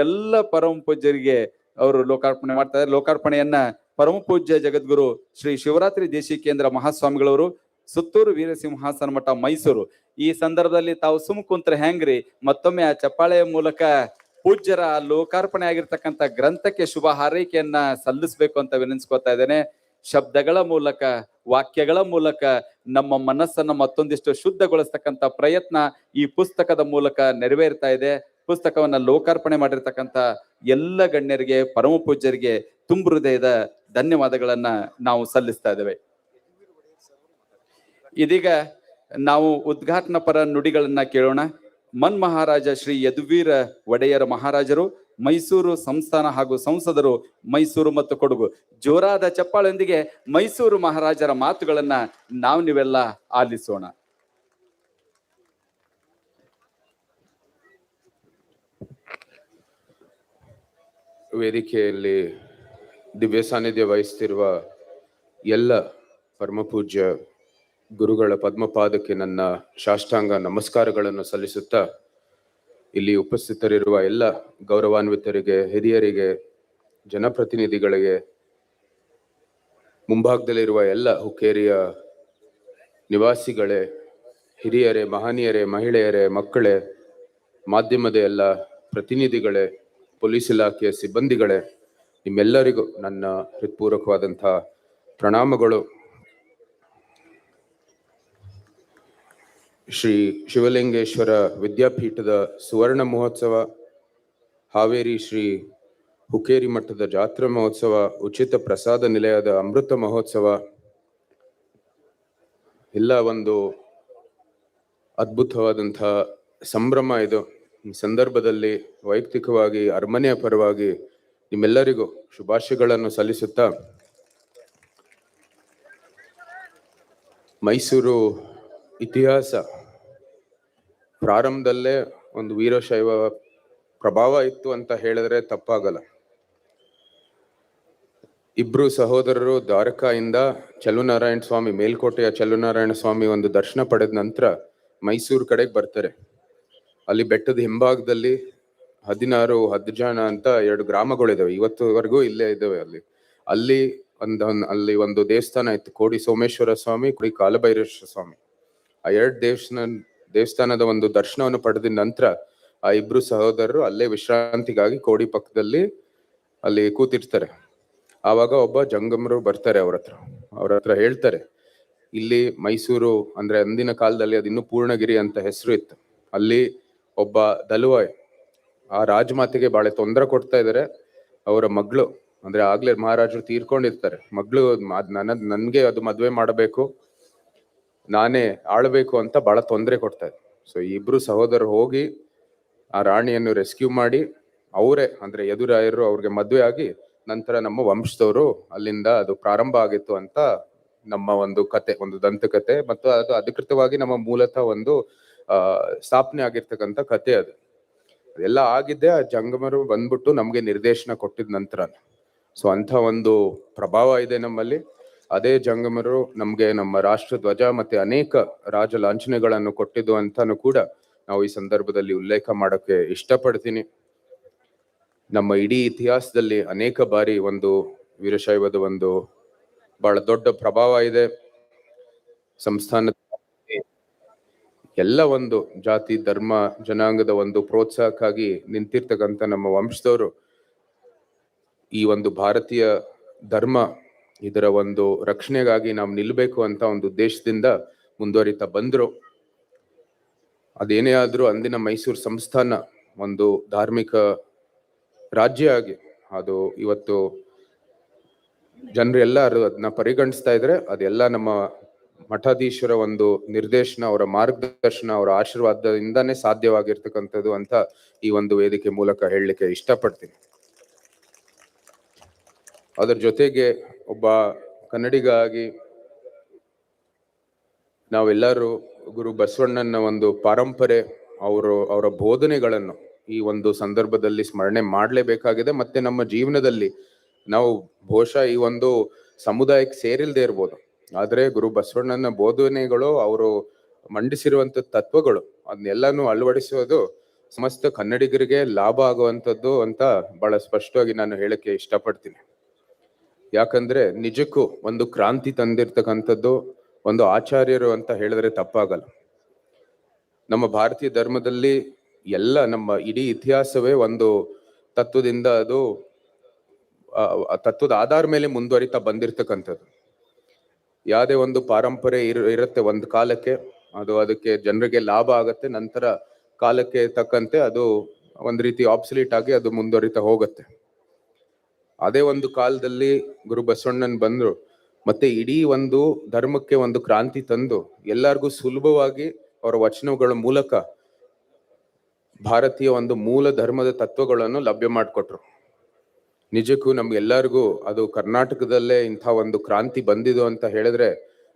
S1: ಎಲ್ಲ ಪರಮ ಪೂಜ್ಯರಿಗೆ ಅವರು ಲೋಕಾರ್ಪಣೆ ಮಾಡ್ತಾ ಇದ್ದಾರೆ. ಲೋಕಾರ್ಪಣೆಯನ್ನ ಪರಮ ಪೂಜ್ಯ ಜಗದ್ಗುರು ಶ್ರೀ ಶಿವರಾತ್ರಿ ದೇಶಿಕೇಂದ್ರ ಮಹಾಸ್ವಾಮಿಗಳವರು, ಸುತ್ತೂರು ವೀರಸಿಂಹಾಸನ ಮಠ, ಮೈಸೂರು. ಈ ಸಂದರ್ಭದಲ್ಲಿ ತಾವು ಸುಮ್ ಕುಂತ್ರೆ ಹೆಂಗ್ರಿ, ಮತ್ತೊಮ್ಮೆ ಆ ಚಪ್ಪಾಳೆಯ ಮೂಲಕ ಪೂಜ್ಯರ ಲೋಕಾರ್ಪಣೆ ಆಗಿರ್ತಕ್ಕಂಥ ಗ್ರಂಥಕ್ಕೆ ಶುಭ ಹಾರೈಕೆಯನ್ನ ಸಲ್ಲಿಸಬೇಕು ಅಂತ ವಿನಂತಿಸ್ಕೊತಾ ಇದ್ದೇನೆ. ಶಬ್ದಗಳ ಮೂಲಕ, ವಾಕ್ಯಗಳ ಮೂಲಕ ನಮ್ಮ ಮನಸ್ಸನ್ನ ಮತ್ತೊಂದಿಷ್ಟು ಶುದ್ಧಗೊಳಿಸ್ತಕ್ಕಂಥ ಪ್ರಯತ್ನ ಈ ಪುಸ್ತಕದ ಮೂಲಕ ನೆರವೇರ್ತಾ ಇದೆ. ಪುಸ್ತಕವನ್ನ ಲೋಕಾರ್ಪಣೆ ಮಾಡಿರ್ತಕ್ಕಂಥ ಎಲ್ಲ ಗಣ್ಯರಿಗೆ, ಪರಮ ಪೂಜ್ಯರಿಗೆ ತುಂಬ ಹೃದಯದ ಧನ್ಯವಾದಗಳನ್ನ ನಾವು ಸಲ್ಲಿಸ್ತಾ ಇದ್ದೇವೆ. ಇದೀಗ ನಾವು ಉದ್ಘಾಟನಾ ಪರ ನುಡಿಗಳನ್ನ ಕೇಳೋಣ. ಮಹಾರಾಜ ಶ್ರೀ ಯದುವೀರ ಒಡೆಯರ ಮಹಾರಾಜರು, ಮೈಸೂರು ಸಂಸ್ಥಾನ ಹಾಗೂ ಸಂಸದರು, ಮೈಸೂರು ಮತ್ತು ಕೊಡಗು. ಜೋರಾದ ಚಪ್ಪಾಳೊಂದಿಗೆ ಮೈಸೂರು ಮಹಾರಾಜರ ಮಾತುಗಳನ್ನ ನೀವೆಲ್ಲ ಆಲಿಸೋಣ.
S8: ವೇದಿಕೆಯಲ್ಲಿ ದಿವ್ಯ ಸಾನ್ನಿಧ್ಯ ವಹಿಸ್ತಿರುವ ಎಲ್ಲ ಪರಮಪೂಜ್ಯ ಗುರುಗಳ ಪದ್ಮಪಾದಕ್ಕೆ ನನ್ನ ಸಾಷ್ಟಾಂಗ ನಮಸ್ಕಾರಗಳನ್ನು ಸಲ್ಲಿಸುತ್ತಾ, ಇಲ್ಲಿ ಉಪಸ್ಥಿತರಿರುವ ಎಲ್ಲ ಗೌರವಾನ್ವಿತರಿಗೆ, ಹಿರಿಯರಿಗೆ, ಜನಪ್ರತಿನಿಧಿಗಳಿಗೆ, ಮುಂಭಾಗದಲ್ಲಿರುವ ಎಲ್ಲ ಹುಕ್ಕೇರಿಯ ನಿವಾಸಿಗಳೇ, ಹಿರಿಯರೇ, ಮಹನೀಯರೇ, ಮಹಿಳೆಯರೇ, ಮಕ್ಕಳೇ, ಮಾಧ್ಯಮದ ಎಲ್ಲ ಪ್ರತಿನಿಧಿಗಳೇ, ಪೊಲೀಸ್ ಇಲಾಖೆಯ ಸಿಬ್ಬಂದಿಗಳೇ, ನಿಮ್ಮೆಲ್ಲರಿಗೂ ನನ್ನ ಹೃತ್ಪೂರ್ವಕವಾದಂಥ ಪ್ರಣಾಮಗಳು. ಶ್ರೀ ಶಿವಲಿಂಗೇಶ್ವರ ವಿದ್ಯಾಪೀಠದ ಸುವರ್ಣ ಮಹೋತ್ಸವ, ಹಾವೇರಿ ಶ್ರೀ ಹುಕ್ಕೇರಿ ಮಠದ ಜಾತ್ರಾ ಮಹೋತ್ಸವ, ಉಚಿತ ಪ್ರಸಾದ ನಿಲಯದ ಅಮೃತ ಮಹೋತ್ಸವ ಎಲ್ಲ ಒಂದು ಅದ್ಭುತವಾದಂಥ ಸಂಭ್ರಮ ಇದು. ಈ ಸಂದರ್ಭದಲ್ಲಿ ವೈಯಕ್ತಿಕವಾಗಿ ಅರಮನೆಯ ಪರವಾಗಿ ನಿಮ್ಮೆಲ್ಲರಿಗೂ ಶುಭಾಶಯಗಳನ್ನು ಸಲ್ಲಿಸುತ್ತಾ, ಮೈಸೂರು ಇತಿಹಾಸ ಪ್ರಾರಂಭದಲ್ಲೇ ಒಂದು ವೀರಶೈವ ಪ್ರಭಾವ ಇತ್ತು ಅಂತ ಹೇಳಿದ್ರೆ ತಪ್ಪಾಗಲ್ಲ. ಇಬ್ರು ಸಹೋದರರು ದ್ವಾರಕಾಯಿಂದ ಚಲುನಾರಾಯಣ ಸ್ವಾಮಿ, ಮೇಲ್ಕೋಟೆಯ ಚಲುನಾರಾಯಣ ಸ್ವಾಮಿ ಒಂದು ದರ್ಶನ ಪಡೆದ ನಂತರ ಮೈಸೂರು ಕಡೆಗೆ ಬರ್ತಾರೆ. ಅಲ್ಲಿ ಬೆಟ್ಟದ ಹಿಂಭಾಗದಲ್ಲಿ 16 ಹದ್ಜಾಣ ಅಂತ 2 ಗ್ರಾಮಗಳಿದಾವೆ, ಇವತ್ತುವರೆಗೂ ಇಲ್ಲೇ ಇದ್ದಾವೆ. ಅಲ್ಲಿ ಒಂದು ದೇವಸ್ಥಾನ ಇತ್ತು, ಕೋಡಿ ಸೋಮೇಶ್ವರ ಸ್ವಾಮಿ, ಕೋಡಿ ಕಾಲಭೈರೇಶ್ವರ ಸ್ವಾಮಿ. ಆ 2 ದೇವಸ್ಥಾನದ ಒಂದು ದರ್ಶನವನ್ನು ಪಡೆದ ನಂತರ ಆ ಇಬ್ರು ಸಹೋದರರು ಅಲ್ಲೇ ವಿಶ್ರಾಂತಿಗಾಗಿ ಕೋಡಿ ಪಕ್ಕದಲ್ಲಿ ಅಲ್ಲಿ ಕೂತಿರ್ತಾರೆ. ಆವಾಗ ಒಬ್ಬ ಜಂಗಮರು ಬರ್ತಾರೆ ಅವ್ರ ಹತ್ರ ಹೇಳ್ತಾರೆ, ಇಲ್ಲಿ ಮೈಸೂರು ಅಂದ್ರೆ ಅಂದಿನ ಕಾಲದಲ್ಲಿ ಅದು ಇನ್ನೂ ಪೂರ್ಣಗಿರಿ ಅಂತ ಹೆಸರು ಇತ್ತು. ಅಲ್ಲಿ ಒಬ್ಬ ದಲುವಾಯ್ ಆ ರಾಜಮಾತೆಗೆ ಬಹಳ ತೊಂದರೆ ಕೊಡ್ತಾ ಇದ್ದಾರೆ. ಅವರ ಮಗಳು, ಅಂದ್ರೆ ಆಗ್ಲೇ ಮಹಾರಾಜರು ತೀರ್ಕೊಂಡಿರ್ತಾರೆ, ಮಗಳು ನನ್ಗೆ ಅದು ಮದ್ವೆ ಮಾಡಬೇಕು, ನಾನೇ ಆಳ್ಬೇಕು ಅಂತ ಬಹಳ ತೊಂದರೆ ಕೊಡ್ತಾ ಇದ್ರು. ಸೊ ಇಬ್ರು ಸಹೋದರರು ಹೋಗಿ ಆ ರಾಣಿಯನ್ನು ರೆಸ್ಕ್ಯೂ ಮಾಡಿ ಅವರೇ ಅಂದ್ರೆ ಯದುರಾಯರು ಅವ್ರಿಗೆ ಮದ್ವೆ ಆಗಿ ನಂತರ ನಮ್ಮ ವಂಶದವರು ಅಲ್ಲಿಂದ ಅದು ಪ್ರಾರಂಭ ಆಗಿತ್ತು ಅಂತ ನಮ್ಮ ಒಂದು ಕತೆ, ಒಂದು ದಂತಕತೆ, ಮತ್ತು ಅದು ಅಧಿಕೃತವಾಗಿ ನಮ್ಮ ಮೂಲತಃ ಒಂದು ಸ್ಥಾಪನೆ ಆಗಿರ್ತಕ್ಕಂಥ ಕತೆ. ಅದೆಲ್ಲ ಆಗಿದ್ದೆ ಆ ಜಂಗಮರು ಬಂದ್ಬಿಟ್ಟು ನಮ್ಗೆ ನಿರ್ದೇಶನ ಕೊಟ್ಟಿದ ನಂತರ. ಸೊ ಅಂತ ಒಂದು ಪ್ರಭಾವ ಇದೆ ನಮ್ಮಲ್ಲಿ. ಅದೇ ಜಂಗಮರು ನಮ್ಗೆ ನಮ್ಮ ರಾಷ್ಟ್ರ ಧ್ವಜ ಮತ್ತೆ ಅನೇಕ ರಾಜ ಲಾಂಛನಗಳನ್ನು ಕೊಟ್ಟಿದ್ದು ಅಂತಾನು ಕೂಡ ನಾವು ಈ ಸಂದರ್ಭದಲ್ಲಿ ಉಲ್ಲೇಖ ಮಾಡೋಕೆ ಇಷ್ಟಪಡ್ತೀನಿ. ನಮ್ಮ ಇಡೀ ಇತಿಹಾಸದಲ್ಲಿ ಅನೇಕ ಬಾರಿ ಒಂದು ವೀರಶೈವದ ಒಂದು ಬಹಳ ದೊಡ್ಡ ಪ್ರಭಾವ ಇದೆ. ಸಂಸ್ಥಾನ ಎಲ್ಲ ಒಂದು ಜಾತಿ, ಧರ್ಮ, ಜನಾಂಗದ ಒಂದು ಪ್ರೋತ್ಸಾಹಕ್ಕಾಗಿ ನಿಂತಿರ್ತಕ್ಕಂಥ ನಮ್ಮ ವಂಶದವರು ಈ ಒಂದು ಭಾರತೀಯ ಧರ್ಮ ಇದರ ಒಂದು ರಕ್ಷಣೆಗಾಗಿ ನಾವು ನಿಲ್ಬೇಕು ಅಂತ ಒಂದು ಉದ್ದೇಶದಿಂದ ಮುಂದುವರಿತಾ ಬಂದ್ರು. ಅದೇನೇ ಆದ್ರೂ ಅಂದಿನ ಮೈಸೂರು ಸಂಸ್ಥಾನ ಒಂದು ಧಾರ್ಮಿಕ ರಾಜ್ಯ ಆಗಿ ಅದು ಇವತ್ತು ಜನರು ಎಲ್ಲರೂ ಅದನ್ನ ಪರಿಗಣಿಸ್ತಾ ಇದ್ರೆ ಅದೆಲ್ಲ ನಮ್ಮ ಮಠಾಧೀಶರ ಒಂದು ನಿರ್ದೇಶನ, ಅವರ ಮಾರ್ಗದರ್ಶನ, ಅವರ ಆಶೀರ್ವಾದದಿಂದಾನೇ ಸಾಧ್ಯವಾಗಿರ್ತಕ್ಕಂಥದ್ದು ಅಂತ ಈ ಒಂದು ವೇದಿಕೆ ಮೂಲಕ ಹೇಳಲಿಕ್ಕೆ ಇಷ್ಟಪಡ್ತೀನಿ. ಅದರ ಜೊತೆಗೆ ಒಬ್ಬ ಕನ್ನಡಿಗ ಆಗಿ ನಾವೆಲ್ಲರೂ ಗುರು ಬಸವಣ್ಣನ ಒಂದು ಪಾರಂಪರೆ, ಅವರ ಬೋಧನೆಗಳನ್ನು ಈ ಒಂದು ಸಂದರ್ಭದಲ್ಲಿ ಸ್ಮರಣೆ ಮಾಡಲೇಬೇಕಾಗಿದೆ. ಮತ್ತೆ ನಮ್ಮ ಜೀವನದಲ್ಲಿ ನಾವು ಬಹುಶಃ ಈ ಒಂದು ಸಮುದಾಯಕ್ಕೆ ಸೇರಿಲ್ದೇ ಇರ್ಬೋದು, ಆದ್ರೆ ಗುರು ಬಸವಣ್ಣನ ಬೋಧನೆಗಳು, ಅವರು ಮಂಡಿಸಿರುವಂತ ತತ್ವಗಳು, ಅದನ್ನೆಲ್ಲಾನು ಅಳವಡಿಸೋದು ಸಮಸ್ತ ಕನ್ನಡಿಗರಿಗೆ ಲಾಭ ಆಗುವಂಥದ್ದು ಅಂತ ಬಹಳ ಸ್ಪಷ್ಟವಾಗಿ ನಾನು ಹೇಳಕ್ಕೆ ಇಷ್ಟಪಡ್ತೀನಿ. ಯಾಕಂದ್ರೆ ನಿಜಕ್ಕೂ ಒಂದು ಕ್ರಾಂತಿ ತಂದಿರ್ತಕ್ಕಂಥದ್ದು ಒಂದು ಆಚಾರ್ಯರು ಅಂತ ಹೇಳಿದ್ರೆ ತಪ್ಪಾಗಲ್ಲ. ನಮ್ಮ ಭಾರತೀಯ ಧರ್ಮದಲ್ಲಿ ಎಲ್ಲ ನಮ್ಮ ಇಡೀ ಇತಿಹಾಸವೇ ಒಂದು ತತ್ವದಿಂದ, ಅದು ತತ್ವದ ಆಧಾರ ಮೇಲೆ ಮುಂದುವರಿತಾ ಬಂದಿರ್ತಕ್ಕಂಥದ್ದು. ಯಾವುದೇ ಒಂದು ಪಾರಂಪರೆ ಇರುತ್ತೆ ಒಂದು ಕಾಲಕ್ಕೆ, ಅದು ಅದಕ್ಕೆ ಜನರಿಗೆ ಲಾಭ ಆಗತ್ತೆ, ನಂತರ ಕಾಲಕ್ಕೆ ತಕ್ಕಂತೆ ಅದು ಒಂದ್ ರೀತಿ ಆಬ್ಸೊಲ್ಯೂಟ್ ಆಗಿ ಅದು ಮುಂದುವರಿತಾ ಹೋಗುತ್ತೆ. ಅದೇ ಒಂದು ಕಾಲದಲ್ಲಿ ಗುರು ಬಸವಣ್ಣನ್ ಬಂದ್ರು, ಮತ್ತೆ ಇಡೀ ಒಂದು ಧರ್ಮಕ್ಕೆ ಒಂದು ಕ್ರಾಂತಿ ತಂದು ಎಲ್ಲರಿಗೂ ಸುಲಭವಾಗಿ ಅವರ ವಚನಗಳ ಮೂಲಕ ಭಾರತೀಯ ಒಂದು ಮೂಲ ಧರ್ಮದ ತತ್ವಗಳನ್ನು ಲಭ್ಯ ಮಾಡಿಕೊಟ್ರು. ನಿಜಕ್ಕೂ ನಮ್ಗೆಲ್ಲರಿಗೂ ಅದು ಕರ್ನಾಟಕದಲ್ಲೇ ಇಂಥ ಒಂದು ಕ್ರಾಂತಿ ಬಂದಿದ್ದು ಅಂತ ಹೇಳಿದ್ರೆ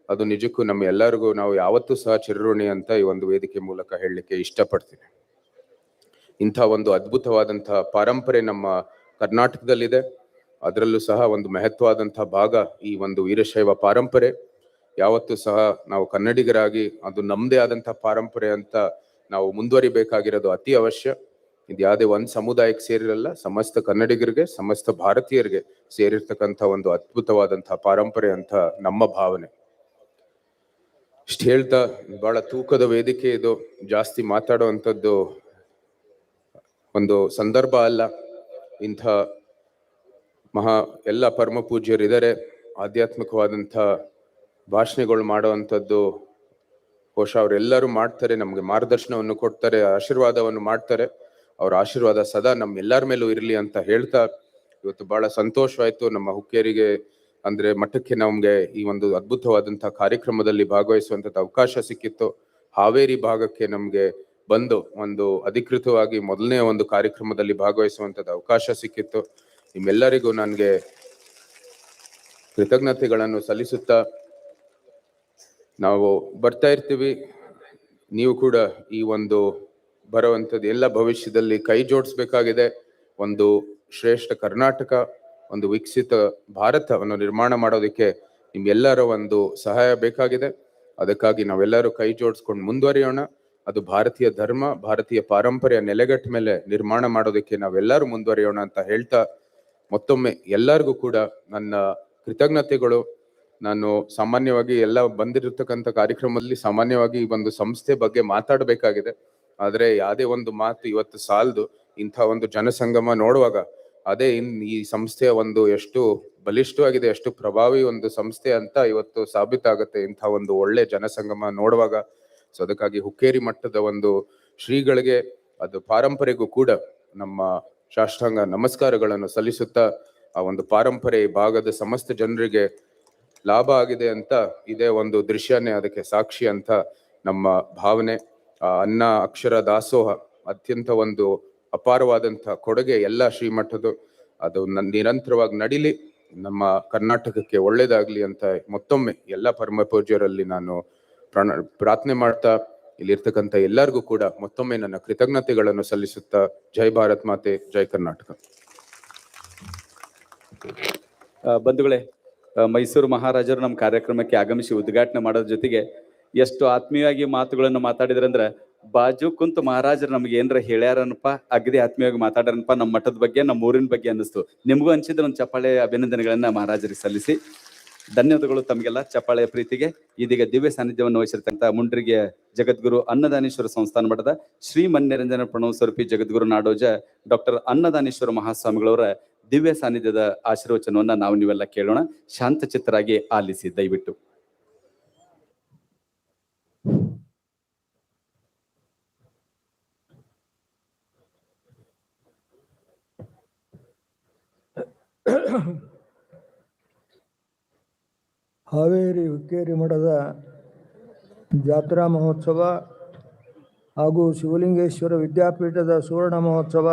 S8: ಅದು ನಿಜಕ್ಕೂ ನಮ್ಮ ಎಲ್ಲರಿಗೂ ನಾವು ಯಾವತ್ತೂ ಸಹ ಚಿರಋಣಿ ಅಂತ ಈ ಒಂದು ವೇದಿಕೆ ಮೂಲಕ ಹೇಳಲಿಕ್ಕೆ ಇಷ್ಟಪಡ್ತೀನಿ. ಇಂಥ ಒಂದು ಅದ್ಭುತವಾದಂತಹ ಪರಂಪರೆ ನಮ್ಮ ಕರ್ನಾಟಕದಲ್ಲಿದೆ. ಅದರಲ್ಲೂ ಸಹ ಒಂದು ಮಹತ್ವವಾದಂತಹ ಭಾಗ ಈ ಒಂದು ವೀರಶೈವ ಪಾರಂಪರೆ. ಯಾವತ್ತೂ ಸಹ ನಾವು ಕನ್ನಡಿಗರಾಗಿ ಅದು ನಮ್ಮದೇ ಆದಂತಹ ಪಾರಂಪರೆ ಅಂತ ನಾವು ಮುಂದುವರಿಬೇಕಾಗಿರೋದು ಅತಿ ಅವಶ್ಯ. ಇದು ಯಾವುದೇ ಒಂದು ಸಮುದಾಯಕ್ಕೆ ಸೇರಿರಲ್ಲ, ಸಮಸ್ತ ಕನ್ನಡಿಗರಿಗೆ, ಸಮಸ್ತ ಭಾರತೀಯರಿಗೆ ಸೇರಿರ್ತಕ್ಕಂಥ ಒಂದು ಅದ್ಭುತವಾದಂತಹ ಪಾರಂಪರೆ ಅಂತ ನಮ್ಮ ಭಾವನೆ. ಇಷ್ಟು ಹೇಳ್ತಾ, ಬಹಳ ತೂಕದ ವೇದಿಕೆ ಇದು, ಜಾಸ್ತಿ ಮಾತಾಡುವಂಥದ್ದು ಒಂದು ಸಂದರ್ಭ ಅಲ್ಲ. ಇಂಥ ಎಲ್ಲ ಪರಮ ಪೂಜ್ಯರಿದ್ದಾರೆ, ಆಧ್ಯಾತ್ಮಿಕವಾದಂಥ ಭಾಷಣಗಳು ಮಾಡುವಂಥದ್ದು ಬಹುಶಃ ಅವರೆಲ್ಲರೂ ಮಾಡ್ತಾರೆ, ನಮ್ಗೆ ಮಾರ್ಗದರ್ಶನವನ್ನು ಕೊಡ್ತಾರೆ, ಆಶೀರ್ವಾದವನ್ನು ಮಾಡ್ತಾರೆ. ಅವ್ರ ಆಶೀರ್ವಾದ ಸದಾ ನಮ್ಮೆಲ್ಲರ ಮೇಲೂ ಇರಲಿ ಅಂತ ಹೇಳ್ತಾ, ಇವತ್ತು ಬಹಳ ಸಂತೋಷವಾಯ್ತು ನಮ್ಮ ಹುಕ್ಕೇರಿಗೆ ಅಂದ್ರೆ ಮಠಕ್ಕೆ ನಮ್ಗೆ ಈ ಒಂದು ಅದ್ಭುತವಾದಂತಹ ಕಾರ್ಯಕ್ರಮದಲ್ಲಿ ಭಾಗವಹಿಸುವಂತದ್ದು ಅವಕಾಶ ಸಿಕ್ಕಿತ್ತು. ಹಾವೇರಿ ಭಾಗಕ್ಕೆ ನಮ್ಗೆ ಬಂದು ಒಂದು ಅಧಿಕೃತವಾಗಿ ಮೊದಲನೇ ಒಂದು ಕಾರ್ಯಕ್ರಮದಲ್ಲಿ ಭಾಗವಹಿಸುವಂತದ್ದು ಅವಕಾಶ ಸಿಕ್ಕಿತ್ತು. ನಿಮ್ಮೆಲ್ಲರಿಗೂ ನನಗೆ ಕೃತಜ್ಞತೆಗಳನ್ನು ಸಲ್ಲಿಸುತ್ತಾ, ನಾವು ಬರ್ತಾ ಇರ್ತೀವಿ, ನೀವು ಕೂಡ ಈ ಒಂದು ಬರುವಂಥದ್ದು ಎಲ್ಲ ಭವಿಷ್ಯದಲ್ಲಿ ಕೈ ಜೋಡಿಸ್ಬೇಕಾಗಿದೆ. ಒಂದು ಶ್ರೇಷ್ಠ ಕರ್ನಾಟಕ, ಒಂದು ವಿಕಸಿತ ಭಾರತವನ್ನು ನಿರ್ಮಾಣ ಮಾಡೋದಕ್ಕೆ ನಿಮ್ಗೆಲ್ಲರ ಒಂದು ಸಹಾಯ ಬೇಕಾಗಿದೆ. ಅದಕ್ಕಾಗಿ ನಾವೆಲ್ಲರೂ ಕೈ ಜೋಡಿಸ್ಕೊಂಡು ಮುಂದುವರಿಯೋಣ. ಅದು ಭಾರತೀಯ ಧರ್ಮ, ಭಾರತೀಯ ಪಾರಂಪರೆಯ ನೆಲೆಗಟ್ಟ ಮೇಲೆ ನಿರ್ಮಾಣ ಮಾಡೋದಕ್ಕೆ ನಾವೆಲ್ಲರೂ ಮುಂದುವರಿಯೋಣ ಅಂತ ಹೇಳ್ತಾ, ಮತ್ತೊಮ್ಮೆ ಎಲ್ಲರಿಗೂ ಕೂಡ ನನ್ನ ಕೃತಜ್ಞತೆಗಳು. ನಾನು ಸಾಮಾನ್ಯವಾಗಿ ಎಲ್ಲ ಬಂದಿರತಕ್ಕಂಥ ಕಾರ್ಯಕ್ರಮದಲ್ಲಿ ಸಾಮಾನ್ಯವಾಗಿ ಈ ಒಂದು ಸಂಸ್ಥೆ ಬಗ್ಗೆ ಮಾತಾಡಬೇಕಾಗಿದೆ, ಆದ್ರೆ ಯಾವುದೇ ಒಂದು ಮಾತು ಇವತ್ತು ಸಾಲದು. ಇಂಥ ಒಂದು ಜನಸಂಗಮ ನೋಡುವಾಗ ಅದೇ ಈ ಸಂಸ್ಥೆಯ ಒಂದು ಎಷ್ಟು ಬಲಿಷ್ಠವಾಗಿದೆ, ಎಷ್ಟು ಪ್ರಭಾವಿ ಒಂದು ಸಂಸ್ಥೆ ಅಂತ ಇವತ್ತು ಸಾಬೀತಾಗುತ್ತೆ ಇಂಥ ಒಂದು ಒಳ್ಳೆ ಜನಸಂಗಮ ನೋಡುವಾಗ. ಸೊ ಅದಕ್ಕಾಗಿ ಹುಕ್ಕೇರಿ ಮಟ್ಟದ ಒಂದು ಶ್ರೀಗಳಿಗೆ, ಅದು ಪಾರಂಪರೆಗೂ ಕೂಡ ನಮ್ಮ ಸಾಷ್ಟಾಂಗ ನಮಸ್ಕಾರಗಳನ್ನು ಸಲ್ಲಿಸುತ್ತಾ, ಆ ಒಂದು ಪಾರಂಪರೆ ಈ ಭಾಗದ ಸಮಸ್ತ ಜನರಿಗೆ ಲಾಭ ಆಗಿದೆ ಅಂತ ಇದೇ ಒಂದು ದೃಶ್ಯನೇ ಅದಕ್ಕೆ ಸಾಕ್ಷಿ ಅಂತ ನಮ್ಮ ಭಾವನೆ. ಅನ್ನ ಅಕ್ಷರ ದಾಸೋಹ ಅತ್ಯಂತ ಒಂದು ಅಪಾರವಾದಂಥ ಕೊಡುಗೆ ಎಲ್ಲ ಶ್ರೀಮಠದ್ದು. ಅದು ನಿರಂತರವಾಗಿ ನಡೀಲಿ, ನಮ್ಮ ಕರ್ನಾಟಕಕ್ಕೆ ಒಳ್ಳೇದಾಗ್ಲಿ ಅಂತ ಮತ್ತೊಮ್ಮೆ ಎಲ್ಲ ಪರಮ ಪೂಜ್ಯರಲ್ಲಿ ನಾನು ಪ್ರಾರ್ಥನೆ ಮಾಡ್ತಾ, ಇಲ್ಲಿರ್ತಕ್ಕಂಥ ಎಲ್ಲರಿಗೂ ಕೂಡ ಮತ್ತೊಮ್ಮೆ ನನ್ನ ಕೃತಜ್ಞತೆಗಳನ್ನು ಸಲ್ಲಿಸುತ್ತಾ, ಜೈ ಭಾರತ್ ಮಾತೆ, ಜೈ ಕರ್ನಾಟಕ.
S1: ಬಂಧುಗಳೇ, ಮೈಸೂರು ಮಹಾರಾಜರು ನಮ್ಮ ಕಾರ್ಯಕ್ರಮಕ್ಕೆ ಆಗಮಿಸಿ ಉದ್ಘಾಟನೆ ಮಾಡೋದ್ರ ಜೊತೆಗೆ ಎಷ್ಟು ಆತ್ಮೀಯವಾಗಿ ಮಾತುಗಳನ್ನು ಮಾತಾಡಿದ್ರಂದ್ರೆ, ಬಾಜು ಕುಂತು ಮಹಾರಾಜರು ನಮ್ಗೆ ಏನ್ರ ಹೇಳ್ಯಾರನಪ್ಪ, ಅಗದಿ ಆತ್ಮೀಯವಾಗಿ ಮಾತಾಡ್ರನಪ್ಪ ನಮ್ಮ ಮಠದ ಬಗ್ಗೆ, ನಮ್ಮ ಊರಿನ ಬಗ್ಗೆ ಅನ್ನಿಸ್ತು. ನಿಮಗೂ ಅನ್ಸಿದ್ರೆ ಒಂದು ಚಪ್ಪಾಳೆ ಅಭಿನಂದನೆಗಳನ್ನ ಮಹಾರಾಜರಿಗೆ ಸಲ್ಲಿಸಿ. ಧನ್ಯವಾದಗಳು ತಮಗೆಲ್ಲ ಚಪ್ಪಾಳೆಯ ಪ್ರೀತಿಗೆ. ಇದೀಗ ದಿವ್ಯ ಸಾನ್ನಿಧ್ಯವನ್ನು ವಹಿಸಿರ್ತಕ್ಕಂಥ ಮುಂಡ್ರಿಗೆ ಜಗದ್ಗುರು ಅನ್ನದಾನೇಶ್ವರ ಸಂಸ್ಥಾನ ಮಠದ ಶ್ರೀ ಮನ್ಯರಂಜನ ಪ್ರಣವ ಸ್ವರೂಪಿ ಜಗದ್ಗುರು ನಾಡೋಜ ಡಾಕ್ಟರ್ ಅನ್ನದಾನೇಶ್ವರ ಮಹಾಸ್ವಾಮಿಗಳವರ ದಿವ್ಯ ಸಾನ್ನಿಧ್ಯದ ಆಶೀರ್ವಚನವನ್ನ ನಾವು ನೀವೆಲ್ಲ ಕೇಳೋಣ. ಶಾಂತಚಿತ್ತರಾಗಿ ಆಲಿಸಿ ದಯವಿಟ್ಟು.
S9: ಹಾವೇರಿ ಹುಕ್ಕೇರಿ ಮಠದ ಜಾತ್ರಾ ಮಹೋತ್ಸವ ಹಾಗೂ ಶಿವಲಿಂಗೇಶ್ವರ ವಿದ್ಯಾಪೀಠದ ಸುವರ್ಣ ಮಹೋತ್ಸವ,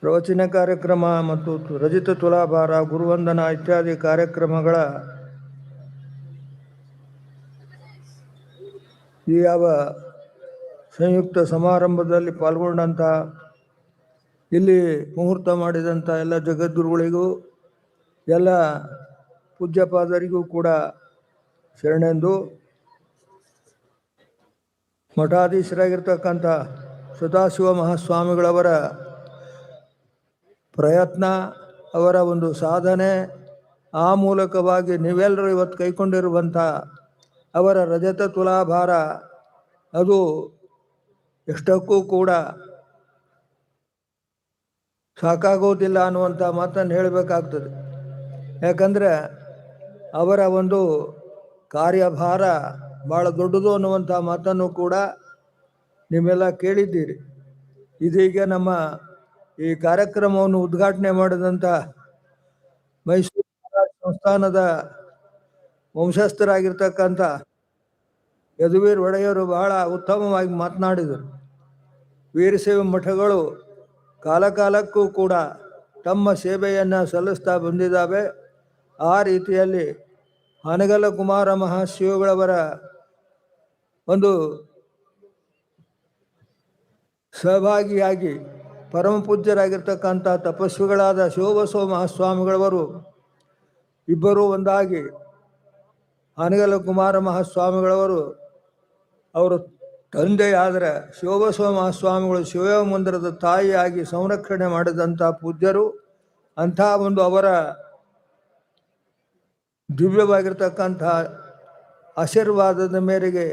S9: ಪ್ರವಚನ ಕಾರ್ಯಕ್ರಮ ಮತ್ತು ರಜಿತ ತುಲಾಭಾರ, ಗುರುವಂದನ ಇತ್ಯಾದಿ ಕಾರ್ಯಕ್ರಮಗಳ ಈ ಯಾವ ಸಂಯುಕ್ತ ಸಮಾರಂಭದಲ್ಲಿ ಪಾಲ್ಗೊಂಡಂಥ, ಇಲ್ಲಿ ಮುಹೂರ್ತ ಮಾಡಿದಂಥ ಎಲ್ಲ ಜಗದ್ಗುರುಗಳಿಗೂ ಎಲ್ಲ ಪೂಜ್ಯಪಾದರಿಗೂ ಕೂಡ ಶರಣೆಂದು, ಮಠಾಧೀಶರಾಗಿರ್ತಕ್ಕಂಥ ಸದಾಶಿವ ಮಹಾಸ್ವಾಮಿಗಳವರ ಪ್ರಯತ್ನ, ಅವರ ಒಂದು ಸಾಧನೆ, ಆ ಮೂಲಕವಾಗಿ ನೀವೆಲ್ಲರೂ ಇವತ್ತು ಕೈಕೊಂಡಿರುವಂಥ ಅವರ ರಜತ ತುಲಾಭಾರ, ಅದು ಎಷ್ಟಕ್ಕೂ ಕೂಡ ಸಾಕಾಗೋದಿಲ್ಲ ಅನ್ನುವಂಥ ಮಾತನ್ನು ಹೇಳಬೇಕಾಗ್ತದೆ. ಯಾಕಂದರೆ ಅವರ ಒಂದು ಕಾರ್ಯಭಾರ ಭಾಳ ದೊಡ್ಡದು ಅನ್ನುವಂಥ ಮಾತನ್ನು ಕೂಡ ನೀವೆಲ್ಲ ಕೇಳಿದ್ದೀರಿ. ಇದೀಗ ನಮ್ಮ ಈ ಕಾರ್ಯಕ್ರಮವನ್ನು ಉದ್ಘಾಟನೆ ಮಾಡಿದಂಥ ಮೈಸೂರು ಸಂಸ್ಥಾನದ ವಂಶಸ್ಥರಾಗಿರ್ತಕ್ಕಂಥ ಯದುವೀರ್ ಒಡೆಯರು ಬಹಳ ಉತ್ತಮವಾಗಿ ಮಾತನಾಡಿದರು. ವೀರಶೈವ ಮಠಗಳು ಕಾಲಕಾಲಕ್ಕೂ ಕೂಡ ತಮ್ಮ ಸೇವೆಯನ್ನು ಸಲ್ಲಿಸ್ತಾ ಬಂದಿದ್ದಾವೆ. ಆ ರೀತಿಯಲ್ಲಿ ಹಾನಗಲ್ಲ ಕುಮಾರ ಮಹಾಶಿವಗಳವರ ಒಂದು ಸಹಭಾಗಿಯಾಗಿ ಪರಮ ಪೂಜ್ಯರಾಗಿರ್ತಕ್ಕಂಥ ತಪಸ್ವಿಗಳಾದ ಶಿವಬಸವ ಮಹಾಸ್ವಾಮಿಗಳವರು ಇಬ್ಬರೂ ಒಂದಾಗಿ ಹಾನಗಲ್ಲ ಕುಮಾರ ಮಹಾಸ್ವಾಮಿಗಳವರು ಅವರು ತಂದೆಯಾದರೆ ಶಿವಬಸವ ಮಹಾಸ್ವಾಮಿಗಳು ಶಿವಯೋಗ ಮಂದಿರದ ತಾಯಿಯಾಗಿ ಸಂರಕ್ಷಣೆ ಮಾಡಿದಂಥ ಪೂಜ್ಯರು. ಅಂಥ ಒಂದು ಅವರ ದಿವ್ಯವಾಗಿರ್ತಕ್ಕಂಥ ಆಶೀರ್ವಾದದ ಮೇರೆಗೆ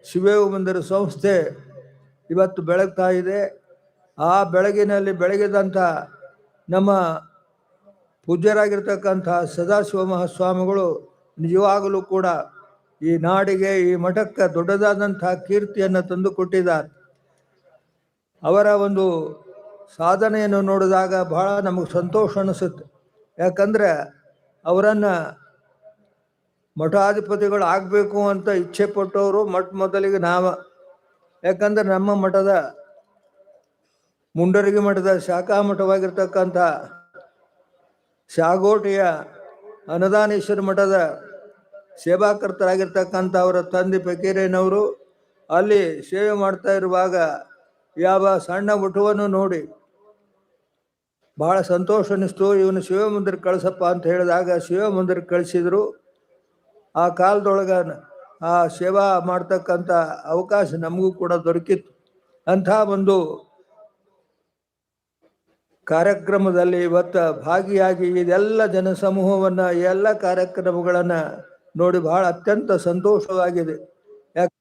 S9: ಶಿವಯೋಗ ಮಂದಿರ ಸಂಸ್ಥೆ ಇವತ್ತು ಬೆಳಗ್ತಾ ಇದೆ. ಆ ಬೆಳಗಿನಲ್ಲಿ ಬೆಳಗಿದಂಥ ನಮ್ಮ ಪೂಜ್ಯರಾಗಿರ್ತಕ್ಕಂಥ ಸದಾಶಿವ ಮಹಾಸ್ವಾಮಿಗಳು ನಿಜವಾಗಲೂ ಕೂಡ ಈ ನಾಡಿಗೆ, ಈ ಮಠಕ್ಕೆ ದೊಡ್ಡದಾದಂಥ ಕೀರ್ತಿಯನ್ನು ತಂದುಕೊಟ್ಟಿದ್ದಾರೆ. ಅವರ ಒಂದು ಸಾಧನೆಯನ್ನು ನೋಡಿದಾಗ ಬಹಳ ನಮಗೆ ಸಂತೋಷ ಅನಿಸುತ್ತೆ. ಯಾಕಂದರೆ ಅವರನ್ನು ಮಠಾಧಿಪತಿಗಳು ಆಗಬೇಕು ಅಂತ ಇಚ್ಛೆ ಪಟ್ಟವರು ಮೊದಲಿಗೆ ನಾವು. ಯಾಕಂದರೆ ನಮ್ಮ ಮಠದ ಮುಂಡರಗಿ ಮಠದ ಶಾಖಾ ಮಠವಾಗಿರ್ತಕ್ಕಂಥ ಶಾಗೋಟಿಯ ಅನ್ನದಾನೇಶ್ವರ ಮಠದ ಸೇವಾಕರ್ತರಾಗಿರ್ತಕ್ಕಂಥ ಅವರ ತಂದೆ ಫಕೀರಯ್ಯನವರು ಅಲ್ಲಿ ಸೇವೆ ಮಾಡ್ತಾ ಇರುವಾಗ ಯಾವ ಸಣ್ಣ ಮಠವನ್ನು ನೋಡಿ ಭಾಳ ಸಂತೋಷ ಅನ್ನಿಸ್ತು. ಇವನು ಶಿವ ಮಂದಿರಕ್ಕೆ ಕಳಿಸಪ್ಪ ಅಂತ ಹೇಳಿದಾಗ ಶಿವ ಮಂದಿರಕ್ಕೆ ಕಳಿಸಿದರು. ಆ ಕಾಲದೊಳಗೆ ಆ ಸೇವಾ ಮಾಡ್ತಕ್ಕಂಥ ಅವಕಾಶ ನಮಗೂ ಕೂಡ ದೊರಕಿತ್ತು. ಅಂಥ ಒಂದು ಕಾರ್ಯಕ್ರಮದಲ್ಲಿ ಇವತ್ತು ಭಾಗಿಯಾಗಿ ಇದೆಲ್ಲ ಜನಸಮೂಹವನ್ನು, ಎಲ್ಲ ಕಾರ್ಯಕ್ರಮಗಳನ್ನು ನೋಡಿ ಬಹಳ ಅತ್ಯಂತ ಸಂತೋಷವಾಗಿದೆ. ಯಾಕೆ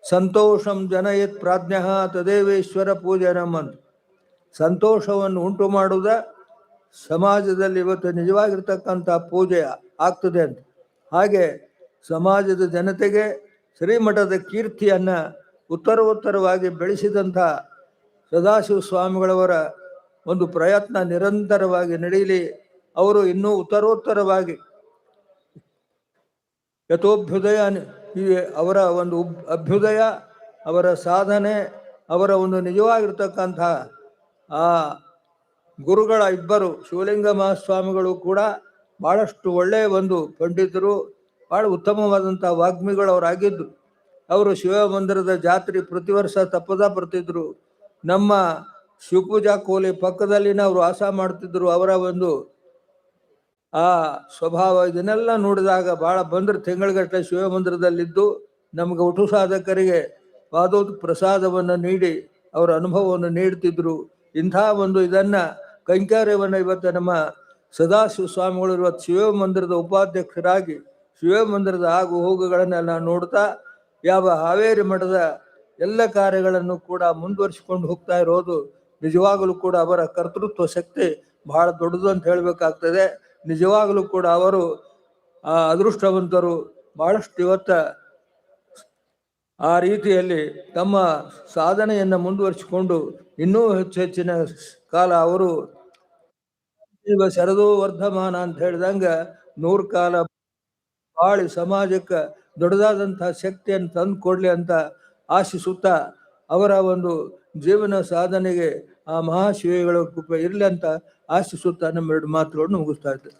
S9: ಸಂತೋಷಂ ಜನಯತ್ ಪ್ರಾಜ್ಞ ತದೇವೇಶ್ವರ ಪೂಜನಂ ಅಂತ ಸಂತೋಷವನ್ನು ಉಂಟು ಮಾಡುವುದ ಸಮಾಜದಲ್ಲಿ ಇವತ್ತು ನಿಜವಾಗಿರ್ತಕ್ಕಂಥ ಪೂಜೆ ಆಗ್ತದೆ ಅಂತ. ಹಾಗೆ ಸಮಾಜದ ಜನತೆಗೆ ಶ್ರೀಮಠದ ಕೀರ್ತಿಯನ್ನು ಉತ್ತರೋತ್ತರವಾಗಿ ಬೆಳೆಸಿದಂಥ ಸದಾಶಿವ ಸ್ವಾಮಿಗಳವರ ಒಂದು ಪ್ರಯತ್ನ ನಿರಂತರವಾಗಿ ನಡೆಯಲಿ. ಅವರು ಇನ್ನೂ ಉತ್ತರೋತ್ತರವಾಗಿ ಯಥೋಭ್ಯುದಯ, ಅವರ ಒಂದು ಅಭ್ಯುದಯ, ಅವರ ಸಾಧನೆ, ಅವರ ಒಂದು ನಿಜವಾಗಿರ್ತಕ್ಕಂಥ ಆ ಗುರುಗಳ ಇಬ್ಬರು ಶಿವಲಿಂಗ ಮಹಾಸ್ವಾಮಿಗಳು ಕೂಡ ಭಾಳಷ್ಟು ಒಳ್ಳೆಯ ಒಂದು ಪಂಡಿತರು, ಭಾಳ ಉತ್ತಮವಾದಂಥ ವಾಗ್ಮಿಗಳು ಅವರಾಗಿದ್ದರು. ಅವರು ಶಿವ ಮಂದಿರದ ಜಾತ್ರೆ ಪ್ರತಿ ವರ್ಷ ತಪ್ಪದ ಬರ್ತಿದ್ರು. ನಮ್ಮ ಶಿವಪೂಜಾ ಕೋಲಿ ಪಕ್ಕದಲ್ಲಿನ ಅವರು ವಾಸ ಮಾಡ್ತಿದ್ರು. ಅವರ ಒಂದು ಆ ಸ್ವಭಾವ ಇದನ್ನೆಲ್ಲ ನೋಡಿದಾಗ ಭಾಳ ಬಂದ್ರೆ ತಿಂಗಳಗಟ್ಟಲೆ ಶಿವ ಮಂದಿರದಲ್ಲಿದ್ದು ನಮಗೆ ಒಟ್ಟು ಸಾಧಕರಿಗೆ ಪಾದೋತ್ ಪ್ರಸಾದವನ್ನು ನೀಡಿ ಅವರ ಅನುಭವವನ್ನು ನೀಡ್ತಿದ್ರು. ಇಂಥ ಒಂದು ಇದನ್ನು ಕೈಂಕರ್ಯವನ್ನು ಇವತ್ತು ನಮ್ಮ ಸದಾಶಿವ ಸ್ವಾಮಿಗಳು ಇವತ್ತು ಶಿವ ಮಂದಿರದ ಉಪಾಧ್ಯಕ್ಷರಾಗಿ ಶಿವ ಮಂದಿರದ ಆಗು ಹೋಗುಗಳನ್ನೆಲ್ಲ ನೋಡ್ತಾ ಯಾವ ಹಾವೇರಿ ಮಠದ ಎಲ್ಲ ಕಾರ್ಯಗಳನ್ನು ಕೂಡ ಮುಂದುವರಿಸಿಕೊಂಡು ಹೋಗ್ತಾ ಇರೋದು ನಿಜವಾಗಲೂ ಕೂಡ ಅವರ ಕರ್ತೃತ್ವ ಶಕ್ತಿ ಬಹಳ ದೊಡ್ಡದು ಅಂತ ಹೇಳಬೇಕಾಗ್ತದೆ. ನಿಜವಾಗಲೂ ಕೂಡ ಅವರು ಅದೃಷ್ಟವಂತರು. ಬಹಳಷ್ಟು ಇವತ್ತ ಆ ರೀತಿಯಲ್ಲಿ ತಮ್ಮ ಸಾಧನೆಯನ್ನು ಮುಂದುವರಿಸಿಕೊಂಡು ಇನ್ನೂ ಹೆಚ್ಚಿನ ಕಾಲ ಅವರು ಶರದೋ ವರ್ಧಮಾನ ಅಂತ ಹೇಳಿದಂಗೆ ನೂರು ಕಾಲ ಬಾಳಿ ಸಮಾಜಕ್ಕೆ ದೊಡ್ಡದಾದಂತಹ ಶಕ್ತಿಯನ್ನು ತಂದು ಕೊಡ್ಲಿ ಅಂತ ಆಶಿಸುತ್ತಾ ಅವರ ಒಂದು ಜೀವನ ಸಾಧನೆಗೆ ಆ ಮಹಾಶಿವಗಳ ಕೃಪೆ ಇರಲಿ ಅಂತ ಆಶಿಸುತ್ತಾ ನಮ್ಮೆರಡು ಮಾತುಗಳನ್ನು ಮುಗಿಸ್ತಾ ಇದ್ದೇನೆ.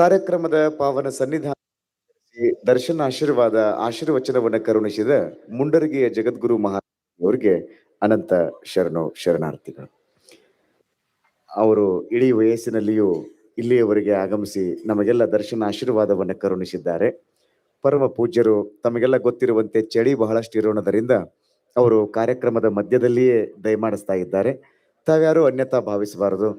S5: ಕಾರ್ಯಕ್ರಮದ ಪಾವನ ಸನ್ನಿಧಾನ ದರ್ಶನ ಆಶೀರ್ವಚನವನ್ನು ಕರುಣಿಸಿದ ಮುಂಡರಗಿಯ ಜಗದ್ಗುರು ಅವರಿಗೆ ಅನಂತ ಶರಣಾರ್ಥಿಗಳು. ಅವರು ಇಡೀ ವಯಸ್ಸಿನಲ್ಲಿಯೂ ಇಲ್ಲಿಯವರೆಗೆ ಆಗಮಿಸಿ ನಮಗೆಲ್ಲ ದರ್ಶನ ಆಶೀರ್ವಾದವನ್ನು ಕರುಣಿಸಿದ್ದಾರೆ. ಪರಮ ಪೂಜ್ಯರು ತಮಗೆಲ್ಲ ಗೊತ್ತಿರುವಂತೆ ಚಳಿ ಬಹಳಷ್ಟು ಇರೋಣದರಿಂದ ಅವರು ಕಾರ್ಯಕ್ರಮದ ಮಧ್ಯದಲ್ಲಿಯೇ ದಯಮಾಡಿಸ್ತಾ ಇದ್ದಾರೆ. ತಾವ್ಯಾರು ಅನ್ಯತಾ ಭಾವಿಸಬಾರದು.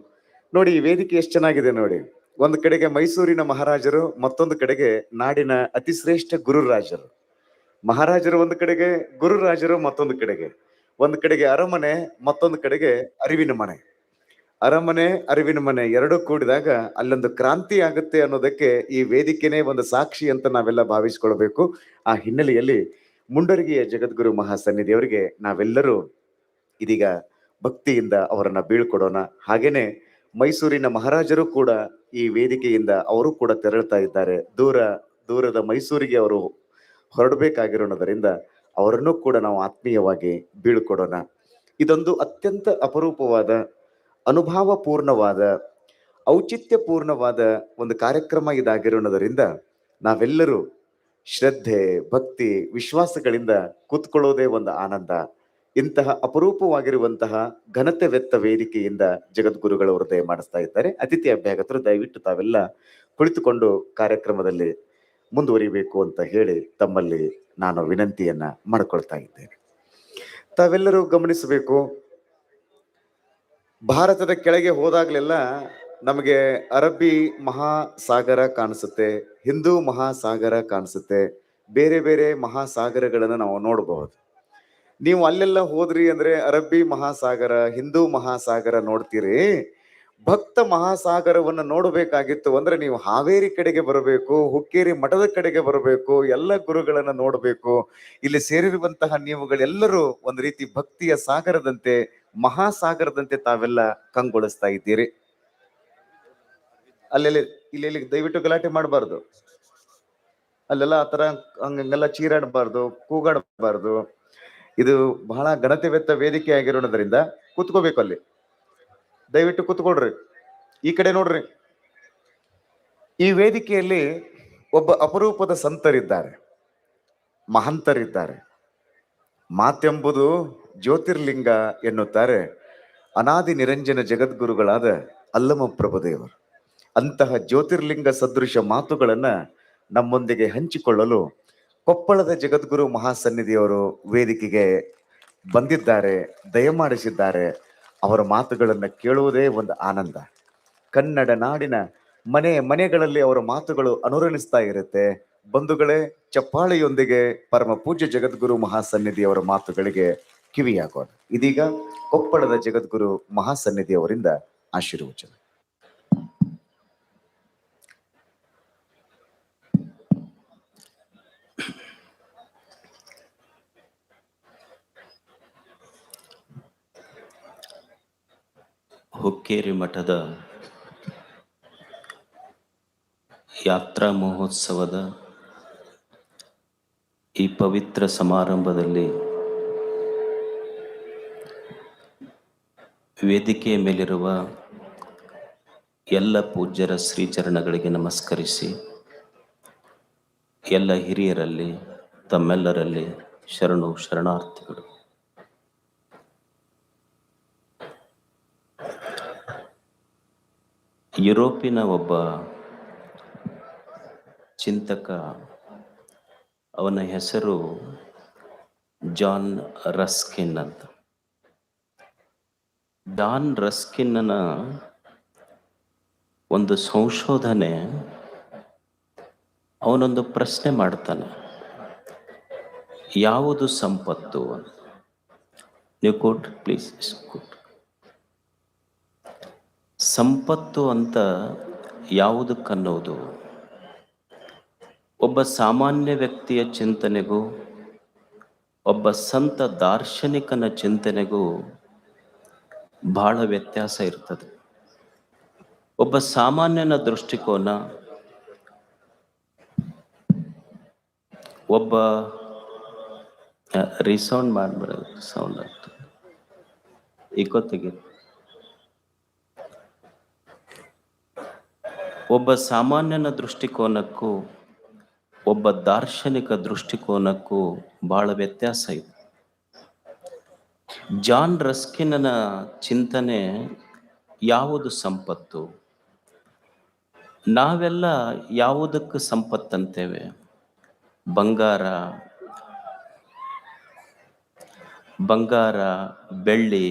S5: ನೋಡಿ, ಈ ವೇದಿಕೆ ಎಷ್ಟು ಚೆನ್ನಾಗಿದೆ ನೋಡಿ. ಒಂದು ಕಡೆಗೆ ಮೈಸೂರಿನ ಮಹಾರಾಜರು, ಮತ್ತೊಂದು ಕಡೆಗೆ ನಾಡಿನ ಅತಿಶ್ರೇಷ್ಠ ಗುರುರಾಜರು. ಮಹಾರಾಜರು ಒಂದು ಕಡೆಗೆ, ಗುರುರಾಜರು ಮತ್ತೊಂದು ಕಡೆಗೆ. ಒಂದು ಕಡೆಗೆ ಅರಮನೆ, ಮತ್ತೊಂದು ಕಡೆಗೆ ಅರಿವಿನ ಮನೆ. ಅರಮನೆ ಅರಿವಿನ ಮನೆ ಎರಡೂ ಕೂಡಿದಾಗ ಅಲ್ಲೊಂದು ಕ್ರಾಂತಿ ಆಗುತ್ತೆ ಅನ್ನೋದಕ್ಕೆ ಈ ವೇದಿಕೆನೇ ಒಂದು ಸಾಕ್ಷಿ ಅಂತ ನಾವೆಲ್ಲ ಭಾವಿಸ್ಕೊಳ್ಬೇಕು. ಆ ಹಿನ್ನೆಲೆಯಲ್ಲಿ ಮುಂಡರಗಿಯ ಜಗದ್ಗುರು ಮಹಾಸನ್ನಿಧಿಯವರಿಗೆ ನಾವೆಲ್ಲರೂ ಇದೀಗ ಭಕ್ತಿಯಿಂದ ಅವರನ್ನ ಬೀಳ್ಕೊಡೋಣ. ಹಾಗೇನೆ ಮೈಸೂರಿನ ಮಹಾರಾಜರು ಕೂಡ ಈ ವೇದಿಕೆಯಿಂದ ಅವರು ಕೂಡ ತೆರಳ್ತಾ ಇದ್ದಾರೆ. ದೂರದ ಮೈಸೂರಿಗೆ ಅವರು ಹೊರಡಬೇಕಾಗಿರೋಣದರಿಂದ ಅವರನ್ನು ಕೂಡ ನಾವು ಆತ್ಮೀಯವಾಗಿ ಬೀಳ್ಕೊಡೋಣ. ಇದೊಂದು ಅತ್ಯಂತ ಅಪರೂಪವಾದ, ಅನುಭಾವಪೂರ್ಣವಾದ, ಔಚಿತ್ಯಪೂರ್ಣವಾದ ಒಂದು ಕಾರ್ಯಕ್ರಮ ಇದಾಗಿರೋಣದರಿಂದ ನಾವೆಲ್ಲರೂ ಶ್ರದ್ಧೆ, ಭಕ್ತಿ, ವಿಶ್ವಾಸಗಳಿಂದ ಕೂತ್ಕೊಳ್ಳೋದೇ ಒಂದು ಆನಂದ. ಇಂತಹ ಅಪರೂಪವಾಗಿರುವಂತಹ ಘನತೆವೆತ್ತ ವೇದಿಕೆಯಿಂದ ಜಗದ್ಗುರುಗಳವರು ದಯಮಾಡಿಸ್ತಾ ಇದ್ದಾರೆ. ಅತಿಥಿ ಅಭ್ಯಾಗತರು ದಯವಿಟ್ಟು ತಾವೆಲ್ಲ ಕುಳಿತುಕೊಂಡು ಕಾರ್ಯಕ್ರಮದಲ್ಲಿ ಮುಂದುವರಿಬೇಕು ಅಂತ ಹೇಳಿ ತಮ್ಮಲ್ಲಿ ನಾನು ವಿನಂತಿಯನ್ನ ಮಾಡಿಕೊಳ್ತಾ ಇದ್ದೇನೆ. ತಾವೆಲ್ಲರೂ ಗಮನಿಸಬೇಕು, ಭಾರತದ ಕೆಳಗೆ ಹೋದಾಗ್ಲೆಲ್ಲ ನಮಗೆ ಅರಬ್ಬಿ ಮಹಾಸಾಗರ ಕಾಣಿಸುತ್ತೆ, ಹಿಂದೂ ಮಹಾಸಾಗರ ಕಾಣಿಸುತ್ತೆ, ಬೇರೆ ಬೇರೆ ಮಹಾಸಾಗರಗಳನ್ನು ನಾವು ನೋಡಬಹುದು. ನೀವು ಅಲ್ಲೆಲ್ಲ ಹೋದ್ರಿ ಅಂದ್ರೆ ಅರಬ್ಬಿ ಮಹಾಸಾಗರ, ಹಿಂದೂ ಮಹಾಸಾಗರ ನೋಡ್ತೀರಿ. ಭಕ್ತ ಮಹಾಸಾಗರವನ್ನು ನೋಡಬೇಕಾಗಿತ್ತು ಅಂದ್ರೆ ನೀವು ಹಾವೇರಿ ಕಡೆಗೆ ಬರಬೇಕು, ಹುಕ್ಕೇರಿ ಮಠದ ಕಡೆಗೆ ಬರಬೇಕು, ಎಲ್ಲ ಗುರುಗಳನ್ನ ನೋಡಬೇಕು. ಇಲ್ಲಿ ಸೇರಿರುವಂತಹ ನೀವುಗಳೆಲ್ಲರೂ ಒಂದು ರೀತಿ ಭಕ್ತಿಯ ಸಾಗರದಂತೆ, ಮಹಾಸಾಗರದಂತೆ ತಾವೆಲ್ಲ ಕಂಗೊಳಿಸ್ತಾ ಇದ್ದೀರಿ. ಇಲ್ಲಿ ದಯವಿಟ್ಟು ಗಲಾಟೆ ಮಾಡಬಾರ್ದು. ಅಲ್ಲೆಲ್ಲ ಆತರ ಹಂಗೆಲ್ಲ ಚೀರಾಡಬಾರ್ದು, ಕೂಗಾಡಬಾರ್ದು. ಇದು ಬಹಳ ಘನತೆವೆತ್ತ ವೇದಿಕೆ ಆಗಿರೋದ್ರಿಂದ ಕೂತ್ಕೋಬೇಕು. ಅಲ್ಲಿ ದಯವಿಟ್ಟು ಕೂತ್ಕೊಳ್ರಿ. ಈ ಕಡೆ ನೋಡ್ರಿ. ಈ ವೇದಿಕೆಯಲ್ಲಿ ಒಬ್ಬ ಅಪರೂಪದ ಸಂತರಿದ್ದಾರೆ, ಮಹಂತರಿದ್ದಾರೆ. ಮಾತೆಂಬುದು ಜ್ಯೋತಿರ್ಲಿಂಗ ಎನ್ನುತ್ತಾರೆ ಅನಾದಿ ನಿರಂಜನ ಜಗದ್ಗುರುಗಳಾದ ಅಲ್ಲಮ ಪ್ರಭುದೇವರು. ಅಂತಹ ಜ್ಯೋತಿರ್ಲಿಂಗ ಸದೃಶ ಮಾತುಗಳನ್ನ ನಮ್ಮೊಂದಿಗೆ ಹಂಚಿಕೊಳ್ಳಲು ಕೊಪ್ಪಳದ ಜಗದ್ಗುರು ಮಹಾಸನ್ನಿಧಿಯವರು ವೇದಿಕೆಗೆ ಬಂದಿದ್ದಾರೆ, ದಯಮಾಡಿಸಿದ್ದಾರೆ. ಅವರ ಮಾತುಗಳನ್ನು ಕೇಳುವುದೇ ಒಂದು ಆನಂದ. ಕನ್ನಡ ನಾಡಿನ ಮನೆಗಳಲ್ಲಿ ಅವರ ಮಾತುಗಳು ಅನುರಣಿಸ್ತಾ ಇರುತ್ತೆ. ಬಂಧುಗಳೇ, ಚಪ್ಪಾಳೆಯೊಂದಿಗೆ ಪರಮ ಪೂಜ್ಯ ಜಗದ್ಗುರು ಮಹಾಸನ್ನಿಧಿಯವರ ಮಾತುಗಳಿಗೆ ಕಿವಿಯಾಗೋಣ. ಇದೀಗ ಕೊಪ್ಪಳದ ಜಗದ್ಗುರು ಮಹಾಸನ್ನಿಧಿಯವರಿಂದ ಆಶೀರ್ವಚನ.
S10: ಹುಕ್ಕೇರಿ ಮಠದ ಯಾತ್ರಾ ಮಹೋತ್ಸವದ ಈ ಪವಿತ್ರ ಸಮಾರಂಭದಲ್ಲಿ ವೇದಿಕೆಯ ಮೇಲಿರುವ ಎಲ್ಲ ಪೂಜ್ಯರ ಶ್ರೀಚರಣಗಳಿಗೆ ನಮಸ್ಕರಿಸಿ, ಎಲ್ಲ ಹಿರಿಯರಲ್ಲಿ ತಮ್ಮೆಲ್ಲರಲ್ಲಿ ಶರಣಾರ್ಥಿಗಳು. ಯುರೋಪಿನ ಒಬ್ಬ ಚಿಂತಕ, ಅವನ ಹೆಸರು ಜಾನ್ ರಸ್ಕಿನ್ ಅಂತ. ಜಾನ್ ರಸ್ಕಿನ್ನ ಒಂದು ಸಂಶೋಧನೆ, ಅವನೊಂದು ಪ್ರಶ್ನೆ ಮಾಡ್ತಾನೆ, ಯಾವುದು ಸಂಪತ್ತು ಅಂತ. ನೀವು ಕೊಟ್ರಿ ಪ್ಲೀಸ್. ಸಂಪತ್ತು ಅಂತ ಯಾವುದಕ್ಕನ್ನೋದು ಒಬ್ಬ ಸಾಮಾನ್ಯ ವ್ಯಕ್ತಿಯ ಚಿಂತನೆಗೂ ಒಬ್ಬ ಸಂತ ದಾರ್ಶನಿಕನ ಚಿಂತನೆಗೂ ಬಹಳ ವ್ಯತ್ಯಾಸ ಇರ್ತದೆ. ಒಬ್ಬ ಸಾಮಾನ್ಯನ ದೃಷ್ಟಿಕೋನ, ಒಬ್ಬ ರೀಸೌಂಡ್ ಮಾಡ್ಬಿಡೋದು, ಸೌಂಡ್ ಆಗ್ತದೆ, ಇಕೋ ತೆಗೀರಿ. ಒಬ್ಬ ಸಾಮಾನ್ಯನ ದೃಷ್ಟಿಕೋನಕ್ಕೂ ಒಬ್ಬ ದಾರ್ಶನಿಕ ದೃಷ್ಟಿಕೋನಕ್ಕೂ ಬಹಳ ವ್ಯತ್ಯಾಸ ಇದೆ. ಜಾನ್ ರಸ್ಕಿನ್ನ ಚಿಂತನೆ ಯಾವುದು ಸಂಪತ್ತು? ನಾವೆಲ್ಲ ಯಾವುದಕ್ಕೆ ಸಂಪತ್ತಂತೇವೆ? ಬಂಗಾರ, ಬೆಳ್ಳಿ,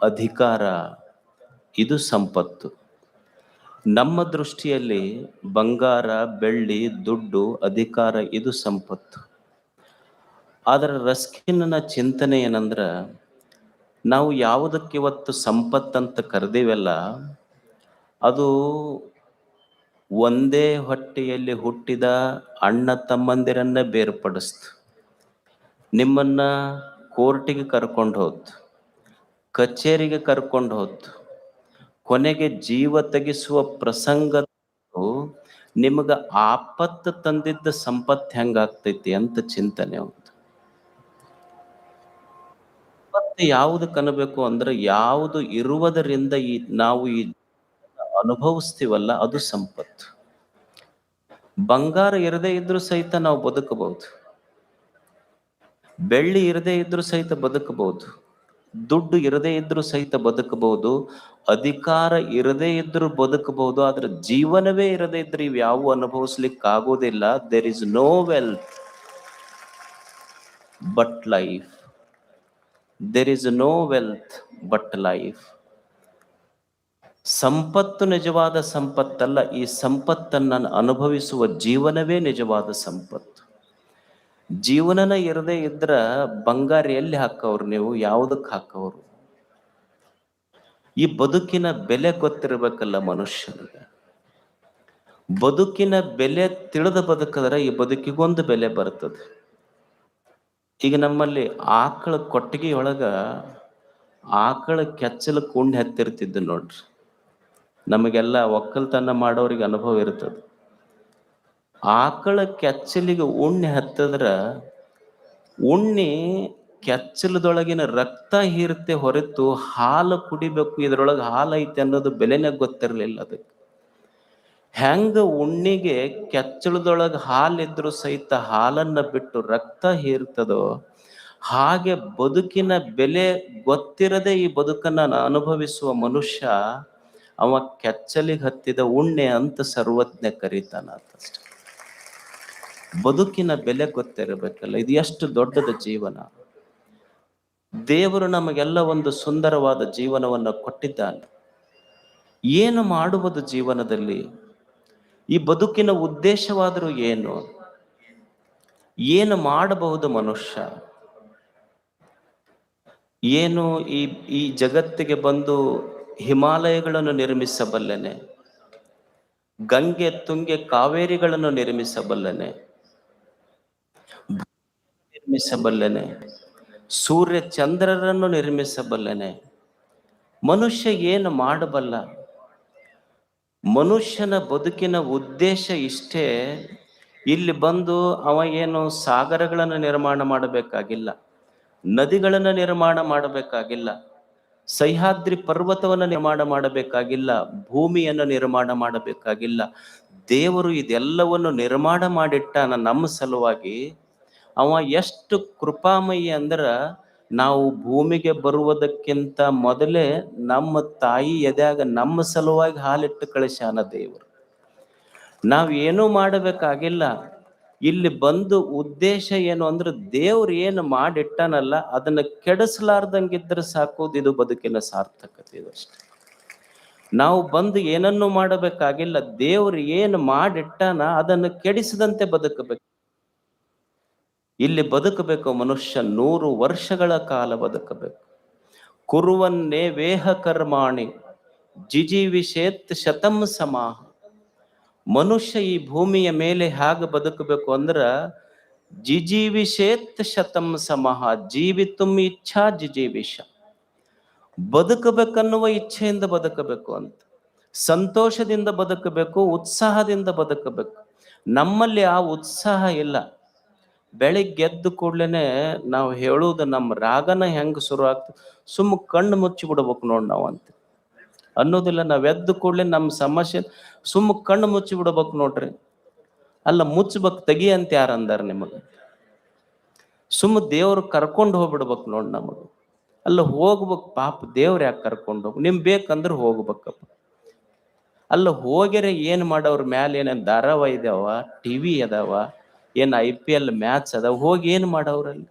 S10: ಅಧಿಕಾರ, ಇದು ಸಂಪತ್ತು. ನಮ್ಮ ದೃಷ್ಟಿಯಲ್ಲಿ ಬಂಗಾರ, ಬೆಳ್ಳಿ, ದುಡ್ಡು, ಅಧಿಕಾರ ಇದು ಸಂಪತ್ತು. ಆದರೆ ರಸ್ಕಿನ್ನ ಚಿಂತನೆ ಏನಂದ್ರ, ನಾವು ಯಾವುದಕ್ಕೆ ಇವತ್ತು ಸಂಪತ್ತಂತ ಕರೆದೇವಲ್ಲ, ಅದು ಒಂದೇ ಹೊಟ್ಟೆಯಲ್ಲಿ ಹುಟ್ಟಿದ ಅಣ್ಣ ತಮ್ಮಂದಿರನ್ನ ಬೇರ್ಪಡಿಸ್ತು. ನಿಮ್ಮನ್ನ ಕೋರ್ಟಿಗೆ ಕರ್ಕೊಂಡು ಹೋತು, ಕಚೇರಿಗೆ ಕರ್ಕೊಂಡು ಹೋತು, ಕೊನೆಗೆ ಜೀವ ತೆಗೆಸುವ ಪ್ರಸಂಗ ನಿಮಗ ಆಪತ್ತು ತಂದಿದ್ದ ಸಂಪತ್ತು ಹೆಂಗಾಗ್ತೈತಿ ಅಂತ ಚಿಂತನೆ ಒಂದು. ಸಂಪತ್ತು ಯಾವುದಕ್ಕೆ ಅನ್ನಬೇಕು ಅಂದ್ರೆ, ಯಾವುದು ಇರುವುದರಿಂದ ನಾವು ಈ ಅನುಭವಿಸ್ತೀವಲ್ಲ ಅದು ಸಂಪತ್ತು. ಬಂಗಾರ ಇರದೇ ಇದ್ರೂ ಸಹಿತ ನಾವು ಬದುಕಬಹುದು, ಬೆಳ್ಳಿ ಇರದೇ ಇದ್ರೂ ಸಹಿತ ಬದುಕಬಹುದು, ದುಡ್ಡು ಇರದೇ ಇದ್ರೂ ಸಹಿತ ಬದುಕಬಹುದು, ಅಧಿಕಾರ ಇರದೇ ಇದ್ರೂ ಬದುಕಬಹುದು. ಆದ್ರೆ ಜೀವನವೇ ಇರದೇ ಇದ್ರೆ ಇವು ಯಾವ ಅನುಭವಿಸ್ಲಿಕ್ಕೆ ಆಗೋದಿಲ್ಲ. There is no wealth but life. There is no wealth but life. ಸಂಪತ್ತು ನಿಜವಾದ ಸಂಪತ್ತಲ್ಲ, ಈ ಸಂಪತ್ತನ್ನು ಅನುಭವಿಸುವ ಜೀವನವೇ ನಿಜವಾದ ಸಂಪತ್ತು. ಜೀವನನ ಇರದೇ ಇದ್ರ ಬಂಗಾರ ಎಲ್ಲಿ ಹಾಕವ್ರು ನೀವು? ಯಾವುದಕ್ಕೆ ಹಾಕವ್ರು? ಈ ಬದುಕಿನ ಬೆಲೆ ಗೊತ್ತಿರಬೇಕಲ್ಲ ಮನುಷ್ಯನಿಗೆ. ಬದುಕಿನ ಬೆಲೆ ತಿಳಿದ ಬದುಕಿದ್ರೆ ಈ ಬದುಕಿಗೊಂದು ಬೆಲೆ ಬರ್ತದೆ. ಈಗ ನಮ್ಮಲ್ಲಿ ಆಕಳ ಕೊಟ್ಟಿಗೆಯೊಳಗ ಆಕಳ ಕೆಚ್ಚಲಕ್ಕೆ ಉಂಡೆ ಹತ್ತಿರ್ತಿದ್ದು ನೋಡ್ರಿ. ನಮಗೆಲ್ಲ ಒಕ್ಕಲ್ತನ ಮಾಡೋರಿಗೆ ಅನುಭವ ಇರ್ತದೆ. ಆಕಳ ಕೆಚ್ಚಲಿಗೆ ಉಣ್ಣೆ ಹತ್ತದ್ರ ಉಣ್ಣಿ ಕೆಚ್ಚಲದೊಳಗಿನ ರಕ್ತ ಹೀರುತ್ತೆ ಹೊರತು ಹಾಲು ಕುಡಿಬೇಕು, ಇದ್ರೊಳಗೆ ಹಾಲು ಐತೆ ಅನ್ನೋದು ಬೆಲೆನೇ ಗೊತ್ತಿರಲಿಲ್ಲ ಅದಕ್ಕೆ. ಹೆಂಗ ಉಣ್ಣಿಗೆ ಕೆಚ್ಚಲದೊಳಗೆ ಹಾಲಿದ್ರು ಸಹಿತ ಹಾಲನ್ನ ಬಿಟ್ಟು ರಕ್ತ ಹೀರ್ತದೋ, ಹಾಗೆ ಬದುಕಿನ ಬೆಲೆ ಗೊತ್ತಿರದೆ ಈ ಬದುಕನ್ನ ಅನುಭವಿಸುವ ಮನುಷ್ಯ ಅವ ಕೆಚ್ಚಲಿಗೆ ಹತ್ತಿದ ಉಣ್ಣೆ ಅಂತ ಸರ್ವಜ್ಞ ಕರೀತಾನ ಅಂತಷ್ಟೆ. ಬದುಕಿನ ಬೆಲೆ ಗೊತ್ತಿರಬೇಕಲ್ಲ. ಇದು ಎಷ್ಟು ದೊಡ್ಡದ ಜೀವನ. ದೇವರು ನಮಗೆಲ್ಲ ಒಂದು ಸುಂದರವಾದ ಜೀವನವನ್ನು ಕೊಟ್ಟಿದ್ದಾನೆ. ಏನು ಮಾಡುವುದು ಜೀವನದಲ್ಲಿ? ಈ ಬದುಕಿನ ಉದ್ದೇಶವಾದರೂ ಏನು? ಏನು ಮಾಡಬಹುದು ಮನುಷ್ಯ? ಏನು ಈ ಜಗತ್ತಿಗೆ ಬಂದು ಹಿಮಾಲಯಗಳನ್ನು ನಿರ್ಮಿಸಬಲ್ಲನೆ, ಗಂಗೆ ತುಂಗೆ ಕಾವೇರಿಗಳನ್ನು ನಿರ್ಮಿಸಬಲ್ಲನೆ, ಸೂರ್ಯ ಚಂದ್ರರನ್ನು ನಿರ್ಮಿಸಬಲ್ಲನೆ. ಮನುಷ್ಯ ಏನು ಮಾಡಬಲ್ಲ? ಮನುಷ್ಯನ ಬದುಕಿನ ಉದ್ದೇಶ ಇಷ್ಟೇ. ಇಲ್ಲಿ ಬಂದು ಅವ ಏನು ಸಾಗರಗಳನ್ನು ನಿರ್ಮಾಣ ಮಾಡಬೇಕಾಗಿಲ್ಲ, ನದಿಗಳನ್ನು ನಿರ್ಮಾಣ ಮಾಡಬೇಕಾಗಿಲ್ಲ, ಸಹ್ಯಾದ್ರಿ ಪರ್ವತವನ್ನು ನಿರ್ಮಾಣ ಮಾಡಬೇಕಾಗಿಲ್ಲ, ಭೂಮಿಯನ್ನು ನಿರ್ಮಾಣ ಮಾಡಬೇಕಾಗಿಲ್ಲ. ದೇವರು ಇದೆಲ್ಲವನ್ನು ನಿರ್ಮಾಣ ಮಾಡಿಟ್ಟಾನ ನಮ್ಮ ಸಲುವಾಗಿ. ಅವ ಎಷ್ಟು ಕೃಪಾಮಯಿ ಅಂದ್ರ, ನಾವು ಭೂಮಿಗೆ ಬರುವುದಕ್ಕಿಂತ ಮೊದಲೇ ನಮ್ಮ ತಾಯಿ ಎದ್ಯಾಗ ನಮ್ಮ ಸಲುವಾಗಿ ಹಾಲಿಟ್ಟು ಕಳಿಸ್ಯಾನ ದೇವರು. ನಾವೇನೂ ಮಾಡಬೇಕಾಗಿಲ್ಲ. ಇಲ್ಲಿ ಬಂದು ಉದ್ದೇಶ ಏನು ಅಂದ್ರೆ, ದೇವ್ರು ಏನು ಮಾಡಿಟ್ಟಾನಲ್ಲ ಅದನ್ನ ಕೆಡಿಸ್ಲಾರ್ದಂಗಿದ್ರೆ ಸಾಕೋದು. ಇದು ಬದುಕಿನ ಸಾರ್ಥಕತೆ. ಇದಷ್ಟೇ. ನಾವು ಬಂದು ಏನನ್ನು ಮಾಡಬೇಕಾಗಿಲ್ಲ. ದೇವ್ರು ಏನು ಮಾಡಿಟ್ಟಾನ ಅದನ್ನು ಕೆಡಿಸದಂತೆ ಬದುಕಬೇಕು. ಇಲ್ಲಿ ಬದುಕಬೇಕು ಮನುಷ್ಯ 100 ವರ್ಷಗಳ ಕಾಲ ಬದುಕಬೇಕು. ಕುರುವನ್ನೇ ವೇಹ ಕರ್ಮಾಣಿ ಜಿಜೀವಿಷೇತ್ ಶತಂ ಸಮಾಹ. ಮನುಷ್ಯ ಈ ಭೂಮಿಯ ಮೇಲೆ ಹೇಗೆ ಬದುಕಬೇಕು ಅಂದ್ರ, ಜಿಜೀವಿಷೇತ್ ಶತಂ ಸಮಾಹ, ಜೀವಿತುಂ ಇಚ್ಛಾ ಜಿಜೀವಿಷ. ಬದುಕಬೇಕನ್ನುವ ಇಚ್ಛೆಯಿಂದ ಬದುಕಬೇಕು ಅಂತ, ಸಂತೋಷದಿಂದ ಬದುಕಬೇಕು, ಉತ್ಸಾಹದಿಂದ ಬದುಕಬೇಕು. ನಮ್ಮಲ್ಲಿ ಆ ಉತ್ಸಾಹ ಇಲ್ಲ. ಬೆಳಿಗ್ಗೆ ಎದ್ದು ಕೂಡ್ಲೇನೆ ನಾವು ಹೇಳುವುದು ನಮ್ಮ ರಾಗನ ಹೆಂಗ್ ಶುರು ಆಗ್ತದೆ, ಸುಮ್ಮ ಕಣ್ಣು ಮುಚ್ಚಿ ಬಿಡ್ಬೇಕು ನೋಡ್ ನಾವು ಅಂತ ಅನ್ನೋದಿಲ್ಲ. ನಾವ್ ಎದ್ದು ಕೂಡ್ಲೆ ನಮ್ಮ ಸಮಸ್ಯೆ ಸುಮ್ಮ ಕಣ್ಣು ಮುಚ್ಚಿ ಬಿಡ್ಬೇಕು ನೋಡ್ರಿ. ಅಲ್ಲ, ಮುಚ್ಚಬೇಕು, ತೆಗಿ ಅಂತ ಯಾರು ಅಂದಾರ ನಿಮಗೆ? ಸುಮ್ಮ ದೇವ್ರು ಕರ್ಕೊಂಡು ಹೋಗ್ಬಿಡ್ಬೇಕು ನೋಡ್ ನಮಗೆ. ಅಲ್ಲ, ಹೋಗ್ಬೇಕು, ಪಾಪ ದೇವ್ರು ಯಾಕೆ ಕರ್ಕೊಂಡು ಹೋಗ್, ನಿಮ್ ಬೇಕಂದ್ರೆ ಹೋಗ್ಬೇಕಪ್ಪ. ಅಲ್ಲ, ಹೋಗ್ಯಾರ ಏನ್ ಮಾಡವ್ರ ಮ್ಯಾಲ ಏನೇನ್ ಧಾರಾವಾಹಿ ಇದಾವ, ಟಿವಿ ಅದಾವ, ಏನ್ IPL ಮ್ಯಾಚ್ ಅದಾವ, ಹೋಗಿ ಏನ್ ಮಾಡವ್ರಲ್ಲಿ?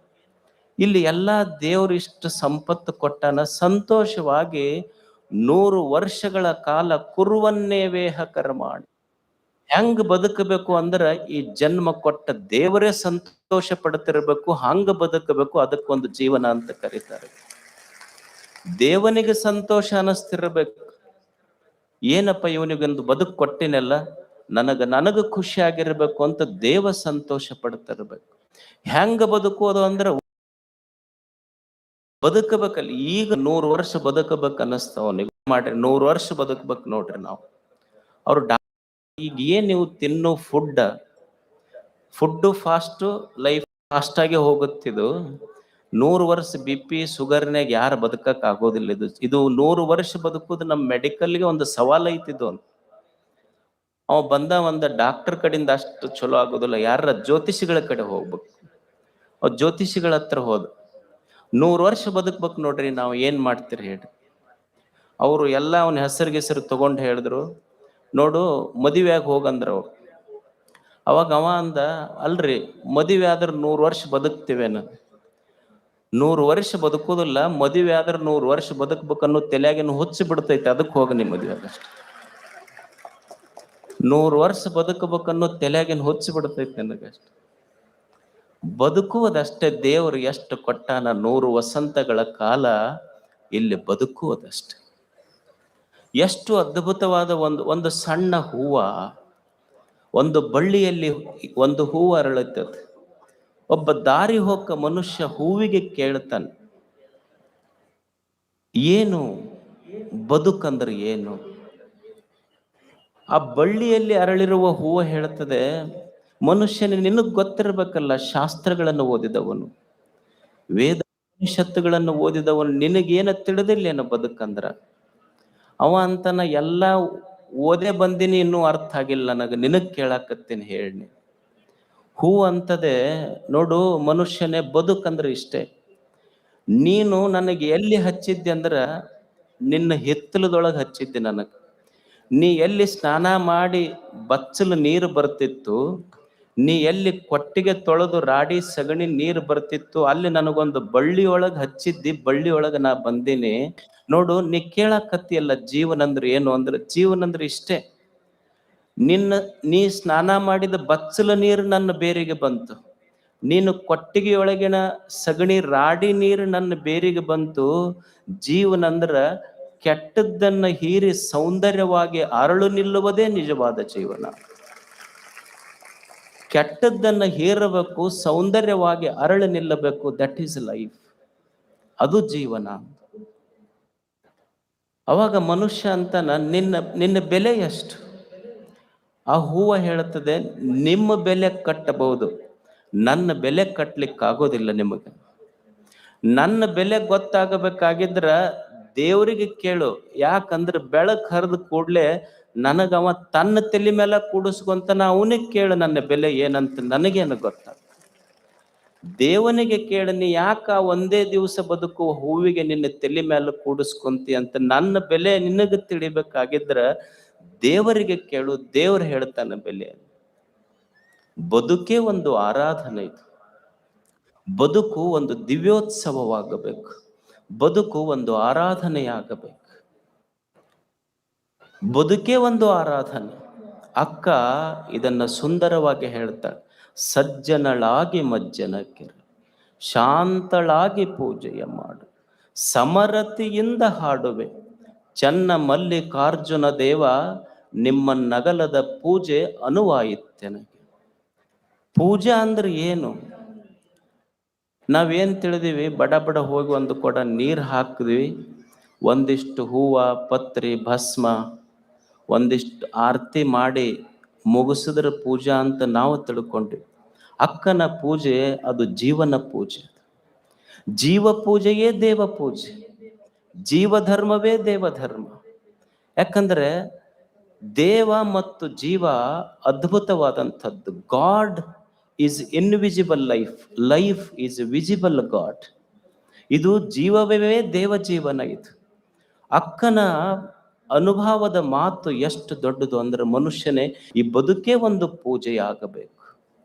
S10: ಇಲ್ಲಿ ಎಲ್ಲಾ ದೇವ್ರು ಇಷ್ಟು ಸಂಪತ್ತು ಕೊಟ್ಟಾನ, ಸಂತೋಷವಾಗಿ 100 ವರ್ಷಗಳ ಕಾಲ ಕುರುವನ್ನೇವೇಹ ಕರ್ಮಾಣಿ. ಹೆಂಗ್ ಬದುಕಬೇಕು ಅಂದ್ರ ಈ ಜನ್ಮ ಕೊಟ್ಟ ದೇವರೇ ಸಂತೋಷ ಪಡ್ತಿರ್ಬೇಕು, ಹಂಗ ಬದುಕಬೇಕು. ಅದಕ್ಕೊಂದು ಜೀವನ ಅಂತ ಕರೀತಾರೆ. ದೇವನಿಗೆ ಸಂತೋಷ ಅನಿಸ್ತಿರ್ಬೇಕು. ಏನಪ್ಪ ಇವನಿಗೊಂದು ಬದುಕು ಕೊಟ್ಟಿನಲ್ಲ, ನನಗ ಖುಷಿ ಆಗಿರ್ಬೇಕು ಅಂತ ದೇವ ಸಂತೋಷ ಪಡ್ತಿರ್ಬೇಕು. ಹೆಂಗ ಬದುಕೋದು ಅಂದ್ರೆ ಬದುಕಬೇಕಲ್ಲ. ಈಗ 100 ವರ್ಷ ಬದುಕಬೇಕು ಅನ್ನಿಸ್ತಾವ ನೀವು ಮಾಡ್ರಿ, 100 ವರ್ಷ ಬದುಕಬೇಕು ನೋಡ್ರಿ ನಾವು. ಅವ್ರು ಈಗ ಏನ್ ನೀವು ತಿನ್ನೋ ಫುಡ್ ಫಾಸ್ಟ್, ಲೈಫ್ ಫಾಸ್ಟ್ ಆಗಿ ಹೋಗುತ್ತಿದ್ದು. 100 ವರ್ಷ BP ಶುಗರ್ನಾಗ ಯಾರು ಬದುಕಕ್ ಆಗೋದಿಲ್ಲ. ಇದು 100 ವರ್ಷ ಬದುಕುದು ನಮ್ಮ ಮೆಡಿಕಲ್ಗೆ ಒಂದು ಸವಾಲ್ ಐತಿದ್ದು ಅಂತ. ಅವ ಬಂದ ಒಂದು ಡಾಕ್ಟರ್ ಕಡೆಯಿಂದ ಅಷ್ಟು ಚಲೋ ಆಗೋದಿಲ್ಲ, ಯಾರ ಜ್ಯೋತಿಷಿಗಳ ಕಡೆ ಹೋಗ್ಬೇಕು. ಅವ್ ಜ್ಯೋತಿಷಿಗಳ ಹತ್ರ ಹೋದ 100 ವರ್ಷ ಬದುಕ್ಬೇಕು ನೋಡ್ರಿ, ನಾವು ಏನ್ ಮಾಡ್ತೀರಿ ಹೇಳ್ರಿ? ಅವರು ಎಲ್ಲ ಅವನ ಹೆಸರು ತಗೊಂಡು ಹೇಳಿದ್ರು, ನೋಡು ಮದುವೆಯಾಗಿ ಹೋಗಂದ್ರ ಅವ್ರು. ಅವಾಗ ಅವ ಅಂದ, ಅಲ್ರಿ ಮದುವೆ ಆದ್ರೆ 100 ವರ್ಷ ಬದುಕ್ತಿವೇನ? 100 ವರ್ಷ ಬದುಕೋದಿಲ್ಲ, ಮದುವೆ ಆದ್ರೆ 100 ವರ್ಷ ಬದುಕ್ಬೇಕನ್ನೋ ತಲೆಯಾಗೇನು ಹುಚ್ಚಿ ಬಿಡ್ತೈತೆ, ಅದಕ್ಕೆ ಹೋಗ ನಿಮ್ಮ ಮದುವೆ ಆಗಷ್ಟು. 100 ವರ್ಷ ಬದುಕಬೇಕನ್ನೋ ತಲೆಯಾಗೇನು ಹುಚ್ಚಿ ಬಿಡ್ತೈತೆ ನನಗಷ್ಟು. ಬದುಕುವುದಷ್ಟೇ, ದೇವರು ಎಷ್ಟು ಕೊಟ್ಟಾನ 100 ವಸಂತಗಳ ಕಾಲ ಇಲ್ಲಿ ಬದುಕುವುದಷ್ಟೆ. ಎಷ್ಟು ಅದ್ಭುತವಾದ ಒಂದು ಸಣ್ಣ ಹೂವ, ಒಂದು ಬಳ್ಳಿಯಲ್ಲಿ ಒಂದು ಹೂವು ಅರಳುತ್ತದೆ. ಒಬ್ಬ ದಾರಿ ಹೋಗ ಮನುಷ್ಯ ಹೂವಿಗೆ ಕೇಳ್ತಾನೆ, ಏನು ಬದುಕಂದ್ರೆ ಏನು? ಆ ಬಳ್ಳಿಯಲ್ಲಿ ಅರಳಿರುವ ಹೂವು ಹೇಳ್ತದೆ, ಮನುಷ್ಯನ ನಿನಗ್ ಗೊತ್ತಿರ್ಬೇಕಲ್ಲ, ಶಾಸ್ತ್ರಗಳನ್ನು ಓದಿದವನು, ವೇದ ಉಪನಿಷತ್ತುಗಳನ್ನು ಓದಿದವನು, ನಿನಗೇನ ತಿಳಿದಿಲ್ಲೇನೋ ಬದುಕಂದ್ರ? ಅವ ಅಂತನ ಎಲ್ಲ ಓದೇ ಬಂದಿನಿ, ಇನ್ನೂ ಅರ್ಥ ಆಗಿಲ್ಲ ನನಗೆ, ನಿನಗ್ ಕೇಳಾಕತ್ತೀನಿ ಹೇಳಿ. ಹೂ ಅಂತದೆ, ನೋಡು ಮನುಷ್ಯನೇ, ಬದುಕಂದ್ರೆ ಇಷ್ಟೇ. ನೀನು ನನಗೆ ಎಲ್ಲಿ ಹಚ್ಚಿದ್ದೆ ಅಂದ್ರ ನಿನ್ನ ಹಿತ್ತಲದೊಳಗೆ ಹಚ್ಚಿದ್ದೆ ನನಗೆ. ನೀ ಎಲ್ಲಿ ಸ್ನಾನ ಮಾಡಿ ಬಚ್ಚಲು ನೀರು ಬರ್ತಿತ್ತು, ನೀ ಎಲ್ಲಿ ಕೊಟ್ಟಿಗೆ ತೊಳೆದು ರಾಡಿ ಸಗಣಿ ನೀರು ಬರ್ತಿತ್ತು, ಅಲ್ಲಿ ನನಗೊಂದು ಬಳ್ಳಿಯೊಳಗೆ ಹಚ್ಚಿದ್ದಿ, ಬಳ್ಳಿಯೊಳಗೆ ನಾ ಬಂದೀನಿ. ನೋಡು, ನೀ ಕೇಳಕತ್ತಿಯಲ್ಲ ಜೀವನ ಅಂದ್ರೆ ಏನು ಅಂದ್ರೆ, ಜೀವನ ಅಂದ್ರೆ ಇಷ್ಟೇ. ನೀ ಸ್ನಾನ ಮಾಡಿದ ಬಚ್ಚಲ ನೀರು ನನ್ನ ಬೇರಿಗೆ ಬಂತು, ನೀನು ಕೊಟ್ಟಿಗೆಯೊಳಗಿನ ಸಗಣಿ ರಾಡಿ ನೀರು ನನ್ನ ಬೇರಿಗೆ ಬಂತು. ಜೀವನ ಅಂದ್ರ ಕೆಟ್ಟದ್ದನ್ನ ಹೀರಿ ಸೌಂದರ್ಯವಾಗಿ ಅರಳು ನಿಲ್ಲುವುದೇ ನಿಜವಾದ ಜೀವನ. ಕೆಟ್ಟದ್ದನ್ನ ಹೀರಬೇಕು, ಸೌಂದರ್ಯವಾಗಿ ಅರಳು ನಿಲ್ಲಬೇಕು. ದಟ್ ಈಸ್ ಲೈಫ್, ಅದು ಜೀವನ. ಅವಾಗ ಮನುಷ್ಯ ಅಂತಾನ, ನಿನ್ನ ಬೆಲೆ ಎಷ್ಟು? ಆ ಹೂವು ಹೇಳುತ್ತದೆ, ನಿಮ್ಮ ಬೆಲೆ ಕಟ್ಟಬಹುದು, ನನ್ನ ಬೆಲೆ ಕಟ್ಟಲಿಕ್ಕಾಗೋದಿಲ್ಲ ನಿಮಗೆ. ನನ್ನ ಬೆಲೆ ಗೊತ್ತಾಗಬೇಕಾಗಿದ್ರ ದೇವರಿಗೆ ಕೇಳು. ಯಾಕಂದ್ರೆ ಬೆಳಕು ಹರಿದ ಕೂಡ್ಲೆ ನನಗವ ತನ್ನ ತಲೆ ಮೇಲೆ ಕೂಡಿಸ್ಕೊಂತಾನ, ಅವನಿಗೆ ಕೇಳು ನನ್ನ ಬೆಲೆ ಏನಂತ, ನನಗೇನು ಗೊತ್ತ? ದೇವನಿಗೆ ಕೇಳು, ನೀ ಯಾಕ ಒಂದೇ ದಿವಸ ಬದುಕುವ ಹೂವಿಗೆ ನಿನ್ನ ತಲೆ ಮೇಲೆ ಕೂಡಿಸ್ಕೊಂತಿ ಅಂತ. ನನ್ನ ಬೆಲೆ ನಿನಗೆ ತಿಳಿಬೇಕಾಗಿದ್ರ ದೇವರಿಗೆ ಕೇಳು, ದೇವರು ಹೇಳ್ತಾನೆ ಬೆಲೆ. ಬದುಕೇ ಒಂದು ಆರಾಧನೆ. ಇದು ಬದುಕು ಒಂದು ದಿವ್ಯೋತ್ಸವವಾಗಬೇಕು, ಬದುಕು ಒಂದು ಆರಾಧನೆಯಾಗಬೇಕು. ಬದುಕೇ ಒಂದು ಆರಾಧನೆ. ಅಕ್ಕ ಇದನ್ನ ಸುಂದರವಾಗಿ ಹೇಳ್ತಾಳೆ, ಸಜ್ಜನಳಾಗಿ ಮಜ್ಜನಕ್ಕೆ ಶಾಂತಳಾಗಿ ಪೂಜೆಯ ಮಾಡು, ಸಮರತಿಯಿಂದ ಹಾಡುವೆ ಚನ್ನ ಮಲ್ಲಿಕಾರ್ಜುನ ದೇವ, ನಿಮ್ಮ ನಗಲದ ಪೂಜೆ ಅನುವಾಯಿತೆನಗೆ. ಪೂಜೆ ಅಂದ್ರೆ ಏನು? ನಾವೇನ್ ತಿಳಿದೀವಿ? ಬಡ ಬಡ ಹೋಗಿ ಒಂದು ಕೊಡ ನೀರು ಹಾಕಿದ್ವಿ, ಒಂದಿಷ್ಟು ಹೂವ ಪತ್ರಿ ಭಸ್ಮ ಒಂದಿಷ್ಟು ಆರತಿ ಮಾಡಿ ಮುಗಿಸಿದ್ರ ಪೂಜಾ ಅಂತ ನಾವು ತಿಳ್ಕೊಂಡ್ವಿ. ಅಕ್ಕನ ಪೂಜೆ ಅದು ಜೀವನ ಪೂಜೆ. ಜೀವ ಪೂಜೆಯೇ ದೇವ ಪೂಜೆ, ಜೀವ ಧರ್ಮವೇ ದೇವ ಧರ್ಮ. ಯಾಕಂದ್ರೆ ದೇವ ಮತ್ತು ಜೀವ ಅದ್ಭುತವಾದಂಥದ್ದು. God is invisible life, life is visible God. ಇದು ಜೀವವೇ ದೇವ ಜೀವನ. ಇದು ಅಕ್ಕನ ಅನುಭವದ ಮಾತು ಎಷ್ಟು ದೊಡ್ಡದು ಅಂದ್ರೆ, ಮನುಷ್ಯನೇ ಈ ಬದುಕೇ ಒಂದು ಪೂಜೆಯಾಗಬೇಕು.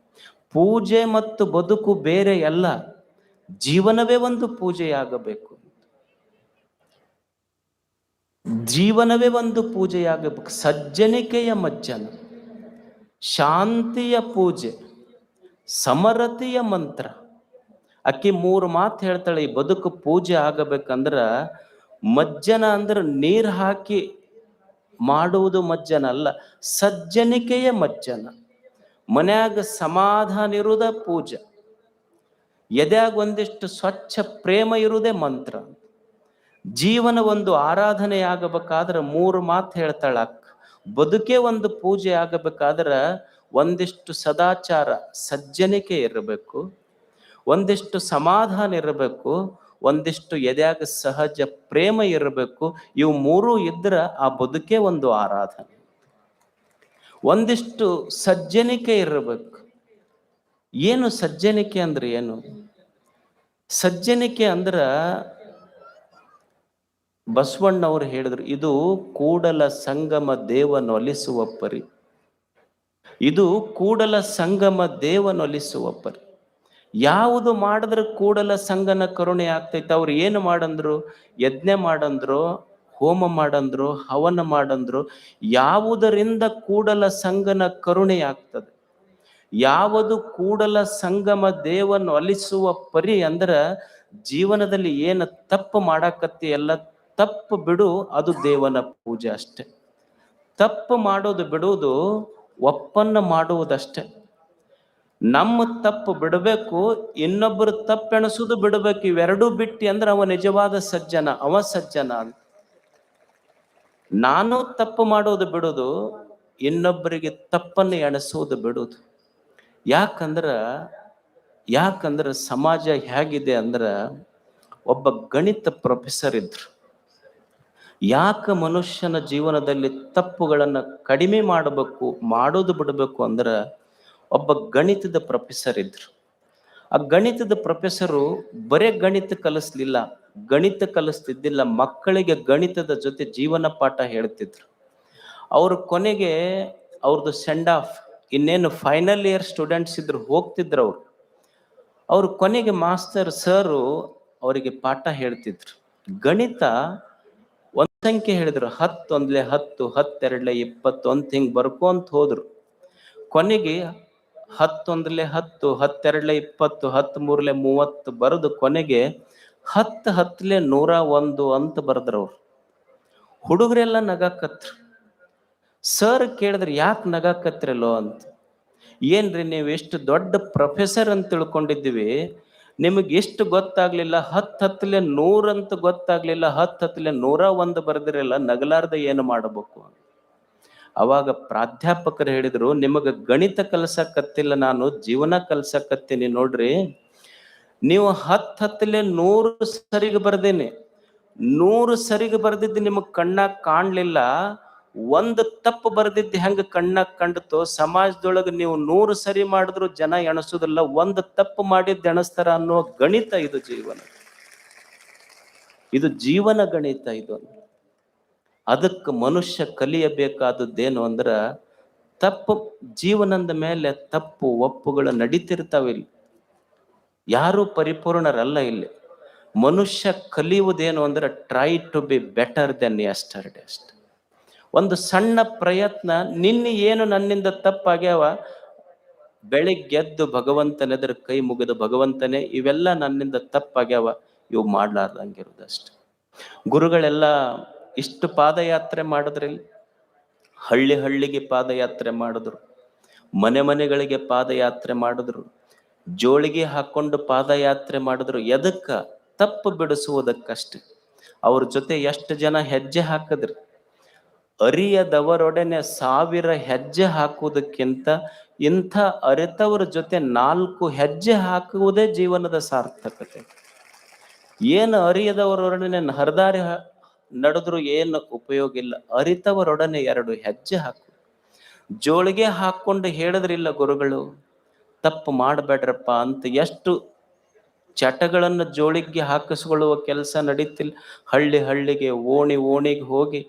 S10: ಪೂಜೆ ಮತ್ತು ಬದುಕು ಬೇರೆ ಅಲ್ಲ, ಜೀವನವೇ ಒಂದು ಪೂಜೆಯಾಗಬೇಕು. ಜೀವನವೇ ಒಂದು ಪೂಜೆಯಾಗಬೇಕು. ಸಜ್ಜನಿಕೆಯ ಮಜ್ಜನ, ಶಾಂತಿಯ ಪೂಜೆ, ಸಮರತೆಯ ಮಂತ್ರ. ಅಕ್ಕಿ 3 ಮಾತು ಹೇಳ್ತಾಳೆ. ಈ ಬದುಕು ಪೂಜೆ ಆಗಬೇಕಂದ್ರ ಮಜ್ಜನ ಅಂದ್ರೆ ನೀರು ಹಾಕಿ ಮಾಡುವುದು ಮಜ್ಜನ ಅಲ್ಲ, ಸಜ್ಜನಿಕೆಯ ಮಜ್ಜನ. ಮನ್ಯಾಗ ಸಮಾಧಾನ ಇರುವುದ ಪೂಜೆ, ಎದ್ಯಾಗ ಒಂದಿಷ್ಟು ಸ್ವಚ್ಛ ಪ್ರೇಮ ಇರುವುದೇ ಮಂತ್ರ. ಜೀವನ ಒಂದು ಆರಾಧನೆ ಆಗಬೇಕಾದ್ರೆ 3 ಮಾತು ಹೇಳ್ತಾಳ ಅಕ್ಕ. ಬದುಕೇ ಒಂದು ಪೂಜೆ ಆಗಬೇಕಾದ್ರೆ ಒಂದಿಷ್ಟು ಸದಾಚಾರ ಸಜ್ಜನಿಕೆ ಇರಬೇಕು, ಒಂದಿಷ್ಟು ಸಮಾಧಾನ ಇರಬೇಕು, ಒಂದಿಷ್ಟು ಎದ್ಯಾಗ ಸಹಜ ಪ್ರೇಮ ಇರಬೇಕು. ಇವು 3 ಇದ್ರ ಆ ಬದುಕೇ ಒಂದು ಆರಾಧನೆ. ಒಂದಿಷ್ಟು ಸಜ್ಜನಿಕೆ ಇರಬೇಕು. ಏನು ಸಜ್ಜನಿಕೆ ಅಂದ್ರೆ ಏನು? ಸಜ್ಜನಿಕೆ ಅಂದ್ರ ಬಸವಣ್ಣವ್ರು ಹೇಳಿದ್ರು, ಇದು ಕೂಡಲ ಸಂಗಮ ದೇವನೊಲಿಸುವ ಪರಿ. ಇದು ಕೂಡಲ ಸಂಗಮ ದೇವನೊಲಿಸುವ ಪರಿ. ಯಾವುದು ಮಾಡಿದ್ರೆ ಕೂಡಲ ಸಂಗನ ಕರುಣೆ ಆಗ್ತೈತೆ. ಅವ್ರು ಏನು ಮಾಡಂದ್ರು? ಯಜ್ಞ ಮಾಡಂದ್ರು, ಹೋಮ ಮಾಡಂದ್ರು, ಹವನ ಮಾಡಂದ್ರು. ಯಾವುದರಿಂದ ಕೂಡಲ ಸಂಗನ ಕರುಣೆ ಆಗ್ತದೆ? ಯಾವುದು ಕೂಡಲ ಸಂಗಮ ದೇವನ ಒಲಿಸುವ ಪರಿ ಅಂದ್ರ, ಜೀವನದಲ್ಲಿ ಏನು ತಪ್ಪು ಮಾಡಾಕತ್ತಿ ಎಲ್ಲ ತಪ್ಪು ಬಿಡು, ಅದು ದೇವನ ಪೂಜೆ ಅಷ್ಟೆ. ತಪ್ಪು ಮಾಡೋದು ಬಿಡುವುದು, ಒಪ್ಪನ್ನ ಮಾಡುವುದಷ್ಟೆ. ನಮ್ಮ ತಪ್ಪು ಬಿಡಬೇಕು, ಇನ್ನೊಬ್ಬರು ತಪ್ಪೆಣಸುದು ಬಿಡಬೇಕು. ಇವೆರಡೂ ಬಿಟ್ಟಿ ಅಂದ್ರೆ ಅವ ನಿಜವಾದ ಸಜ್ಜನ, ಅವ ಸಜ್ಜನ ಅಂತ. ನಾನು ತಪ್ಪು ಮಾಡೋದು ಬಿಡುದು, ಇನ್ನೊಬ್ಬರಿಗೆ ತಪ್ಪನ್ನು ಎಣಸುವುದು ಬಿಡುದು. ಯಾಕಂದ್ರ ಸಮಾಜ ಹೇಗಿದೆ ಅಂದ್ರ, ಒಬ್ಬ ಗಣಿತ ಪ್ರೊಫೆಸರ್ ಇದ್ರು. ಯಾಕೆ ಮನುಷ್ಯನ ಜೀವನದಲ್ಲಿ ತಪ್ಪುಗಳನ್ನು ಕಡಿಮೆ ಮಾಡಬೇಕು, ಮಾಡೋದು ಬಿಡಬೇಕು ಅಂದ್ರೆ, ಒಬ್ಬ ಗಣಿತದ ಪ್ರೊಫೆಸರ್ ಇದ್ರು. ಆ ಗಣಿತದ ಪ್ರೊಫೆಸರು ಬರೇ ಗಣಿತ ಕಲಿಸ್ಲಿಲ್ಲ, ಗಣಿತ ಕಲಿಸ್ತಿದ್ದಿಲ್ಲ, ಮಕ್ಕಳಿಗೆ ಗಣಿತದ ಜೊತೆ ಜೀವನ ಪಾಠ ಹೇಳ್ತಿದ್ರು. ಅವ್ರ ಕೊನೆಗೆ ಅವ್ರದ್ದು ಸೆಂಡ್ ಆಫ್, ಇನ್ನೇನು ಫೈನಲ್ ಇಯರ್ ಸ್ಟೂಡೆಂಟ್ಸ್ ಇದ್ರು, ಹೋಗ್ತಿದ್ರು ಅವ್ರ ಕೊನೆಗೆ ಮಾಸ್ತರ್ ಸರು ಅವರಿಗೆ ಪಾಠ ಹೇಳ್ತಿದ್ರು. ಗಣಿತ ಒಂದ್ ಸಂಖ್ಯೆ ಹೇಳಿದ್ರು, 10 1 10, 10 2 20 ಅಂತ ಹಿಂಗ್ ಬರ್ಕೊಂತ ಹೋದ್ರು. ಕೊನೆಗೆ 10 1 10, 10 2 20, 10 3 30 ಬರೆದು ಕೊನೆಗೆ 10 10 101 ಅಂತ ಬರೆದ್ರವ್ರು. ಹುಡುಗರೆಲ್ಲ ನಗಾಕತ್ರು. ಸರ್ ಕೇಳಿದ್ರೆ, ಯಾಕೆ ನಗಾಕತ್ರಲ್ಲೋ ಅಂತ. ಏನ್ರಿ ನೀವು ಎಷ್ಟು ದೊಡ್ಡ ಪ್ರೊಫೆಸರ್ ಅಂತ ತಿಳ್ಕೊಂಡಿದ್ದೀವಿ, ನಿಮಗೆ ಎಷ್ಟು ಗೊತ್ತಾಗ್ಲಿಲ್ಲ? 10 10 100 ಅಂತ ಗೊತ್ತಾಗ್ಲಿಲ್ಲ, 10 10 101 ಬರೆದಿರಲ್ಲ, ನಗಲಾರ್ದ ಏನು ಮಾಡಬೇಕು? ಅವಾಗ ಪ್ರಾಧ್ಯಾಪಕರು ಹೇಳಿದ್ರು, ನಿಮಗೆ ಗಣಿತ ಕಲ್ಸಕತ್ತಿಲ್ಲ, ನಾನು ಜೀವನ ಕಲ್ಸಕತ್ತೀನಿ ನೋಡ್ರಿ. ನೀವು 10 10 100 ಸರಿಗೆ ಬರ್ದೇನೆ, 100 ಸರಿಗೆ ಬರ್ದಿದ್ದು ನಿಮಗ್ ಕಣ್ಣಾಗ ಕಾಣ್ಲಿಲ್ಲ, ಒಂದು ತಪ್ಪು ಬರ್ದಿದ್ದು ಹೆಂಗ ಕಣ್ಣಾಗ ಕಂಡತೋ, ಸಮಾಜದೊಳಗೆ ನೀವು 100 ಸರಿ ಮಾಡಿದ್ರು ಜನ ಎಣಸುದಿಲ್ಲ, ಒಂದು ತಪ್ಪು ಮಾಡಿದ್ದು ಎಣಸ್ತಾರ ಅನ್ನೋ ಗಣಿತ ಇದು ಜೀವನ. ಇದು ಜೀವನ ಗಣಿತ ಇದು. ಅದಕ್ಕೆ ಮನುಷ್ಯ ಕಲಿಯಬೇಕಾದದ್ದೇನು ಅಂದ್ರ, ತಪ್ಪು ಜೀವನದ ಮೇಲೆ ತಪ್ಪು ಒಪ್ಪುಗಳು ನಡೀತಿರ್ತಾವಿಲ್ಲಿ. ಯಾರು ಪರಿಪೂರ್ಣರಲ್ಲ ಇಲ್ಲಿ. ಮನುಷ್ಯ ಕಲಿಯುವುದೇನು ಅಂದ್ರೆ, try to be better than yesterday ಅಷ್ಟೆ. ಒಂದು ಸಣ್ಣ ಪ್ರಯತ್ನ, ನಿನ್ನೆ ಏನು ನನ್ನಿಂದ ತಪ್ಪಾಗ್ಯಾವ, ಬೆಳಿಗ್ಗೆದ್ದು ಭಗವಂತನೆದ್ರ ಕೈ ಮುಗಿದ ಭಗವಂತನೇ ಇವೆಲ್ಲ ನನ್ನಿಂದ ತಪ್ಪಾಗ್ಯಾವ, ಇವು ಮಾಡ್ಲಾರ್ದಂಗಿರುದಷ್ಟೆ. ಗುರುಗಳೆಲ್ಲ ಇಷ್ಟು ಪಾದಯಾತ್ರೆ ಮಾಡಿದ್ರಿಲ್ಲ, ಹಳ್ಳಿ ಹಳ್ಳಿಗೆ ಪಾದಯಾತ್ರೆ ಮಾಡಿದ್ರು, ಮನೆ ಮನೆಗಳಿಗೆ ಪಾದಯಾತ್ರೆ ಮಾಡಿದ್ರು, ಜೋಳಿಗೆ ಹಾಕೊಂಡು ಪಾದಯಾತ್ರೆ ಮಾಡಿದ್ರು. ಎದಕ್ಕ? ತಪ್ಪು ಬಿಡಿಸುವುದಕ್ಕಷ್ಟೆ. ಅವ್ರ ಜೊತೆ ಎಷ್ಟು ಜನ ಹೆಜ್ಜೆ ಹಾಕಿದ್ರಿ? ಅರಿಯದವರೊಡನೆ 1000 ಹೆಜ್ಜೆ ಹಾಕುವುದಕ್ಕಿಂತ ಇಂಥ ಅರಿತವರ ಜೊತೆ 4 ಹೆಜ್ಜೆ ಹಾಕುವುದೇ ಜೀವನದ ಸಾರ್ಥಕತೆ. ಏನು ಅರಿಯದವರೊಡನೆ ಹರಿದಾರಿ ನಡೆದ್ರು ಏನು ಉಪಯೋಗ ಇಲ್ಲ. ಅರಿತವರೊಡನೆ 2 ಹೆಜ್ಜೆ ಹಾಕು. ಜೋಳಿಗೆ ಹಾಕೊಂಡು ಹೇಳಿದ್ರಿಲ್ಲ ಗುರುಗಳು, ತಪ್ಪು ಮಾಡಬೇಡ್ರಪ್ಪ ಅಂತ ಎಷ್ಟು ಚಟಗಳನ್ನು ಜೋಳಿಗೆ ಹಾಕಿಸ್ಕೊಳ್ಳುವ ಕೆಲಸ ನಡೀತಿಲ್ಲ. ಹಳ್ಳಿಗೆ ಓಣಿಗೆ ಹೋಗಿ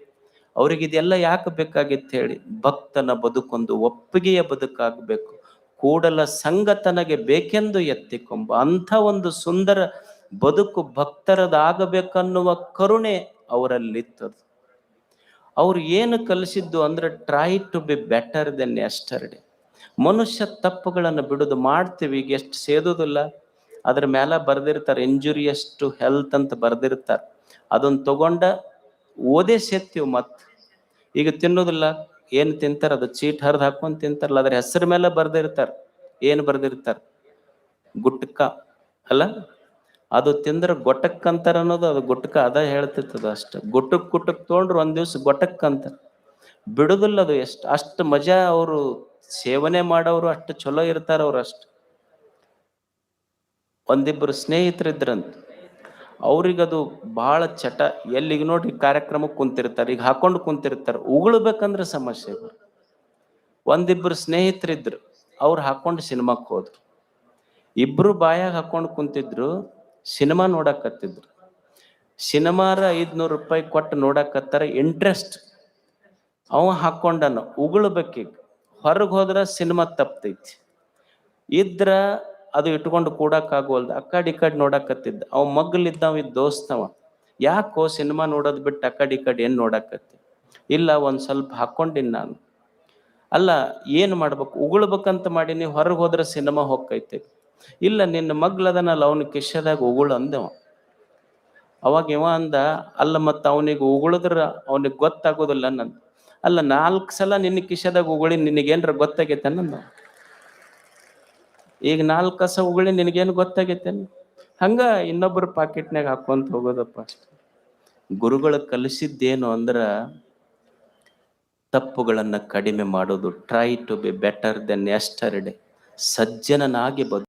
S10: ಅವ್ರಿಗೆ ಇದೆಲ್ಲ ಯಾಕೆ ಬೇಕಾಗಿತ್ತು ಹೇಳಿ? ಭಕ್ತನ ಬದುಕೊಂದು ಒಪ್ಪಿಗೆಯ ಬದುಕಾಗಬೇಕು. ಕೂಡಲ ಸಂಗತನಗೆ ಬೇಕೆಂದು ಎತ್ತಿಕೊಂಬ ಅಂಥ ಒಂದು ಸುಂದರ ಬದುಕು ಭಕ್ತರದಾಗಬೇಕನ್ನುವ ಕರುಣೆ ಅವರಲ್ಲಿತ್ತದು. ಅವ್ರು ಏನು ಕಲಿಸಿದ್ದು ಅಂದ್ರೆ try to be better than yesterday. ಮನುಷ್ಯ ತಪ್ಪುಗಳನ್ನು ಬಿಡುದು ಮಾಡ್ತೀವಿ, ಈಗ ಎಷ್ಟು ಸೇದುದಿಲ್ಲ, ಅದ್ರ ಮೇಲೆ ಬರ್ದಿರ್ತಾರೆ ಇಂಜುರಿಯಸ್ ಟು ಹೆಲ್ತ್ ಅಂತ ಬರ್ದಿರ್ತಾರೆ. ಅದನ್ನ ತಗೊಂಡ ಓದೇ ಸೇತ್ತೀವಿ. ಈಗ ತಿನ್ನೋದಿಲ್ಲ, ಏನು ತಿಂತಾರೆ ಅದು ಚೀಟ್ ಹರಿದು ಹಾಕೊಂಡು ತಿಂತಾರಲ್ಲ, ಅದ್ರ ಹೆಸರು ಮೇಲೆ ಬರ್ದಿರ್ತಾರೆ. ಏನು ಬರ್ದಿರ್ತಾರೆ? ಗುಟ್ಕ ಅಲ್ಲ, ಅದು ತಿಂದ್ರೆ ಗೊಟಕ್ ಅಂತಾರ ಅನ್ನೋದು. ಅದು ಗುಟ್ಕ ಅದ ಹೇಳ್ತಿರ್ತದ ಅಷ್ಟ. ಗುಟಕ್ ತೊಗೊಂಡ್ರು ಒಂದ್ ದಿವ್ಸ ಗೊಟಕ್ ಅಂತ ಬಿಡುದಿಲ್ಲ. ಅದು ಅಷ್ಟು ಮಜಾ. ಅವರು ಸೇವನೆ ಮಾಡೋರು ಅಷ್ಟು ಚಲೋ ಇರ್ತಾರ. ಅವ್ರು ಅಷ್ಟು. ಒಂದಿಬ್ಬರು ಸ್ನೇಹಿತರಿದ್ರಂತ. ಅವ್ರಿಗದು ಬಹಳ ಚಟ. ಎಲ್ಲಿಗೆ ನೋಡಿ ಕಾರ್ಯಕ್ರಮಕ್ಕೆ ಕುಂತಿರ್ತಾರೆ, ಈಗ ಹಾಕೊಂಡು ಕುಂತಿರ್ತಾರೆ. ಉಗುಳ್ಬೇಕಂದ್ರೆ ಸಮಸ್ಯೆ. ಒಂದಿಬ್ಬರು ಸ್ನೇಹಿತರಿದ್ರು, ಅವ್ರು ಹಾಕೊಂಡು ಸಿನಿಮಾಕ್ಕೆ ಹೋದ್ರು. ಇಬ್ರು ಬಾಯಾಗ ಹಾಕೊಂಡು ಕುಂತಿದ್ರು, ಸಿನಿಮಾ ನೋಡಕತ್ತಿದ್ರು. ಸಿನಿಮಾರ 500 ರೂಪಾಯಿ ಕೊಟ್ಟು ನೋಡಕತ್ತಾರ, ಇಂಟ್ರೆಸ್ಟ್. ಅವ ಹಾಕೊಂಡನ ಉಗುಳ್ಬೇಕೀಗ. ಹೊರಗೆ ಹೋದ್ರ ಸಿನಿಮಾ ತಪ್ತೈತಿ. ಇದ್ರ ಅದು ಇಟ್ಕೊಂಡು ಕೂಡಕ್ಕಾಗೋಲ್ದು. ಆ ಕಡೆ ಈ ಕಡೆ ನೋಡಕತ್ತಿದ್ದ. ಅವ ಮಗ್ಲಿದ್ದವ ದೋಸ್ತವ. ಯಾಕೋ ಸಿನಿಮಾ ನೋಡೋದು ಬಿಟ್ಟು ಆ ಕಡೆ ಈ ಕಡೆ ಏನ್ ನೋಡಕತ್ತಿ? ಇಲ್ಲ, ಒಂದ್ ಸ್ವಲ್ಪ ಹಾಕೊಂಡಿನಿ ನಾನು. ಅಲ್ಲ, ಏನು ಮಾಡ್ಬೇಕು? ಉಗುಳ್ಬೇಕಂತ ಮಾಡೀನಿ, ಹೊರಗೆ ಹೋದ್ರೆ ಸಿನಿಮಾ ಹೋಗ್ತೈತೆ. ಇಲ್ಲ, ನಿನ್ನ ಮಗ್ಲದನಲ್ಲ, ಅವನ ಕಿಶೆದಾಗ ಉಗುಳು ಅಂದವ. ಅವಾಗ ಇವ ಅಂದ, ಅಲ್ಲ ಮತ್ತ ಅವನಿಗೆ ಉಗುಳಿದ್ರ ಅವನಿಗೆ ಗೊತ್ತಾಗೋದಿಲ್ಲ ನಂದು. ಅಲ್ಲ, 4 ಸಲ ನಿನ್ನ ಕಿಶೆದಾಗ ಉಗುಳಿ ನಿನಗೇನ್ರ ಗೊತ್ತಾಗೈತೆ ನಂದು. ಈಗ 4 ಕಸ ಉಗುಳಿ ನಿನಗೇನು ಗೊತ್ತಾಗೈತೇನು? ಹಂಗ ಇನ್ನೊಬ್ಬರ ಪಾಕೆಟ್ನಾಗ ಹಾಕೊಂತ ಹೋಗೋದಪ್ಪ ಅಷ್ಟೆ. ಗುರುಗಳು ಕಲಿಸಿದ್ದೇನು ಅಂದ್ರ ತಪ್ಪುಗಳನ್ನ ಕಡಿಮೆ ಮಾಡೋದು. Try to be better than yesterday. ಸಜ್ಜನನಾಗಿ